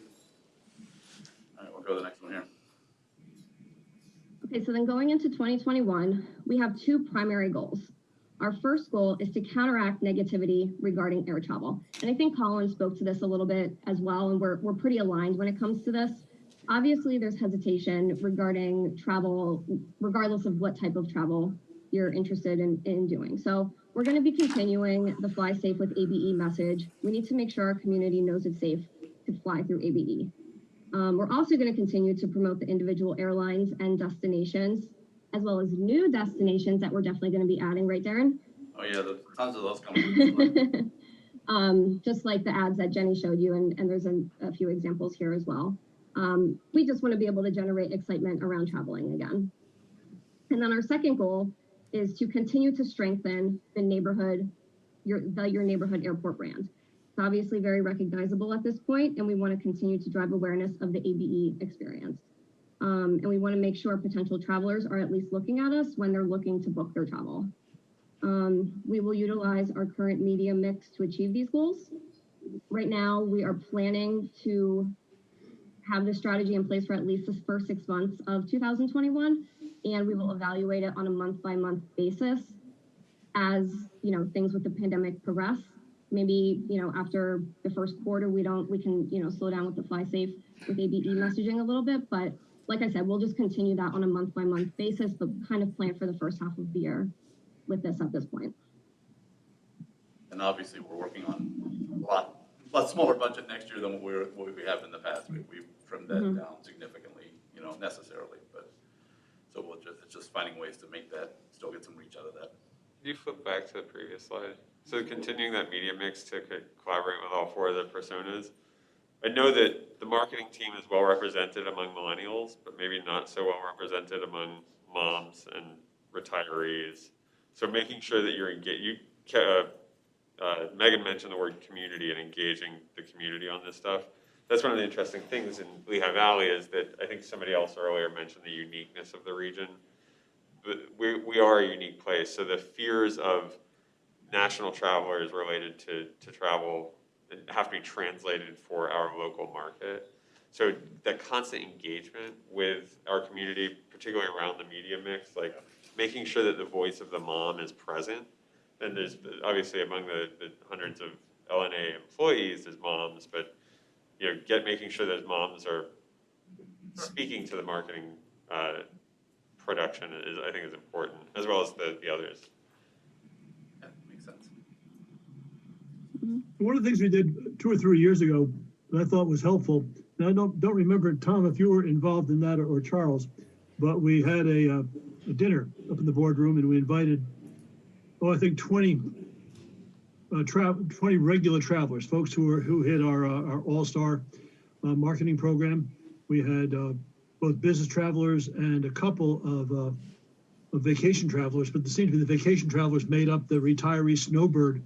All right, we'll go to the next one here. Okay, so then going into 2021, we have 2 primary goals. Our first goal is to counteract negativity regarding air travel. And I think Colin spoke to this a little bit as well, and we're pretty aligned when it comes to this. Obviously, there's hesitation regarding travel, regardless of what type of travel you're interested in doing. So we're going to be continuing the Fly Safe with ABE message. We need to make sure our community knows it's safe to fly through ABE. We're also going to continue to promote the individual airlines and destinations, as well as new destinations that we're definitely going to be adding, right, Darren? Oh yeah, there's tons of those coming. Just like the ads that Jenny showed you, and there's a few examples here as well. We just want to be able to generate excitement around traveling again. And then our second goal is to continue to strengthen the neighborhood, your neighborhood airport brand. It's obviously very recognizable at this point, and we want to continue to drive awareness of the ABE experience. And we want to make sure potential travelers are at least looking at us when they're looking to book their travel. We will utilize our current media mix to achieve these goals. Right now, we are planning to have this strategy in place for at least the first 6 months of 2021, and we will evaluate it on a month-by-month basis as things with the pandemic progress. Maybe after the first quarter, we can slow down with the Fly Safe with ABE messaging a little bit, but like I said, we'll just continue that on a month-by-month basis, but kind of plan for the first half of the year with this at this point. And obviously, we're working on a lot smaller budget next year than what we have in the past. We've trimmed that Mhm. down significantly, necessarily, but, so it's just finding ways to make that, still get some reach out of that. Can you flip back to the previous slide? So continuing that media mix to collaborate with all four of the personas. I know that the marketing team is well represented among millennials, but maybe not so well represented among moms and retirees. So making sure that you're engaged, Megan mentioned the word community and engaging the community on this stuff. That's one of the interesting things in Lehigh Valley is that I think somebody else earlier mentioned the uniqueness of the region. But we are a unique place, so the fears of national travelers related to travel have to be translated for our local market. So that constant engagement with our community, particularly around the media mix, like making sure that the voice of the mom is present. And there's obviously among the hundreds of LNA employees, there's moms, but making sure that moms are speaking to the marketing production I think is important, as well as the others. Yeah, makes sense. One of the things we did 2 or 3 years ago that I thought was helpful, and I don't remember, Tom, if you were involved in that or Charles, but we had a dinner up in the boardroom and we invited, I think 20 regular travelers, folks who hit our all-star marketing program. We had both business travelers and a couple of vacation travelers, but it seemed to be the vacation travelers made up the retiree snowbird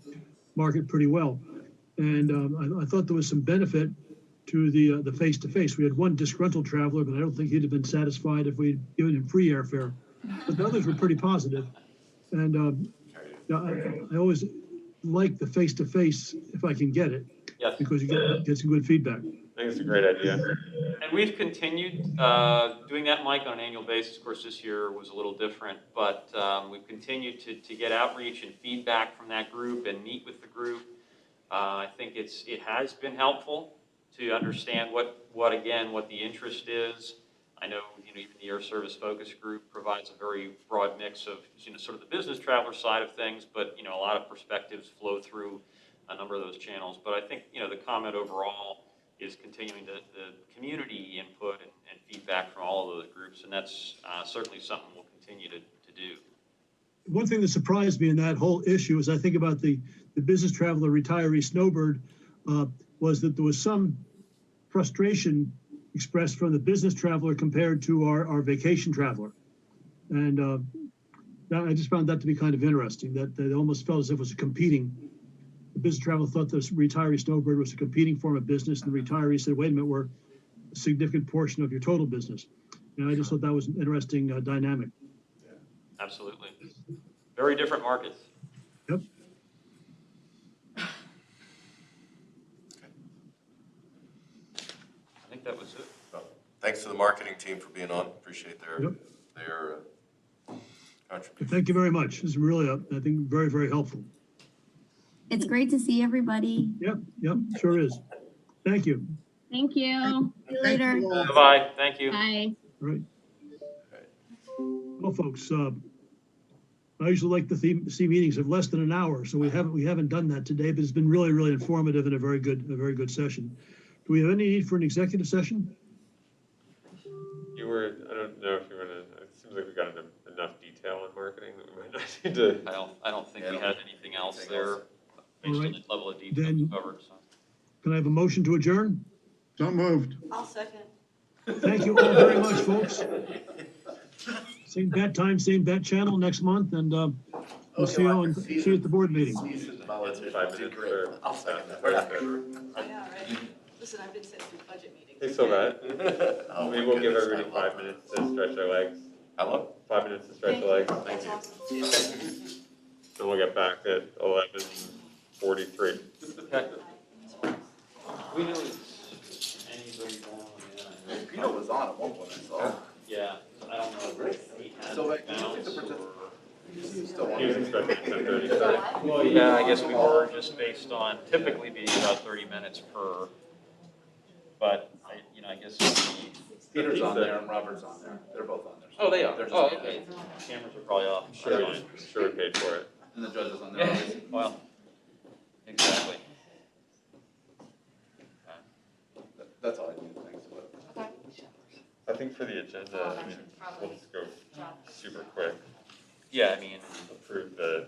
market pretty well. And I thought there was some benefit to the face-to-face. We had one disgruntled traveler, but I don't think he'd have been satisfied if we'd given him free airfare. But the others were pretty positive. And I always like the face-to-face if I can get it. Yes. Because you get some good feedback. I think it's a great idea. And we've continued doing that, Mike, on an annual basis. Of course, this year was a little different, but we've continued to get outreach and feedback from that group and meet with the group. I think it has been helpful to understand what the interest is. I know, even the Air Service Focus Group provides a very broad mix of, sort of the business traveler side of things, but, a lot of perspectives flow through a number of those channels. But I think, the comment overall is continuing the community input and feedback from all of those groups, and that's certainly something we'll continue to do. One thing that surprised me in that whole issue as I think about the business traveler retiree snowbird was that there was some frustration expressed from the business traveler compared to our vacation traveler. And I just found that to be kind of interesting, that they almost felt as if it was the business traveler thought the retiree snowbird was a competing form of business, and the retiree said, wait a minute, we're a significant portion of your total business. And I just thought that was an interesting dynamic. Absolutely. Very different markets. Yep. I think that was it. Thanks to the marketing team for being on. Appreciate their contribution. Thank you very much. This is really, I think, very, very helpful. It's great to see everybody. Yep, sure is. Thank you. Thank you. See you later. Bye-bye. Thank you. Bye. All right. Well, folks, I usually like to see meetings of less than an hour, so we haven't done that today, but it's been really, really informative and a very good session. Do we have any need for an executive session? I don't know if you want to, it seems like we got enough detail on marketing that we might not need to. I don't think we had anything else there based on the level of detail Then- we covered. So. Can I have a motion to adjourn? So moved. I'll second. Thank you all very much, folks. Same bat time, same bat channel next month, and we'll see you at the board meeting. 5 minutes for. I know, right? Listen, I've been sitting through budget meetings. Hey, so bad. Oh, Maybe my we'll give goodness, everybody I love 5 minutes to stretch their legs. Hello? 5 minutes to stretch their legs. Thank you. Awesome. Then we'll get back at 11:43. Okay. We know it's anybody going. Pino was on at one point, I saw. Yeah, I don't know. Really? He has So, like, do you think the bounced participants, or- he's still on? He was expecting 10:30. Well, yeah, I guess we were just based on typically being about 30 minutes per, but I guess. Peter's on there and Robert's on there. They're both on there. Oh, they are. They're just- Oh, okay. Cameras are probably off. Sure we paid for it. And the judges on there. obviously. Well, exactly. That's all I need, thanks. But think for the agenda, I mean, we'll just go super quick. Yeah, I mean, Approve the,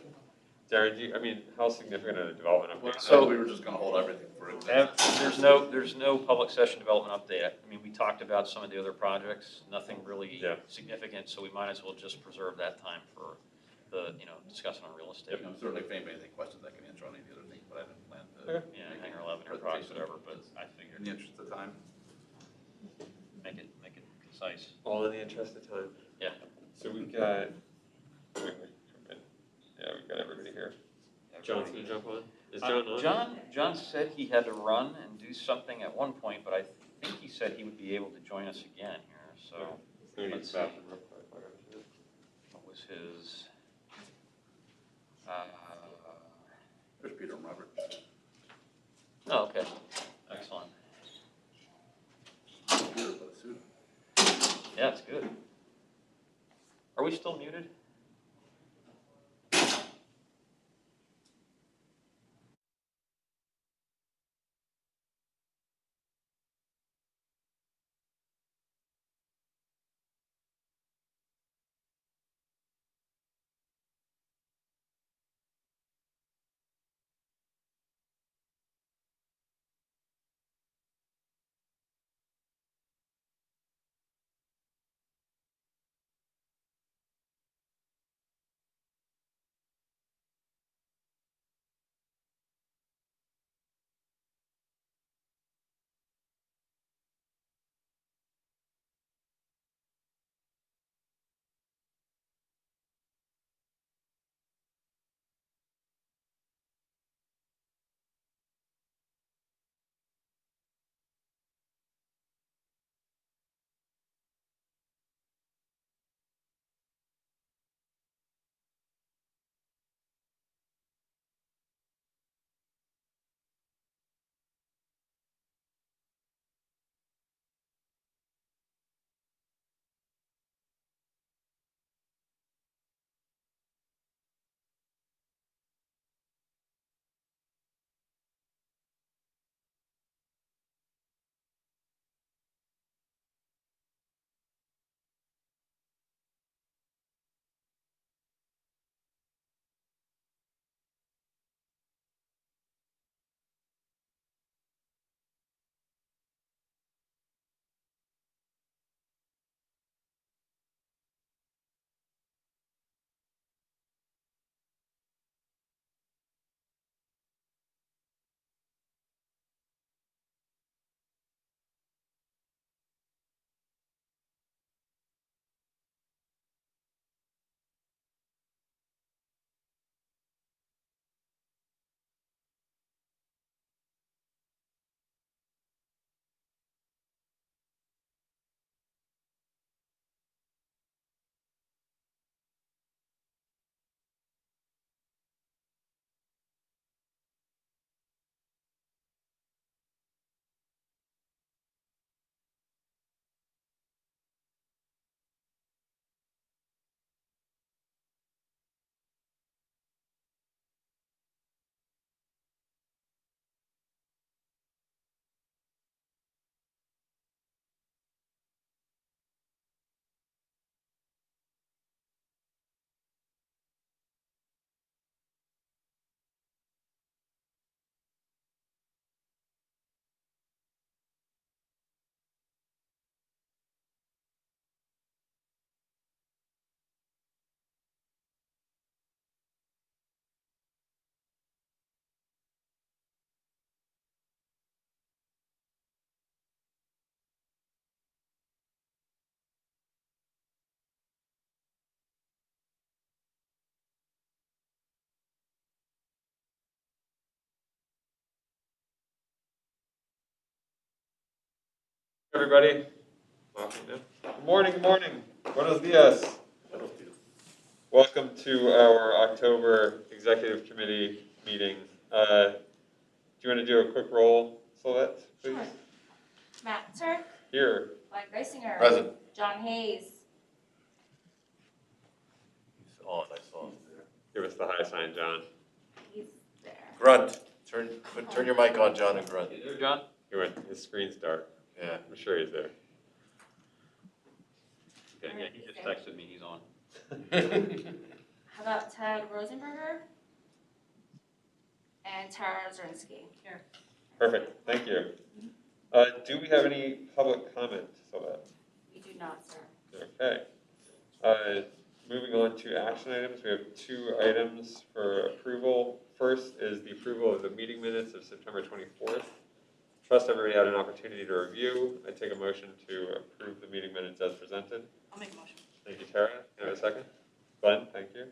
Darren, do you, I mean, how significant are the development updates? So we were just gonna hold everything for it. there's no public session development update. I mean, we talked about some of the other projects, nothing really significant, so we might as well just preserve that time for the, discussion on real estate. I'm certainly if anybody has any questions, I can answer on any of the other things, but I didn't plan to. Yeah, Hangar 11 or Prox, whatever, but I figured In the interest of time. make it concise. All in the interest of time. Yeah. So we've got, yeah, we've got everybody here. John's gonna jump on? Is John on? John said he had to run and do something at one point, but I think he said he would be able to join us again here, so. Let's see. What was his? There's Peter and Robert. Oh, okay, excellent. Yeah, it's good. Are we still muted? Everybody? Good morning, good morning. Buenos dias. Welcome to our October Executive Committee meeting. Do you want to do a quick roll, Solette, please? Sure. Matt Turk. Here. Mike Reisinger. Present. John Hayes. Oh, I saw it there. Give us the high sign, John. He's there. Grunt. Turn your mic on, John, and grunt. You there, John? His screen's dark. Yeah. I'm sure he's there. Okay, yeah, he just texted me, he's on. How about Ted Rosenberger? And Tara Zernsky. Here. Perfect, thank you. Do we have any public comment on that? We do not, sir. Okay. Moving on to action items, we have 2 items for approval. First is the approval of the meeting minutes of September 24th. Trust everybody had an opportunity to review. I take a motion to approve the meeting minutes as presented. I'll make a motion. Thank you, Tara. Can I have a second? Glenn, thank you.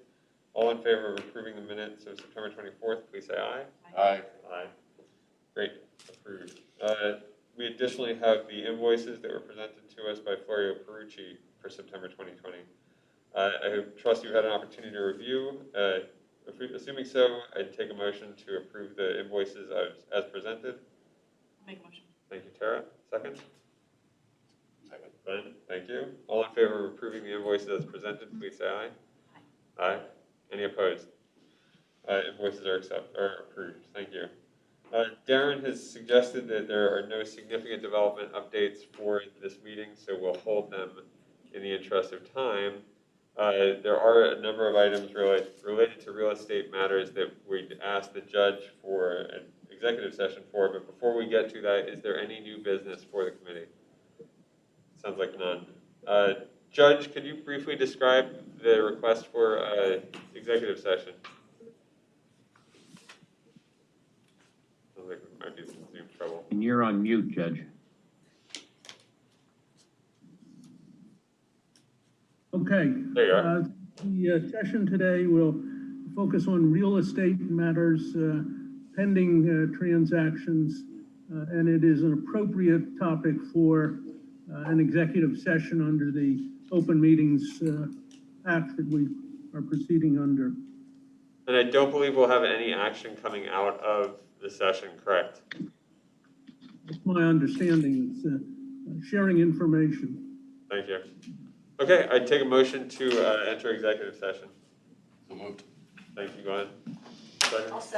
All in favor of approving the minutes of September 24th, please say aye. Aye. Aye. Great, approved. We additionally have the invoices that were presented to us by Florio Perucci for September 2020. I trust you had an opportunity to review. Assuming so, I'd take a motion to approve the invoices as presented. I'll make a motion. Thank you, Tara. Second? Second. Ben, thank you. All in favor of approving the invoices as presented, please say aye. Aye. Any opposed? Invoices are approved. Thank you. Darren has suggested that there are no significant development updates for this meeting, so we'll hold them in the interest of time. There are a number of items related to real estate matters that we'd ask the judge for an executive session for, but before we get to that, is there any new business for the committee? Sounds like none. Judge, could you briefly describe the request for executive session? Sounds like we might be some Zoom trouble. And you're on mute, Judge. Okay. There you are. The session today will focus on real estate matters, pending transactions, and it is an appropriate topic for an executive session under the Open Meetings Act that we are proceeding under. And I don't believe we'll have any action coming out of the session, correct? It's my understanding. It's sharing information. Thank you. Okay, I'd take a motion to enter executive session. So moved. Thank you, Glenn. Second?